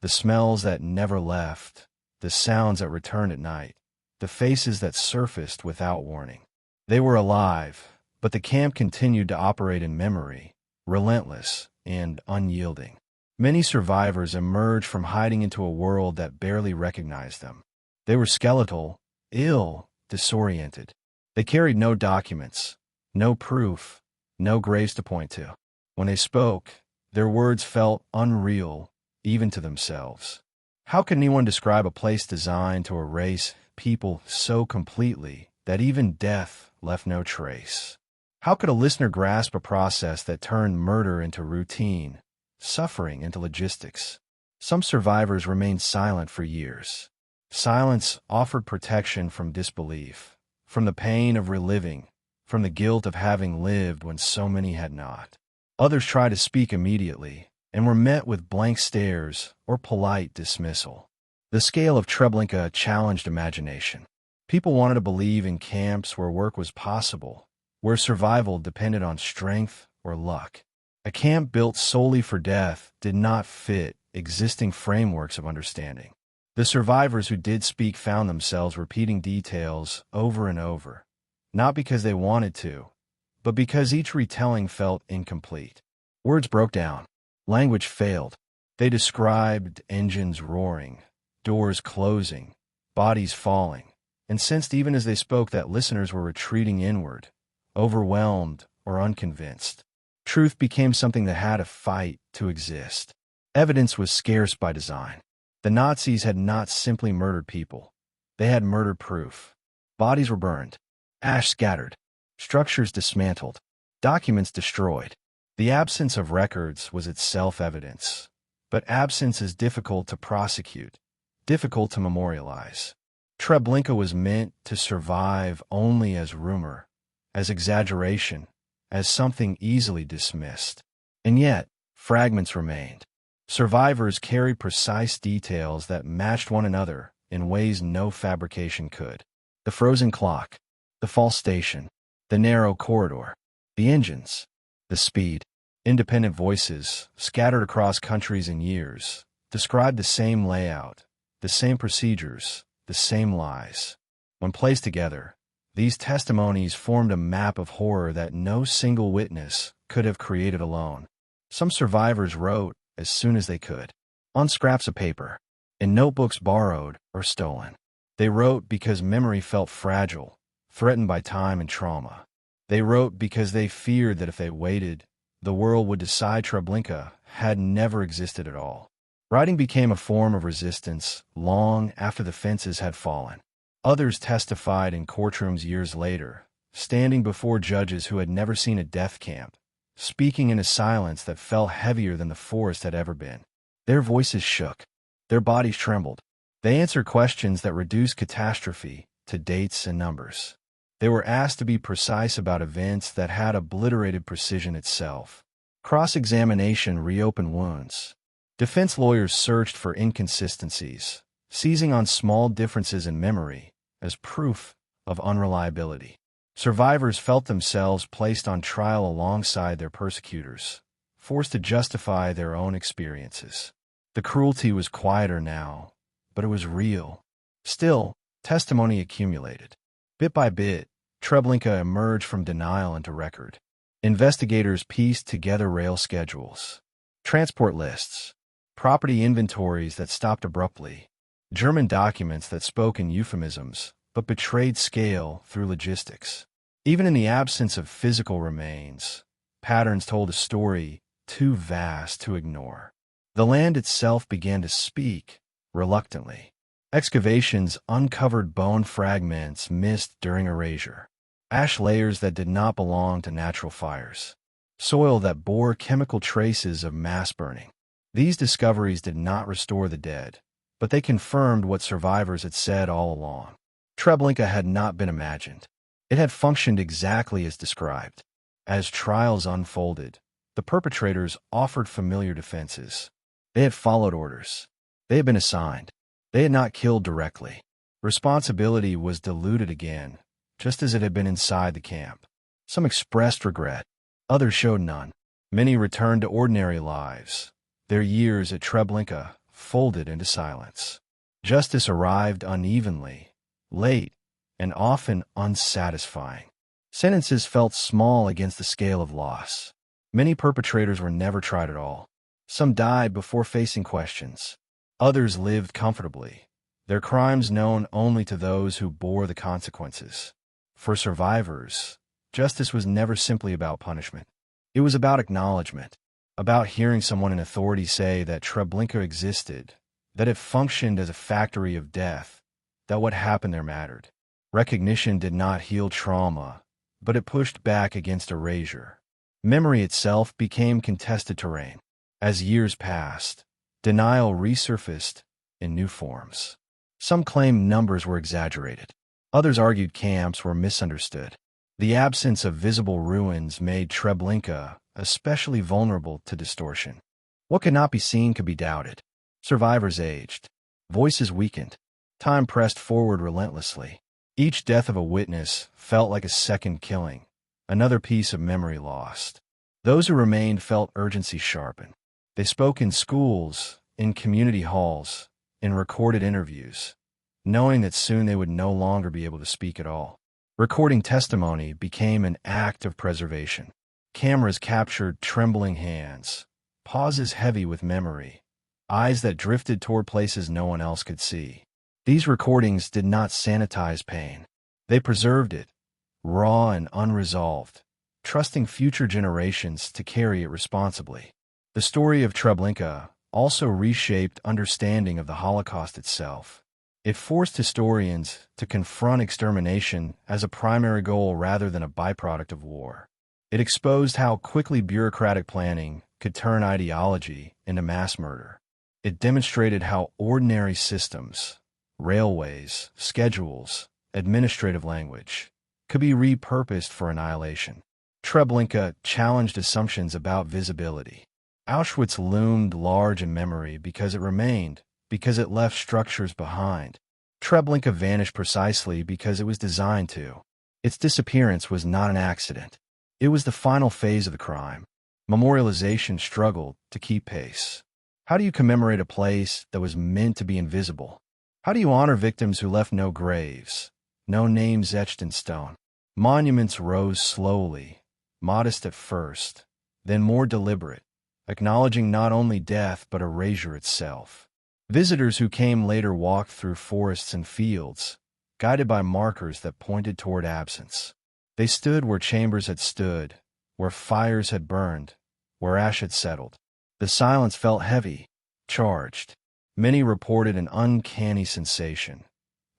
the smells that never left, the sounds that returned at night, the faces that surfaced without warning. They were alive, but the camp continued to operate in memory, relentless and unyielding. Many survivors emerged from hiding into a world that barely recognized them. They were skeletal, ill, disoriented. They carried no documents, no proof, no graves to point to. When they spoke, their words felt unreal, even to themselves. How could anyone describe a place designed to erase people so completely that even death left no trace? How could a listener grasp a process that turned murder into routine, suffering into logistics? Some survivors remained silent for years. Silence offered protection from disbelief, from the pain of reliving, from the guilt of having lived when so many had not. Others tried to speak immediately, and were met with blank stares or polite dismissal. The scale of Treblinka challenged imagination. People wanted to believe in camps where work was possible, where survival depended on strength or luck. A camp built solely for death did not fit existing frameworks of understanding. The survivors who did speak found themselves repeating details over and over, not because they wanted to, but because each retelling felt incomplete. Words broke down. Language failed. They described engines roaring, doors closing, bodies falling, and sensed even as they spoke that listeners were retreating inward, overwhelmed or unconvinced. Truth became something that had to fight to exist. Evidence was scarce by design. The Nazis had not simply murdered people. They had murdered proof. Bodies were burned, ash scattered, structures dismantled, documents destroyed. The absence of records was itself evidence. But absence is difficult to prosecute, difficult to memorialize. Treblinka was meant to survive only as rumor, as exaggeration, as something easily dismissed. And yet, fragments remained. Survivors carried precise details that matched one another in ways no fabrication could. The frozen clock, the false station, the narrow corridor, the engines, the speed. Independent voices, scattered across countries and years, described the same layout, the same procedures, the same lies. When placed together, these testimonies formed a map of horror that no single witness could have created alone. Some survivors wrote as soon as they could, on scraps of paper, in notebooks borrowed or stolen. They wrote because memory felt fragile, threatened by time and trauma. They wrote because they feared that if they waited, the world would decide Treblinka had never existed at all. Writing became a form of resistance long after the fences had fallen. Others testified in courtrooms years later, standing before judges who had never seen a death camp, speaking in a silence that felt heavier than the forest had ever been. Their voices shook. Their bodies trembled. They answered questions that reduced catastrophe to dates and numbers. They were asked to be precise about events that had obliterated precision itself. Cross-examination reopened wounds. Defense lawyers searched for inconsistencies, seizing on small differences in memory as proof of unreliability. Survivors felt themselves placed on trial alongside their persecutors, forced to justify their own experiences. The cruelty was quieter now, but it was real. Still, testimony accumulated. Bit by bit, Treblinka emerged from denial into record. Investigators pieced together rail schedules, transport lists, property inventories that stopped abruptly, German documents that spoke in euphemisms but betrayed scale through logistics. Even in the absence of physical remains, patterns told a story too vast to ignore. The land itself began to speak, reluctantly. Excavations uncovered bone fragments missed during erasure, ash layers that did not belong to natural fires, soil that bore chemical traces of mass burning. These discoveries did not restore the dead, but they confirmed what survivors had said all along. Treblinka had not been imagined. It had functioned exactly as described. As trials unfolded, the perpetrators offered familiar defenses. They had followed orders. They had been assigned. They had not killed directly. Responsibility was diluted again, just as it had been inside the camp. Some expressed regret. Others showed none. Many returned to ordinary lives. Their years at Treblinka folded into silence. Justice arrived unevenly, late, and often unsatisfying. Sentences felt small against the scale of loss. Many perpetrators were never tried at all. Some died before facing questions. Others lived comfortably, their crimes known only to those who bore the consequences. For survivors, justice was never simply about punishment. It was about acknowledgement, about hearing someone in authority say that Treblinka existed, that it functioned as a factory of death, that what happened there mattered. Recognition did not heal trauma, but it pushed back against erasure. Memory itself became contested terrain. As years passed, denial resurfaced in new forms. Some claimed numbers were exaggerated. Others argued camps were misunderstood. The absence of visible ruins made Treblinka especially vulnerable to distortion. What could not be seen could be doubted. Survivors aged. Voices weakened. Time pressed forward relentlessly. Each death of a witness felt like a second killing, another piece of memory lost. Those who remained felt urgency sharpen. They spoke in schools, in community halls, in recorded interviews, knowing that soon they would no longer be able to speak at all. Recording testimony became an act of preservation. Cameras captured trembling hands, pauses heavy with memory, eyes that drifted toward places no one else could see. These recordings did not sanitize pain. They preserved it, raw and unresolved, trusting future generations to carry it responsibly. The story of Treblinka also reshaped understanding of the Holocaust itself. It forced historians to confront extermination as a primary goal rather than a byproduct of war. It exposed how quickly bureaucratic planning could turn ideology into mass murder. It demonstrated how ordinary systems, railways, schedules, administrative language, could be repurposed for annihilation. Treblinka challenged assumptions about visibility. Auschwitz loomed large in memory because it remained, because it left structures behind. Treblinka vanished precisely because it was designed to. Its disappearance was not an accident. It was the final phase of the crime. Memorialization struggled to keep pace. How do you commemorate a place that was meant to be invisible? How do you honor victims who left no graves, no names etched in stone? Monuments rose slowly, modest at first, then more deliberate, acknowledging not only death but erasure itself. Visitors who came later walked through forests and fields, guided by markers that pointed toward absence. They stood where chambers had stood, where fires had burned, where ash had settled. The silence felt heavy, charged. Many reported an uncanny sensation,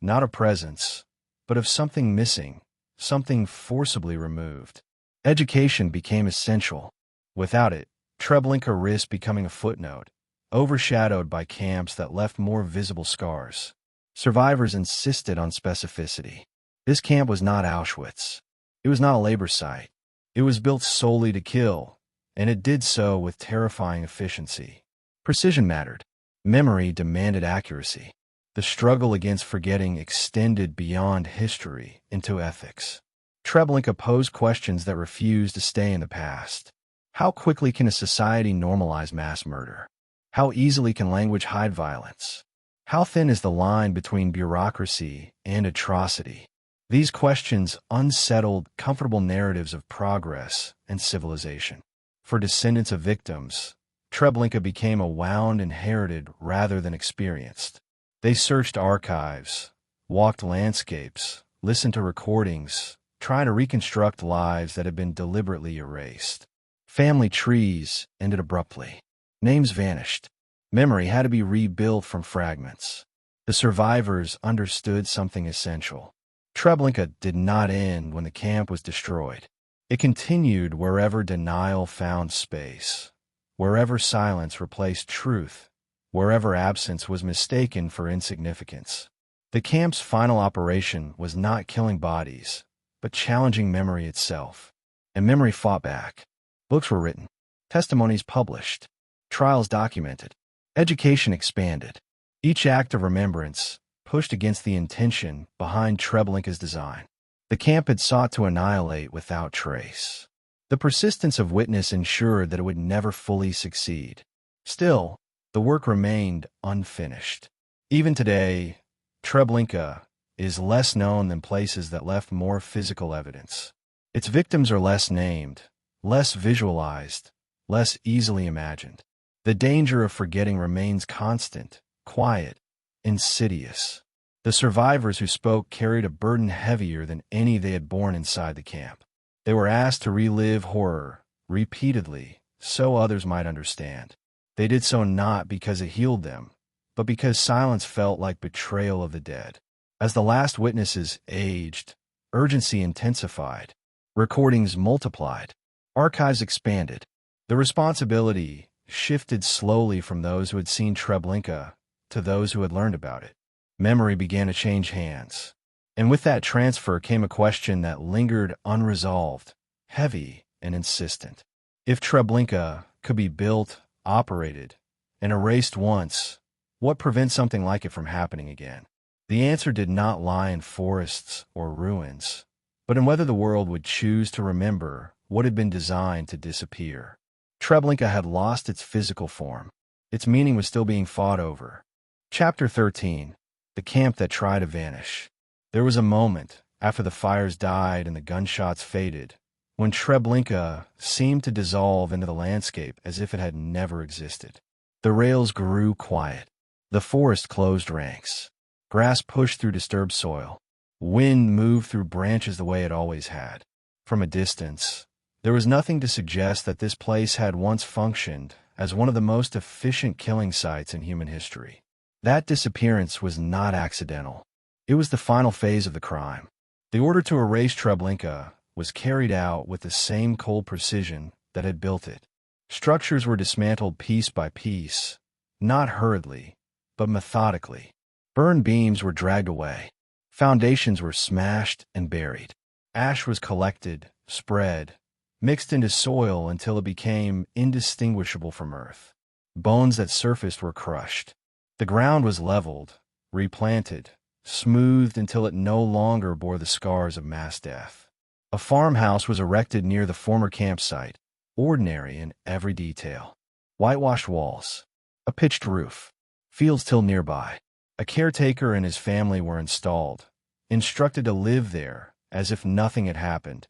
not a presence, but of something missing, something forcibly removed. Education became essential. Without it, Treblinka risked becoming a footnote, overshadowed by camps that left more visible scars. Survivors insisted on specificity. This camp was not Auschwitz. It was not a labor site. It was built solely to kill, and it did so with terrifying efficiency. Precision mattered. Memory demanded accuracy. The struggle against forgetting extended beyond history into ethics. Treblinka posed questions that refused to stay in the past. How quickly can a society normalize mass murder? How easily can language hide violence? How thin is the line between bureaucracy and atrocity? These questions unsettled comfortable narratives of progress and civilization. For descendants of victims, Treblinka became a wound inherited rather than experienced. They searched archives, walked landscapes, listened to recordings, trying to reconstruct lives that had been deliberately erased. Family trees ended abruptly. Names vanished. Memory had to be rebuilt from fragments. The survivors understood something essential. Treblinka did not end when the camp was destroyed. It continued wherever denial found space, wherever silence replaced truth, wherever absence was mistaken for insignificance. The camp's final operation was not killing bodies, but challenging memory itself. And memory fought back. Books were written, testimonies published, trials documented, education expanded. Each act of remembrance pushed against the intention behind Treblinka's design. The camp had sought to annihilate without trace. The persistence of witness ensured that it would never fully succeed. Still, the work remained unfinished. Even today, Treblinka is less known than places that left more physical evidence. Its victims are less named, less visualized, less easily imagined. The danger of forgetting remains constant, quiet, insidious. The survivors who spoke carried a burden heavier than any they had borne inside the camp. They were asked to relive horror, repeatedly, so others might understand. They did so not because it healed them, but because silence felt like betrayal of the dead. As the last witnesses aged, urgency intensified, recordings multiplied, archives expanded. The responsibility shifted slowly from those who had seen Treblinka to those who had learned about it. Memory began to change hands. And with that transfer came a question that lingered unresolved, heavy and insistent. If Treblinka could be built, operated, and erased once, what prevents something like it from happening again? The answer did not lie in forests or ruins, but in whether the world would choose to remember what had been designed to disappear. Treblinka had lost its physical form. Its meaning was still being fought over. Chapter 13. The Camp That Tried to Vanish. There was a moment, after the fires died and the gunshots faded, when Treblinka seemed to dissolve into the landscape as if it had never existed. The rails grew quiet. The forest closed ranks. Grass pushed through disturbed soil. Wind moved through branches the way it always had. From a distance, there was nothing to suggest that this place had once functioned as one of the most efficient killing sites in human history. That disappearance was not accidental. It was the final phase of the crime. The order to erase Treblinka was carried out with the same cold precision that had built it. Structures were dismantled piece by piece, not hurriedly, but methodically. Burned beams were dragged away. Foundations were smashed and buried. Ash was collected, spread, mixed into soil until it became indistinguishable from earth. Bones that surfaced were crushed. The ground was leveled, replanted, smoothed until it no longer bore the scars of mass death. A farmhouse was erected near the former campsite, ordinary in every detail. Whitewashed walls, a pitched roof, fields tilled nearby. A caretaker and his family were installed, instructed to live there as if nothing had happened,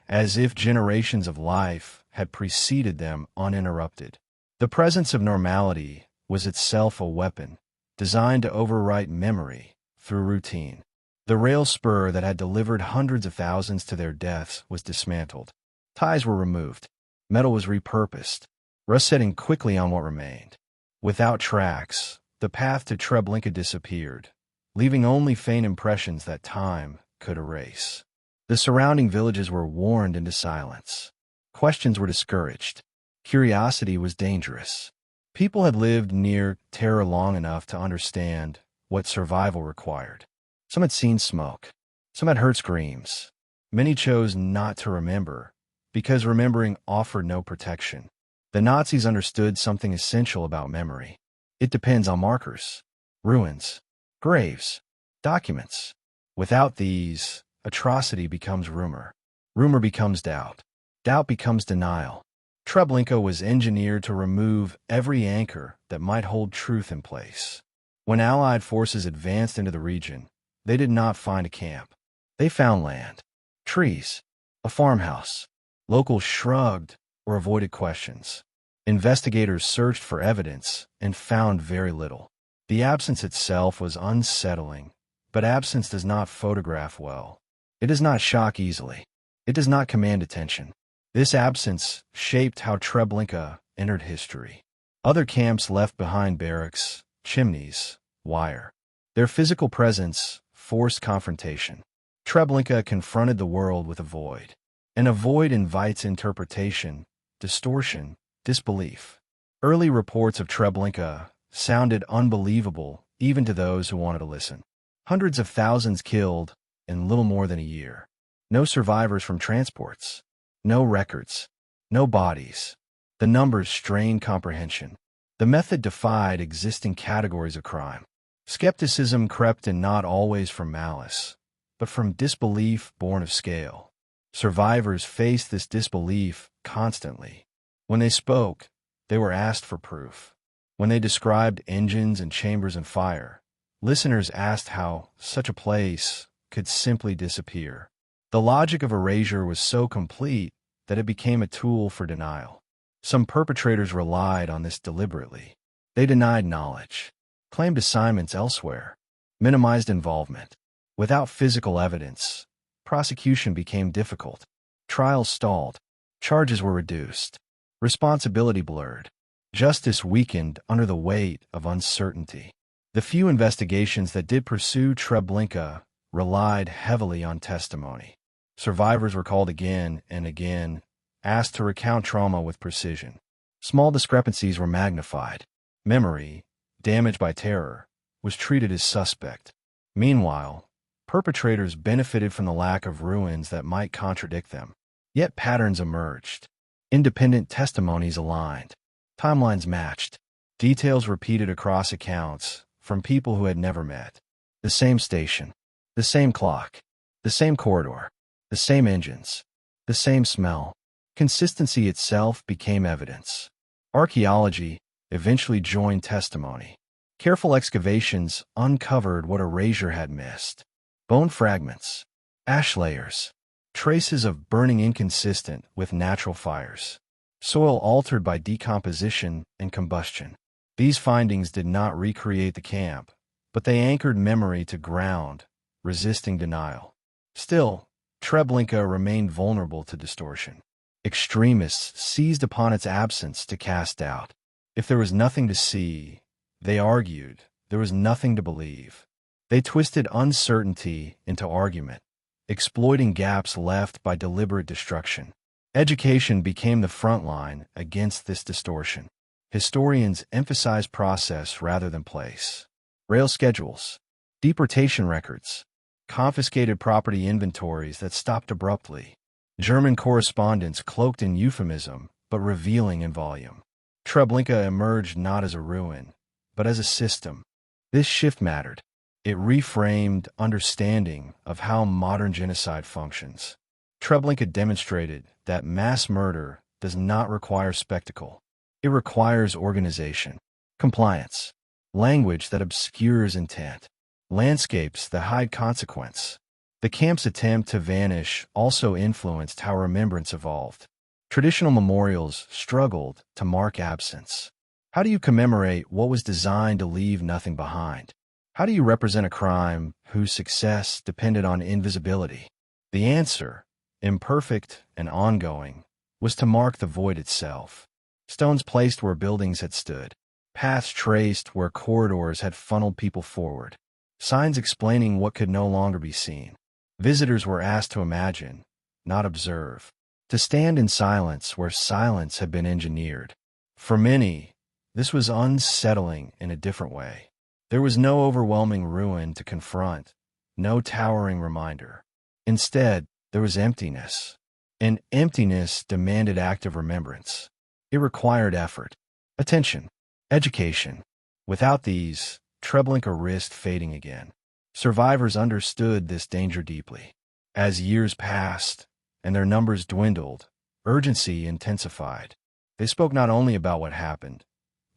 as if generations of life had preceded them uninterrupted. The presence of normality was itself a weapon, designed to overwrite memory through routine. The rail spur that had delivered hundreds of thousands to their deaths was dismantled. Ties were removed. Metal was repurposed, rust setting quickly on what remained. Without tracks, the path to Treblinka disappeared, leaving only faint impressions that time could erase. The surrounding villages were warned into silence. Questions were discouraged. Curiosity was dangerous. People had lived near terror long enough to understand what survival required. Some had seen smoke. Some had heard screams. Many chose not to remember, because remembering offered no protection. The Nazis understood something essential about memory. It depends on markers, ruins, graves, documents. Without these, atrocity becomes rumor. Rumor becomes doubt. Doubt becomes denial. Treblinka was engineered to remove every anchor that might hold truth in place. When Allied forces advanced into the region, they did not find a camp. They found land, trees, a farmhouse. Locals shrugged or avoided questions. Investigators searched for evidence and found very little. The absence itself was unsettling, but absence does not photograph well. It does not shock easily. It does not command attention. This absence shaped how Treblinka entered history. Other camps left behind barracks, chimneys, wire. Their physical presence forced confrontation. Treblinka confronted the world with a void. And a void invites interpretation, distortion, disbelief. Early reports of Treblinka sounded unbelievable even to those who wanted to listen. Hundreds of thousands killed in little more than a year. No survivors from transports. No records. No bodies. The numbers strained comprehension. The method defied existing categories of crime. Skepticism crept in not always from malice, but from disbelief born of scale. Survivors faced this disbelief constantly. When they spoke, they were asked for proof. When they described engines and chambers and fire, listeners asked how such a place could simply disappear. The logic of erasure was so complete that it became a tool for denial. Some perpetrators relied on this deliberately. They denied knowledge, claimed assignments elsewhere, minimized involvement. Without physical evidence, prosecution became difficult. Trials stalled. Charges were reduced. Responsibility blurred. Justice weakened under the weight of uncertainty. The few investigations that did pursue Treblinka relied heavily on testimony. Survivors were called again and again, asked to recount trauma with precision. Small discrepancies were magnified. Memory, damaged by terror, was treated as suspect. Meanwhile, perpetrators benefited from the lack of ruins that might contradict them. Yet patterns emerged. Independent testimonies aligned. Timelines matched. Details repeated across accounts from people who had never met. The same station, the same clock, the same corridor, the same engines, the same smell. Consistency itself became evidence. Archaeology eventually joined testimony. Careful excavations uncovered what erasure had missed. Bone fragments, ash layers, traces of burning inconsistent with natural fires, soil altered by decomposition and combustion. These findings did not recreate the camp, but they anchored memory to ground, resisting denial. Still, Treblinka remained vulnerable to distortion. Extremists seized upon its absence to cast doubt. If there was nothing to see, they argued, there was nothing to believe. They twisted uncertainty into argument, exploiting gaps left by deliberate destruction. Education became the front line against this distortion. Historians emphasized process rather than place. Rail schedules, deportation records, confiscated property inventories that stopped abruptly. German correspondence cloaked in euphemism, but revealing in volume. Treblinka emerged not as a ruin, but as a system. This shift mattered. It reframed understanding of how modern genocide functions. Treblinka demonstrated that mass murder does not require spectacle. It requires organization, compliance, language that obscures intent, landscapes that hide consequence. The camp's attempt to vanish also influenced how remembrance evolved. Traditional memorials struggled to mark absence. How do you commemorate what was designed to leave nothing behind? How do you represent a crime whose success depended on invisibility? The answer, imperfect and ongoing, was to mark the void itself. Stones placed where buildings had stood, paths traced where corridors had funneled people forward, signs explaining what could no longer be seen. Visitors were asked to imagine, not observe, to stand in silence where silence had been engineered. For many, this was unsettling in a different way. There was no overwhelming ruin to confront, no towering reminder. Instead, there was emptiness. And emptiness demanded active remembrance. It required effort, attention, education. Without these, Treblinka risked fading again. Survivors understood this danger deeply. As years passed and their numbers dwindled, urgency intensified. They spoke not only about what happened,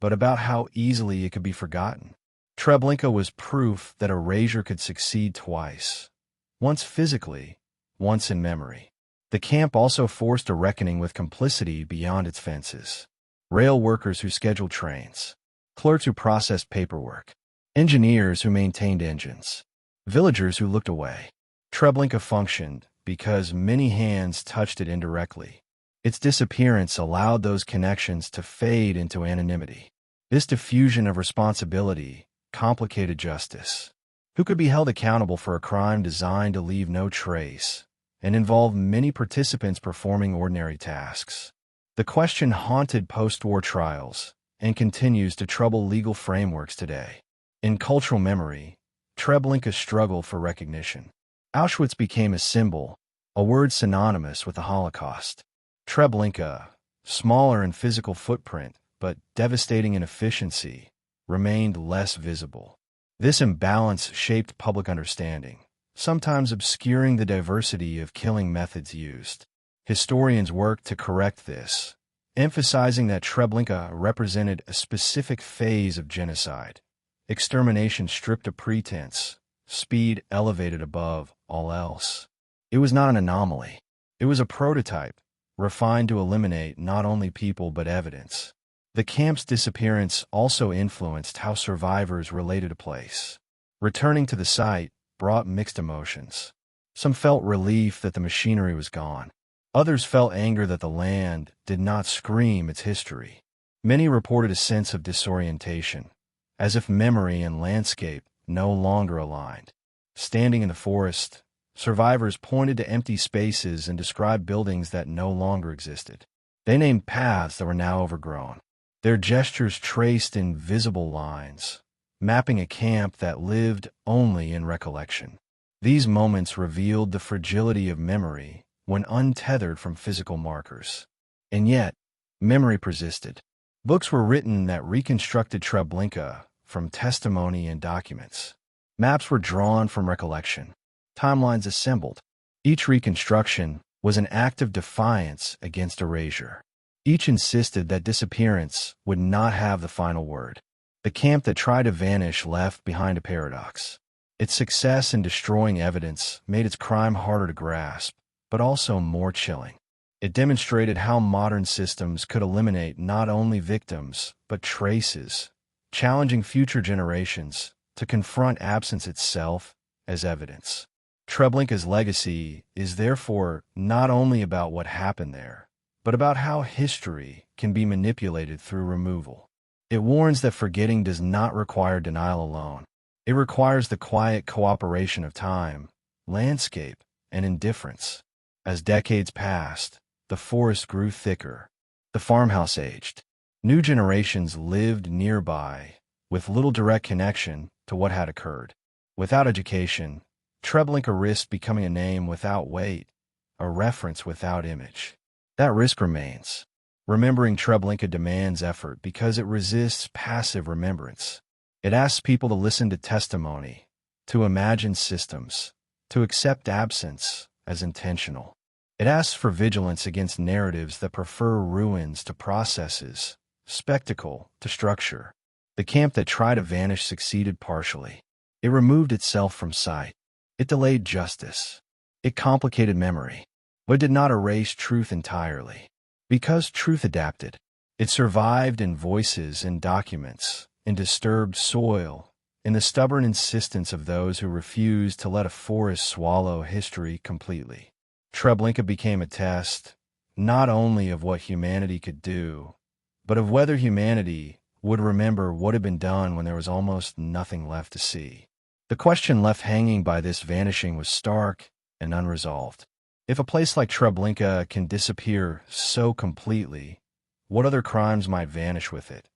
but about how easily it could be forgotten. Treblinka was proof that erasure could succeed twice, once physically, once in memory. The camp also forced a reckoning with complicity beyond its fences. Rail workers who scheduled trains, clerks who processed paperwork, engineers who maintained engines, villagers who looked away. Treblinka functioned because many hands touched it indirectly. Its disappearance allowed those connections to fade into anonymity. This diffusion of responsibility complicated justice. Who could be held accountable for a crime designed to leave no trace and involve many participants performing ordinary tasks? The question haunted post-war trials and continues to trouble legal frameworks today. In cultural memory, Treblinka struggled for recognition. Auschwitz became a symbol, a word synonymous with the Holocaust. Treblinka, smaller in physical footprint but devastating in efficiency, remained less visible. This imbalance shaped public understanding. sometimes obscuring the diversity of killing methods used. Historians worked to correct this, emphasizing that Treblinka represented a specific phase of genocide. Extermination stripped of pretense, speed elevated above all else. It was not an anomaly. It was a prototype, refined to eliminate not only people but evidence. The camp's disappearance also influenced how survivors related a place. Returning to the site brought mixed emotions. Some felt relief that the machinery was gone. Others felt anger that the land did not scream its history. Many reported a sense of disorientation, as if memory and landscape no longer aligned. Standing in the forest, survivors pointed to empty spaces and described buildings that no longer existed. They named paths that were now overgrown. Their gestures traced invisible lines, mapping a camp that lived only in recollection. These moments revealed the fragility of memory when untethered from physical markers. And yet, memory persisted. Books were written that reconstructed Treblinka from testimony and documents. Maps were drawn from recollection. Timelines assembled. Each reconstruction was an act of defiance against erasure. Each insisted that disappearance would not have the final word. The camp that tried to vanish left behind a paradox. Its success in destroying evidence made its crime harder to grasp, but also more chilling. It demonstrated how modern systems could eliminate not only victims, but traces, challenging future generations to confront absence itself as evidence. Treblinka's legacy is therefore not only about what happened there, but about how history can be manipulated through removal. It warns that forgetting does not require denial alone. It requires the quiet cooperation of time, landscape, and indifference. As decades passed, the forest grew thicker. The farmhouse aged. New generations lived nearby, with little direct connection to what had occurred. Without education, Treblinka risked becoming a name without weight, a reference without image. That risk remains. Remembering Treblinka demands effort because it resists passive remembrance. It asks people to listen to testimony, to imagine systems, to accept absence as intentional. It asks for vigilance against narratives that prefer ruins to processes, spectacle to structure. The camp that tried to vanish succeeded partially. It removed itself from sight. It delayed justice. It complicated memory, but it did not erase truth entirely. Because truth adapted, it survived in voices and documents, in disturbed soil, in the stubborn insistence of those who refused to let a forest swallow history completely. Treblinka became a test, not only of what humanity could do, but of whether humanity would remember what had been done when there was almost nothing left to see. The question left hanging by this vanishing was stark and unresolved. If a place like Treblinka can disappear so completely, what other crimes might vanish with it,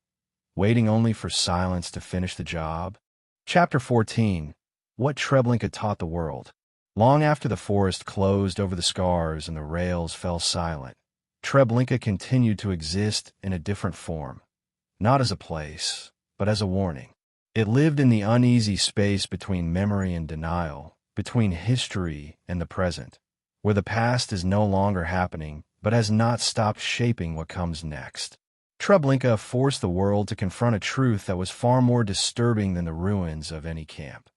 waiting only for silence to finish the job? Chapter 14. What Treblinka Taught the World. Long after the forest closed over the scars and the rails fell silent, Treblinka continued to exist in a different form, not as a place, but as a warning. It lived in the uneasy space between memory and denial, between history and the present, where the past is no longer happening, but has not stopped shaping what comes next. Treblinka forced the world to confront a truth that was far more disturbing than the ruins of any camp.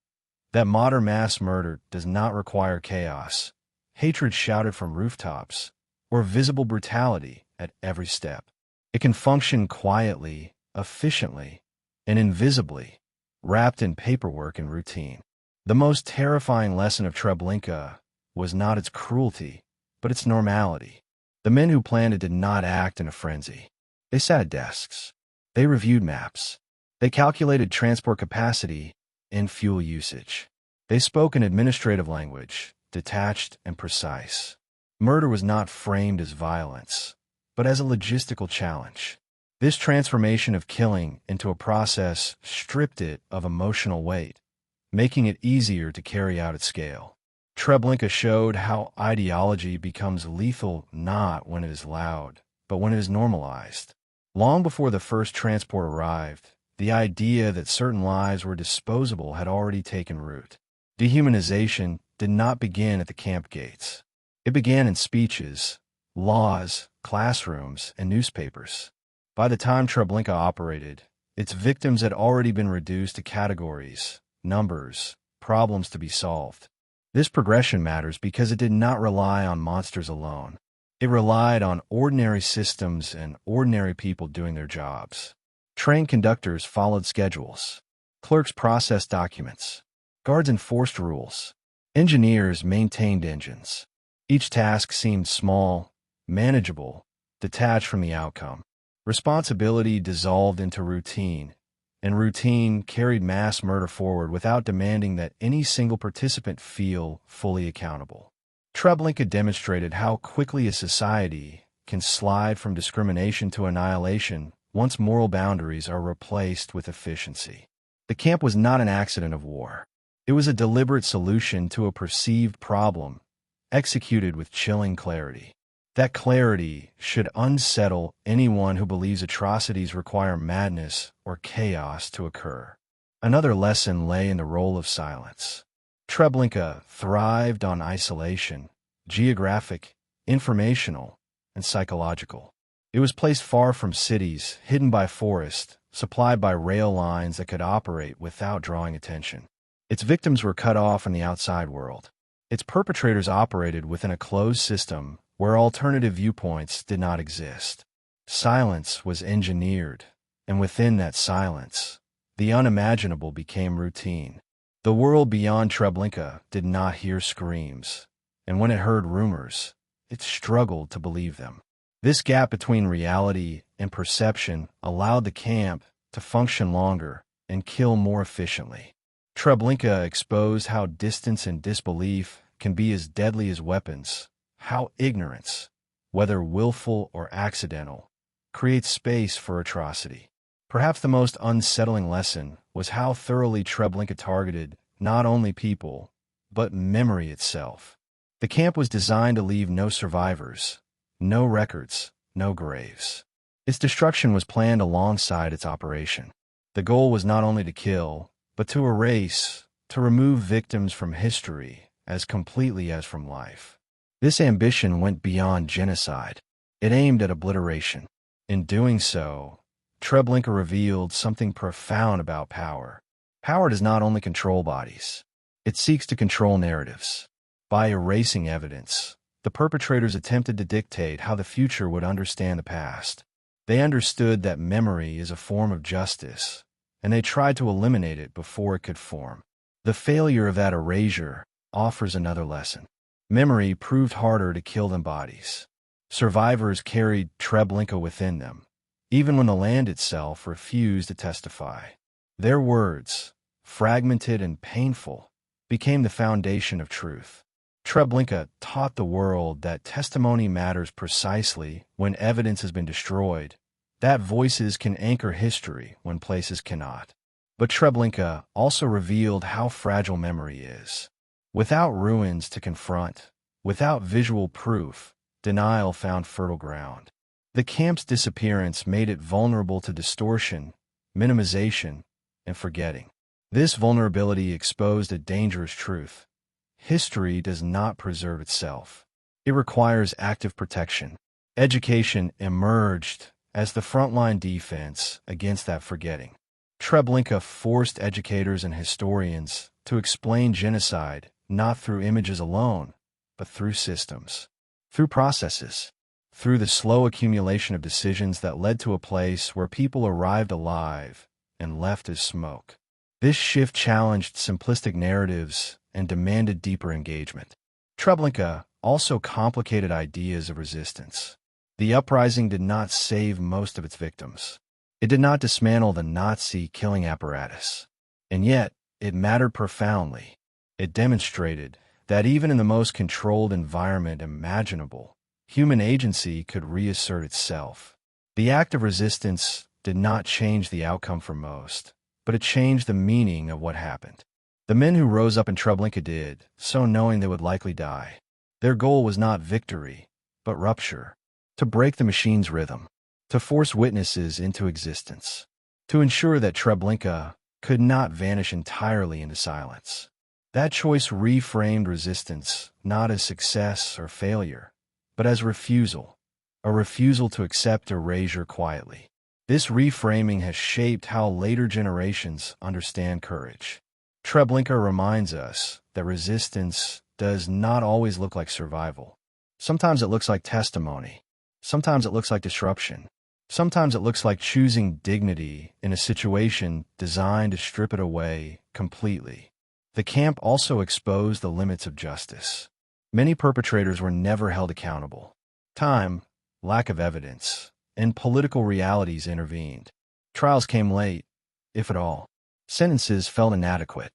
That modern mass murder does not require chaos, hatred shouted from rooftops, or visible brutality at every step. It can function quietly, efficiently, and invisibly, wrapped in paperwork and routine. The most terrifying lesson of Treblinka was not its cruelty, but its normality. The men who planned it did not act in a frenzy. They sat at desks. They reviewed maps. They calculated transport capacity and fuel usage. They spoke an administrative language, detached and precise. Murder was not framed as violence, but as a logistical challenge. This transformation of killing into a process stripped it of emotional weight, making it easier to carry out at scale. Treblinka showed how ideology becomes lethal not when it is loud, but when it is normalized. Long before the first transport arrived, the idea that certain lives were disposable had already taken root. Dehumanization did not begin at the camp gates. It began in speeches, laws, classrooms, and newspapers. By the time Treblinka operated, its victims had already been reduced to categories, numbers, problems to be solved. This progression matters because it did not rely on monsters alone. It relied on ordinary systems and ordinary people doing their jobs. Trained conductors followed schedules. Clerks processed documents. Guards enforced rules. Engineers maintained engines. Each task seemed small, manageable, detached from the outcome. Responsibility dissolved into routine, and routine carried mass murder forward without demanding that any single participant feel fully accountable. Treblinka demonstrated how quickly a society can slide from discrimination to annihilation once moral boundaries are replaced with efficiency. The camp was not an accident of war. It was a deliberate solution to a perceived problem, executed with chilling clarity. That clarity should unsettle anyone who believes atrocities require madness or chaos to occur. Another lesson lay in the role of silence. Treblinka thrived on isolation, geographic, informational, and psychological. It was placed far from cities, hidden by forest, supplied by rail lines that could operate without drawing attention. Its victims were cut off from the outside world. Its perpetrators operated within a closed system where alternative viewpoints did not exist. Silence was engineered, and within that silence, the unimaginable became routine. The world beyond Treblinka did not hear screams, and when it heard rumors, it struggled to believe them. This gap between reality and perception allowed the camp to function longer and kill more efficiently. Treblinka exposed how distance and disbelief can be as deadly as weapons, how ignorance, whether willful or accidental, creates space for atrocity. Perhaps the most unsettling lesson was how thoroughly Treblinka targeted not only people, but memory itself. The camp was designed to leave no survivors, no records, no graves. Its destruction was planned alongside its operation. The goal was not only to kill, but to erase, to remove victims from history as completely as from life. This ambition went beyond genocide. It aimed at obliteration. In doing so, Treblinka revealed something profound about power. Power does not only control bodies. It seeks to control narratives. By erasing evidence, the perpetrators attempted to dictate how the future would understand the past. They understood that memory is a form of justice, and they tried to eliminate it before it could form. The failure of that erasure offers another lesson. Memory proved harder to kill than bodies. Survivors carried Treblinka within them, even when the land itself refused to testify. Their words, fragmented and painful, became the foundation of truth. Treblinka taught the world that testimony matters precisely when evidence has been destroyed, that voices can anchor history when places cannot. But Treblinka also revealed how fragile memory is. Without ruins to confront, without visual proof, denial found fertile ground. The camp's disappearance made it vulnerable to distortion, minimization, and forgetting. This vulnerability exposed a dangerous truth. History does not preserve itself. It requires active protection. Education emerged as the frontline defense against that forgetting. Treblinka forced educators and historians to explain genocide not through images alone, but through systems, through processes, through the slow accumulation of decisions that led to a place where people arrived alive and left as smoke. This shift challenged simplistic narratives and demanded deeper engagement. Treblinka also complicated ideas of resistance. The uprising did not save most of its victims. It did not dismantle the Nazi killing apparatus. And yet, it mattered profoundly. It demonstrated that even in the most controlled environment imaginable, human agency could reassert itself. The act of resistance did not change the outcome for most, but it changed the meaning of what happened. The men who rose up in Treblinka did, so knowing they would likely die. Their goal was not victory, but rupture, to break the machine's rhythm, to force witnesses into existence, to ensure that Treblinka could not vanish entirely into silence. That choice reframed resistance not as success or failure, but as refusal, a refusal to accept erasure quietly. This reframing has shaped how later generations understand courage. Treblinka reminds us that resistance does not always look like survival. Sometimes it looks like testimony. Sometimes it looks like disruption. Sometimes it looks like choosing dignity in a situation designed to strip it away completely. The camp also exposed the limits of justice. Many perpetrators were never held accountable. Time, lack of evidence, and political realities intervened. Trials came late, if at all. Sentences felt inadequate.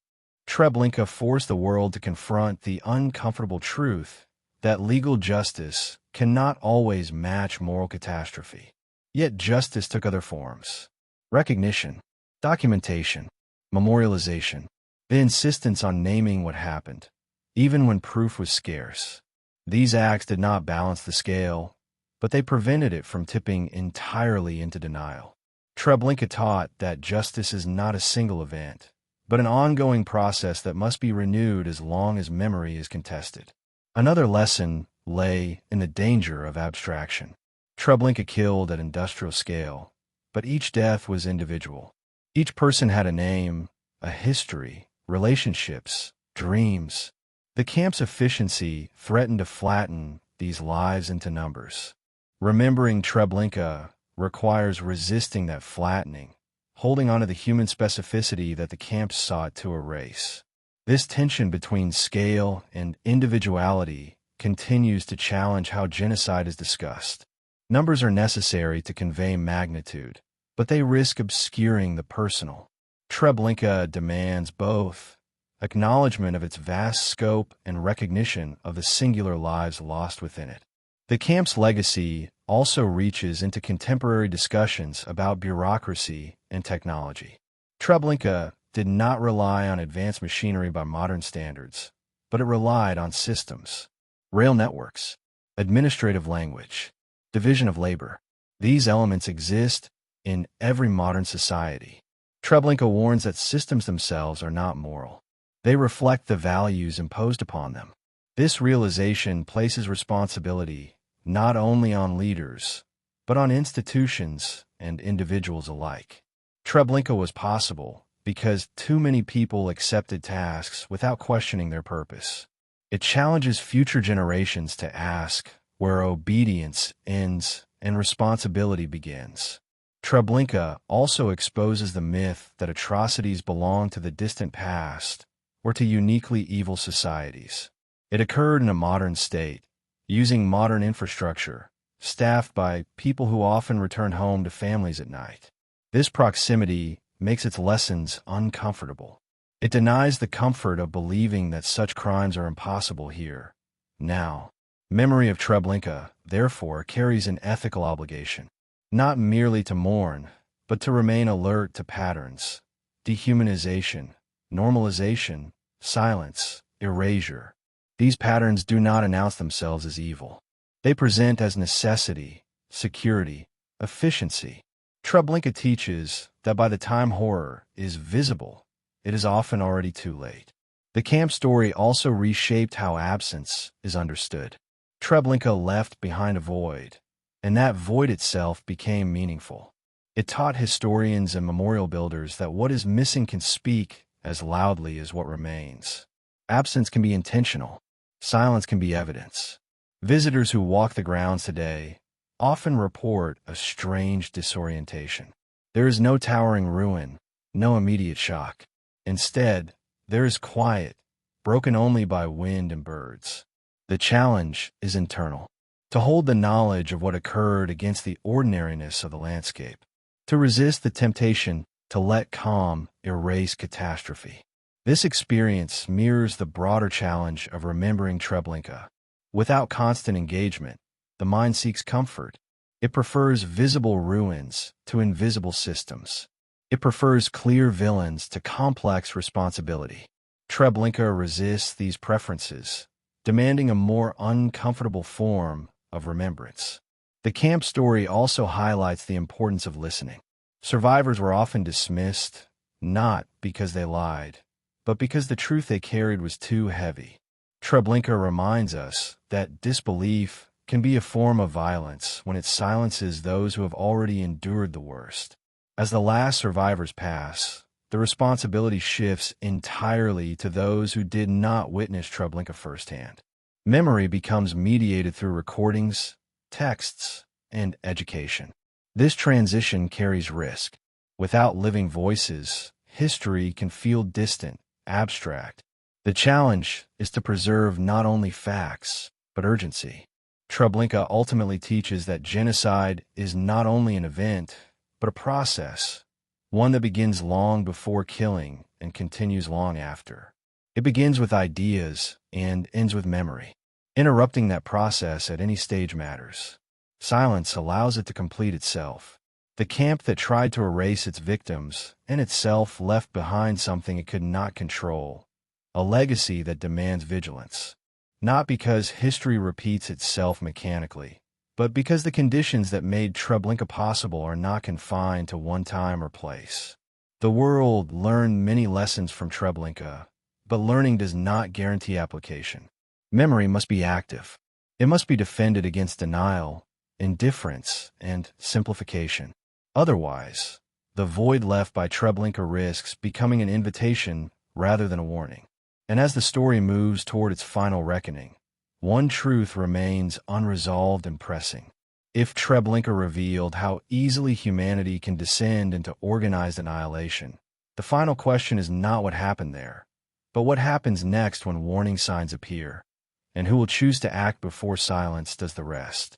Treblinka forced the world to confront the uncomfortable truth that legal justice cannot always match moral catastrophe. Yet justice took other forms. Recognition, documentation, memorialization, the insistence on naming what happened, even when proof was scarce. These acts did not balance the scale, but they prevented it from tipping entirely into denial. Treblinka taught that justice is not a single event, but an ongoing process that must be renewed as long as memory is contested. Another lesson lay in the danger of abstraction. Treblinka killed at industrial scale, but each death was individual. Each person had a name, a history, relationships, dreams. The camp's efficiency threatened to flatten these lives into numbers. Remembering Treblinka requires resisting that flattening, holding on to the human specificity that the camp sought to erase. This tension between scale and individuality continues to challenge how genocide is discussed. Numbers are necessary to convey magnitude, but they risk obscuring the personal. Treblinka demands both acknowledgement of its vast scope and recognition of the singular lives lost within it. The camp's legacy also reaches into contemporary discussions about bureaucracy and technology. Treblinka did not rely on advanced machinery by modern standards, but it relied on systems, rail networks, administrative language, division of labor. These elements exist in every modern society. Treblinka warns that systems themselves are not moral. They reflect the values imposed upon them. This realization places responsibility not only on leaders, but on institutions and individuals alike. Treblinka was possible because too many people accepted tasks without questioning their purpose. It challenges future generations to ask where obedience ends and responsibility begins. Treblinka also exposes the myth that atrocities belong to the distant past or to uniquely evil societies. It occurred in a modern state, using modern infrastructure, staffed by people who often return home to families at night. This proximity makes its lessons uncomfortable. It denies the comfort of believing that such crimes are impossible here, now. Memory of Treblinka, therefore, carries an ethical obligation, not merely to mourn, but to remain alert to patterns, dehumanization, normalization, silence, erasure. These patterns do not announce themselves as evil. They present as necessity, security, efficiency. Treblinka teaches that by the time horror is visible, it is often already too late. The camp story also reshaped how absence is understood. Treblinka left behind a void, and that void itself became meaningful. It taught historians and memorial builders that what is missing can speak as loudly as what remains. Absence can be intentional. Silence can be evidence. Visitors who walk the grounds today often report a strange disorientation. There is no towering ruin, no immediate shock. Instead, there is quiet, broken only by wind and birds. The challenge is internal. To hold the knowledge of what occurred against the ordinariness of the landscape. To resist the temptation to let calm erase catastrophe. This experience mirrors the broader challenge of remembering Treblinka. Without constant engagement, the mind seeks comfort. It prefers visible ruins to invisible systems. It prefers clear villains to complex responsibility. Treblinka resists these preferences, demanding a more uncomfortable form of remembrance. The camp story also highlights the importance of listening. Survivors were often dismissed, not because they lied, but because the truth they carried was too heavy. Treblinka reminds us that disbelief can be a form of violence when it silences those who have already endured the worst. As the last survivors pass, the responsibility shifts entirely to those who did not witness Treblinka firsthand. Memory becomes mediated through recordings, texts, and education. This transition carries risk. Without living voices, history can feel distant, abstract. The challenge is to preserve not only facts, but urgency. Treblinka ultimately teaches that genocide is not only an event, but a process, one that begins long before killing and continues long after. It begins with ideas and ends with memory. Interrupting that process at any stage matters. Silence allows it to complete itself. The camp that tried to erase its victims and itself left behind something it could not control, a legacy that demands vigilance. Not because history repeats itself mechanically, but because the conditions that made Treblinka possible are not confined to one time or place. The world learned many lessons from Treblinka, but learning does not guarantee application. Memory must be active. It must be defended against denial, indifference, and simplification. Otherwise, the void left by Treblinka risks becoming an invitation rather than a warning. And as the story moves toward its final reckoning, one truth remains unresolved and pressing. If Treblinka revealed how easily humanity can descend into organized annihilation, the final question is not what happened there, but what happens next when warning signs appear, and who will choose to act before silence does the rest.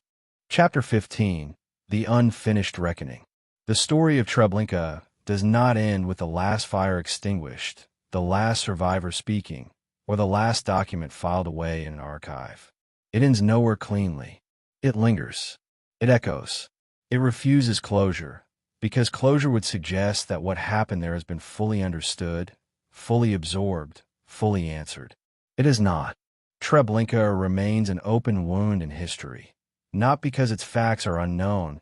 Chapter 15: The Unfinished Reckoning. The story of Treblinka does not end with the last fire extinguished, the last survivor speaking, or the last document filed away in an archive. It ends nowhere cleanly. It lingers. It echoes. It refuses closure, because closure would suggest that what happened there has been fully understood, fully absorbed, fully answered. It is not. Treblinka remains an open wound in history, not because its facts are unknown,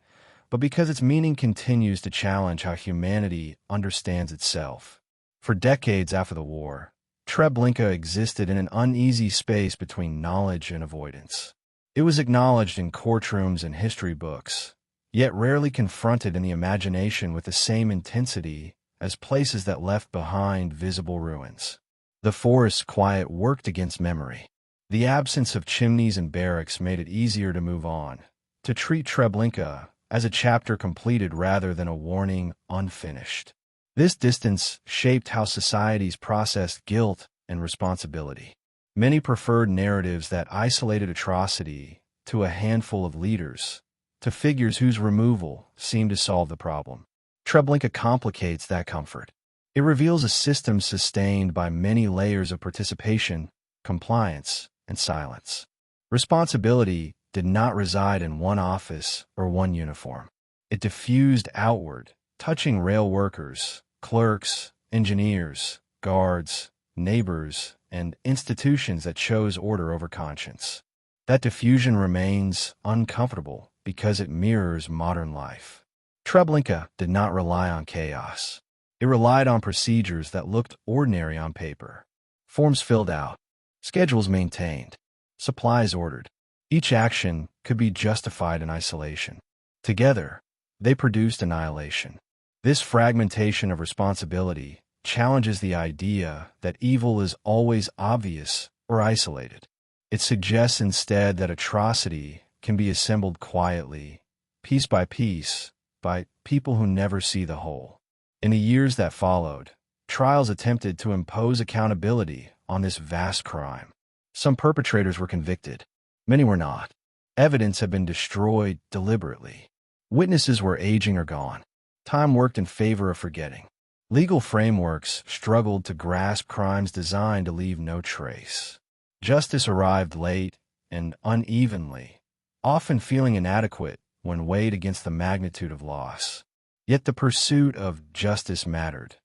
but because its meaning continues to challenge how humanity understands itself. For decades after the war, Treblinka existed in an uneasy space between knowledge and avoidance. It was acknowledged in courtrooms and history books, yet rarely confronted in the imagination with the same intensity as places that left behind visible ruins. The forest's quiet worked against memory. The absence of chimneys and barracks made it easier to move on, to treat Treblinka as a chapter completed rather than a warning unfinished. This distance shaped how societies processed guilt and responsibility. Many preferred narratives that isolated atrocity to a handful of leaders, to figures whose removal seemed to solve the problem. Treblinka complicates that comfort. It reveals a system sustained by many layers of participation, compliance, and silence. Responsibility did not reside in one office or one uniform. It diffused outward, touching rail workers, clerks, engineers, guards, neighbors, and institutions that chose order over conscience. That diffusion remains uncomfortable because it mirrors modern life. Treblinka did not rely on chaos. It relied on procedures that looked ordinary on paper. Forms filled out, schedules maintained, supplies ordered. Each action could be justified in isolation. Together, they produced annihilation. This fragmentation of responsibility challenges the idea that evil is always obvious or isolated. It suggests instead that atrocity can be assembled quietly, piece by piece, by people who never see the whole. In the years that followed, trials attempted to impose accountability on this vast crime. Some perpetrators were convicted. Many were not. Evidence had been destroyed deliberately. Witnesses were aging or gone. Time worked in favor of forgetting. Legal frameworks struggled to grasp crimes designed to leave no trace. Justice arrived late and unevenly, often feeling inadequate when weighed against the magnitude of loss. Yet the pursuit of justice mattered,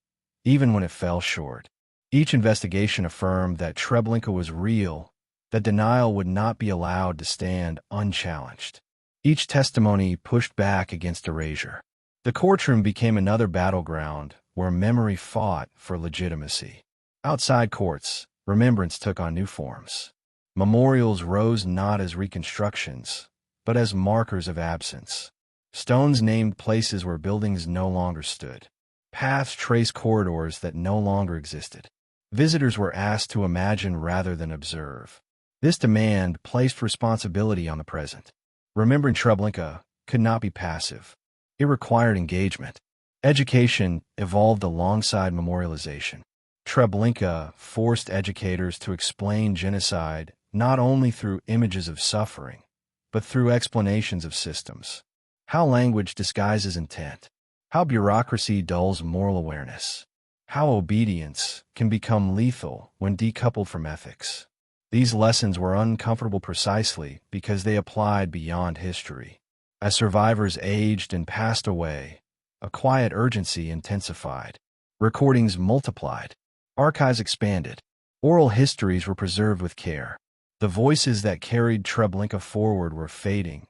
even when it fell short. Each investigation affirmed that Treblinka was real, that denial would not be allowed to stand unchallenged. Each testimony pushed back against erasure. The courtroom became another battleground where memory fought for legitimacy. Outside courts, remembrance took on new forms. Memorials rose not as reconstructions, but as markers of absence. Stones named places where buildings no longer stood. Paths traced corridors that no longer existed. Visitors were asked to imagine rather than observe. This demand placed responsibility on the present. Remembering Treblinka could not be passive. It required engagement. Education evolved alongside memorialization. Treblinka forced educators to explain genocide not only through images of suffering, but through explanations of systems. How language disguises intent. How bureaucracy dulls moral awareness. How obedience can become lethal when decoupled from ethics. These lessons were uncomfortable precisely because they applied beyond history. As survivors aged and passed away, a quiet urgency intensified. Recordings multiplied. Archives expanded. Oral histories were preserved with care. The voices that carried Treblinka forward were fading,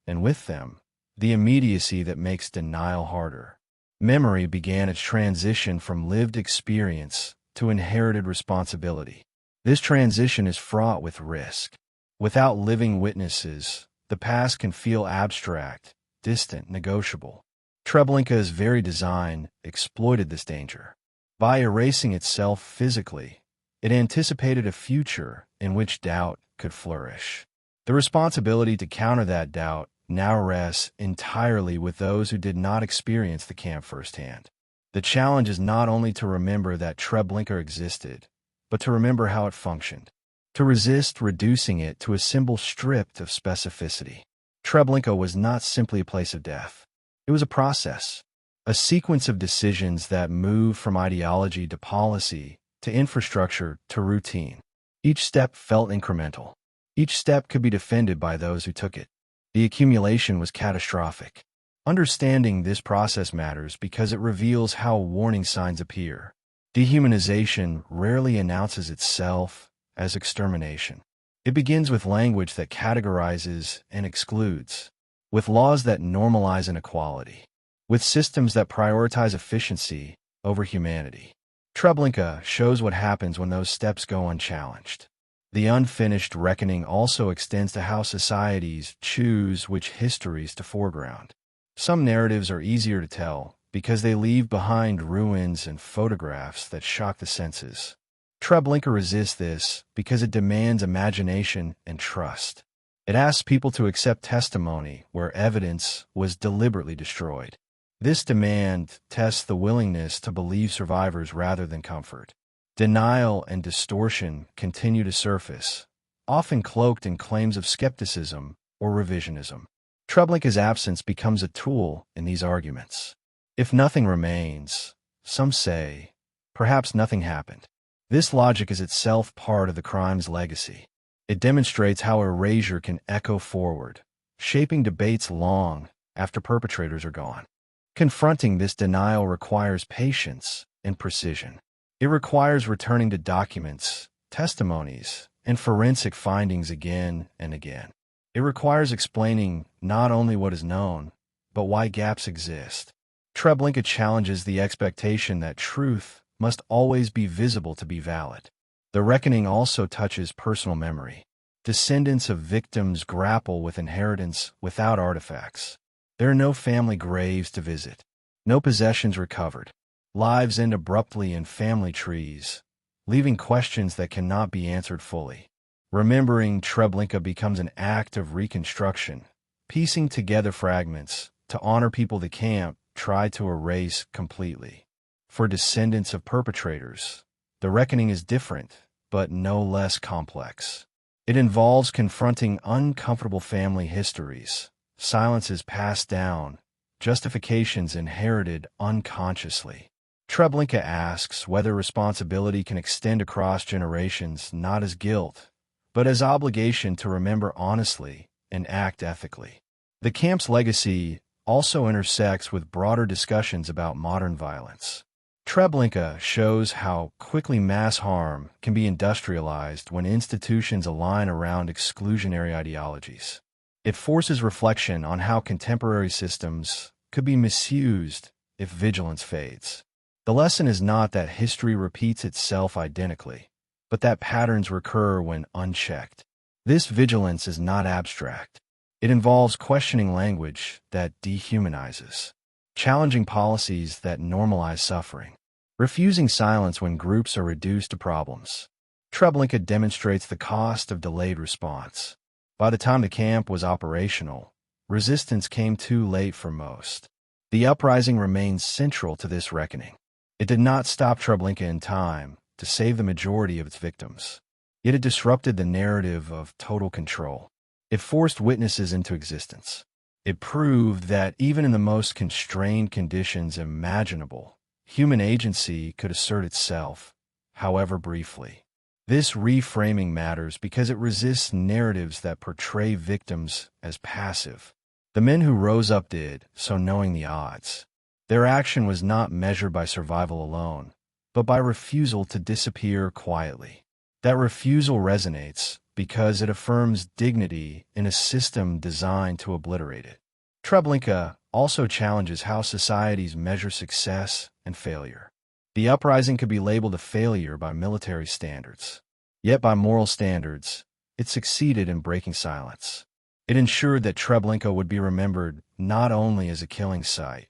and with them, the immediacy that makes denial harder. Memory began its transition from lived experience to inherited responsibility. This transition is fraught with risk. Without living witnesses, the past can feel abstract, distant, negotiable. Treblinka's very design exploited this danger. By erasing itself physically, it anticipated a future in which doubt could flourish. The responsibility to counter that doubt now rests entirely with those who did not experience the camp firsthand. The challenge is not only to remember that Treblinka existed, but to remember how it functioned, to resist reducing it to a symbol stripped of specificity. Treblinka was not simply a place of death. It was a process, a sequence of decisions that moved from ideology to policy, to infrastructure, to routine. Each step felt incremental. Each step could be defended by those who took it. The accumulation was catastrophic. Understanding this process matters because it reveals how warning signs appear. Dehumanization rarely announces itself as extermination. It begins with language that categorizes and excludes, with laws that normalize inequality, with systems that prioritize efficiency over humanity. Treblinka shows what happens when those steps go unchallenged. The unfinished reckoning also extends to how societies choose which histories to foreground. Some narratives are easier to tell because they leave behind ruins and photographs that shock the senses. Treblinka resists this because it demands imagination and trust. It asks people to accept testimony where evidence was deliberately destroyed. This demand tests the willingness to believe survivors rather than comfort. Denial and distortion continue to surface, often cloaked in claims of skepticism or revisionism. Treblinka's absence becomes a tool in these arguments. If nothing remains, some say, perhaps nothing happened. This logic is itself part of the crime's legacy. It demonstrates how erasure can echo forward, shaping debates long after perpetrators are gone. Confronting this denial requires patience and precision. It requires returning to documents, testimonies, and forensic findings again and again. It requires explaining not only what is known, but why gaps exist. Treblinka challenges the expectation that truth must always be visible to be valid. The reckoning also touches personal memory. Descendants of victims grapple with inheritance without artifacts. There are no family graves to visit, no possessions recovered. Lives end abruptly in family trees, leaving questions that cannot be answered fully. Remembering Treblinka becomes an act of reconstruction, piecing together fragments to honor people the camp tried to erase completely. For descendants of perpetrators, the reckoning is different, but no less complex. It involves confronting uncomfortable family histories, silences passed down, justifications inherited unconsciously. Treblinka asks whether responsibility can extend across generations not as guilt, but as obligation to remember honestly and act ethically. The camp's legacy also intersects with broader discussions about modern violence. Treblinka shows how quickly mass harm can be industrialized when institutions align around exclusionary ideologies. It forces reflection on how contemporary systems could be misused if vigilance fades. The lesson is not that history repeats itself identically, but that patterns recur when unchecked. This vigilance is not abstract. It involves questioning language that dehumanizes, challenging policies that normalize suffering, refusing silence when groups are reduced to problems. Treblinka demonstrates the cost of delayed response. By the time the camp was operational, resistance came too late for most. The uprising remains central to this reckoning. It did not stop Treblinka in time to save the majority of its victims. Yet it disrupted the narrative of total control. It forced witnesses into existence. It proved that even in the most constrained conditions imaginable, human agency could assert itself, however briefly. This reframing matters because it resists narratives that portray victims as passive. The men who rose up did so knowing the odds. Their action was not measured by survival alone, but by refusal to disappear quietly. That refusal resonates because it affirms dignity in a system designed to obliterate it. Treblinka also challenges how societies measure success and failure. The uprising could be labeled a failure by military standards. Yet by moral standards, it succeeded in breaking silence. It ensured that Treblinka would be remembered not only as a killing site,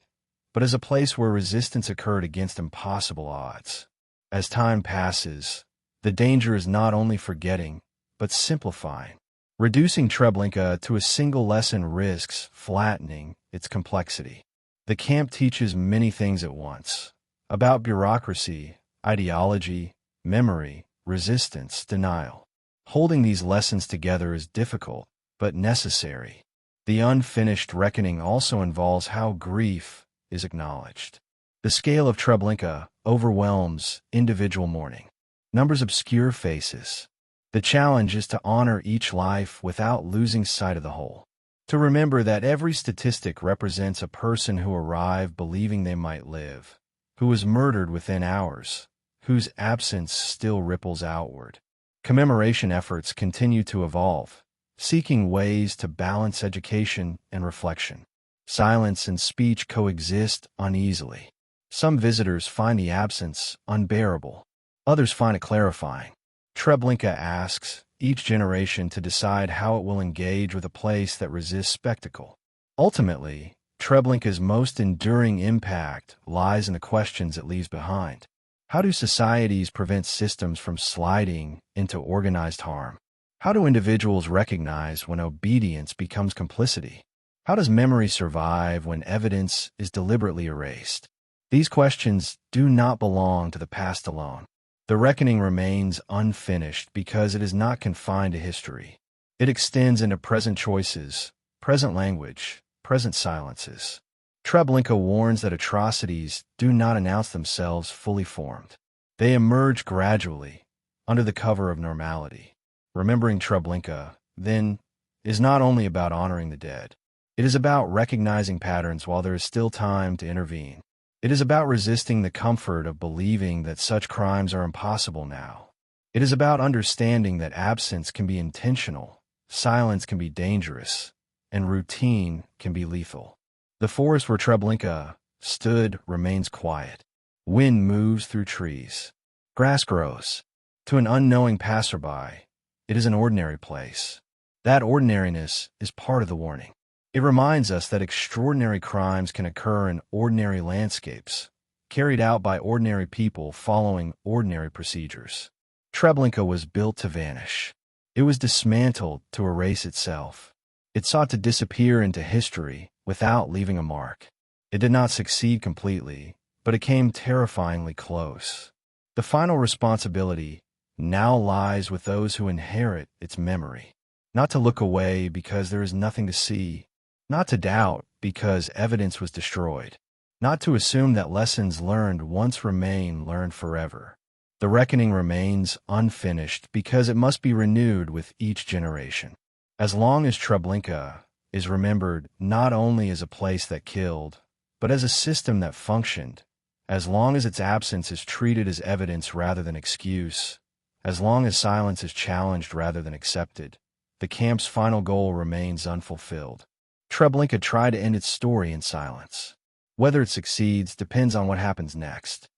but as a place where resistance occurred against impossible odds. As time passes, the danger is not only forgetting, but simplifying. Reducing Treblinka to a single lesson risks flattening its complexity. The camp teaches many things at once, about bureaucracy, ideology, memory, resistance, denial. Holding these lessons together is difficult, but necessary. The unfinished reckoning also involves how grief is acknowledged. The scale of Treblinka overwhelms individual mourning. Numbers obscure faces. The challenge is to honor each life without losing sight of the whole. To remember that every statistic represents a person who arrived believing they might live, who was murdered within hours, whose absence still ripples outward. Commemoration efforts continue to evolve, seeking ways to balance education and reflection. Silence and speech coexist uneasily. Some visitors find the absence unbearable. Others find it clarifying. Treblinka asks each generation to decide how it will engage with a place that resists spectacle. Ultimately, Treblinka's most enduring impact lies in the questions it leaves behind. How do societies prevent systems from sliding into organized harm? How do individuals recognize when obedience becomes complicity? How does memory survive when evidence is deliberately erased? These questions do not belong to the past alone. The reckoning remains unfinished because it is not confined to history. It extends into present choices, present language, present silences. Treblinka warns that atrocities do not announce themselves fully formed. They emerge gradually, under the cover of normality. Remembering Treblinka, then, is not only about honoring the dead. It is about recognizing patterns while there is still time to intervene. It is about resisting the comfort of believing that such crimes are impossible now. It is about understanding that absence can be intentional, silence can be dangerous, and routine can be lethal. The forest where Treblinka stood remains quiet. Wind moves through trees. Grass grows. To an unknowing passerby, it is an ordinary place. That ordinariness is part of the warning. It reminds us that extraordinary crimes can occur in ordinary landscapes, carried out by ordinary people following ordinary procedures. Treblinka was built to vanish. It was dismantled to erase itself. It sought to disappear into history without leaving a mark. It did not succeed completely, but it came terrifyingly close. The final responsibility now lies with those who inherit its memory. Not to look away because there is nothing to see. Not to doubt because evidence was destroyed. Not to assume that lessons learned once remain learned forever. The reckoning remains unfinished because it must be renewed with each generation. As long as Treblinka is remembered not only as a place that killed, but as a system that functioned, as long as its absence is treated as evidence rather than excuse, as long as silence is challenged rather than accepted, the camp's final goal remains unfulfilled. Treblinka tried to end its story in silence. Whether it succeeds depends on what happens next.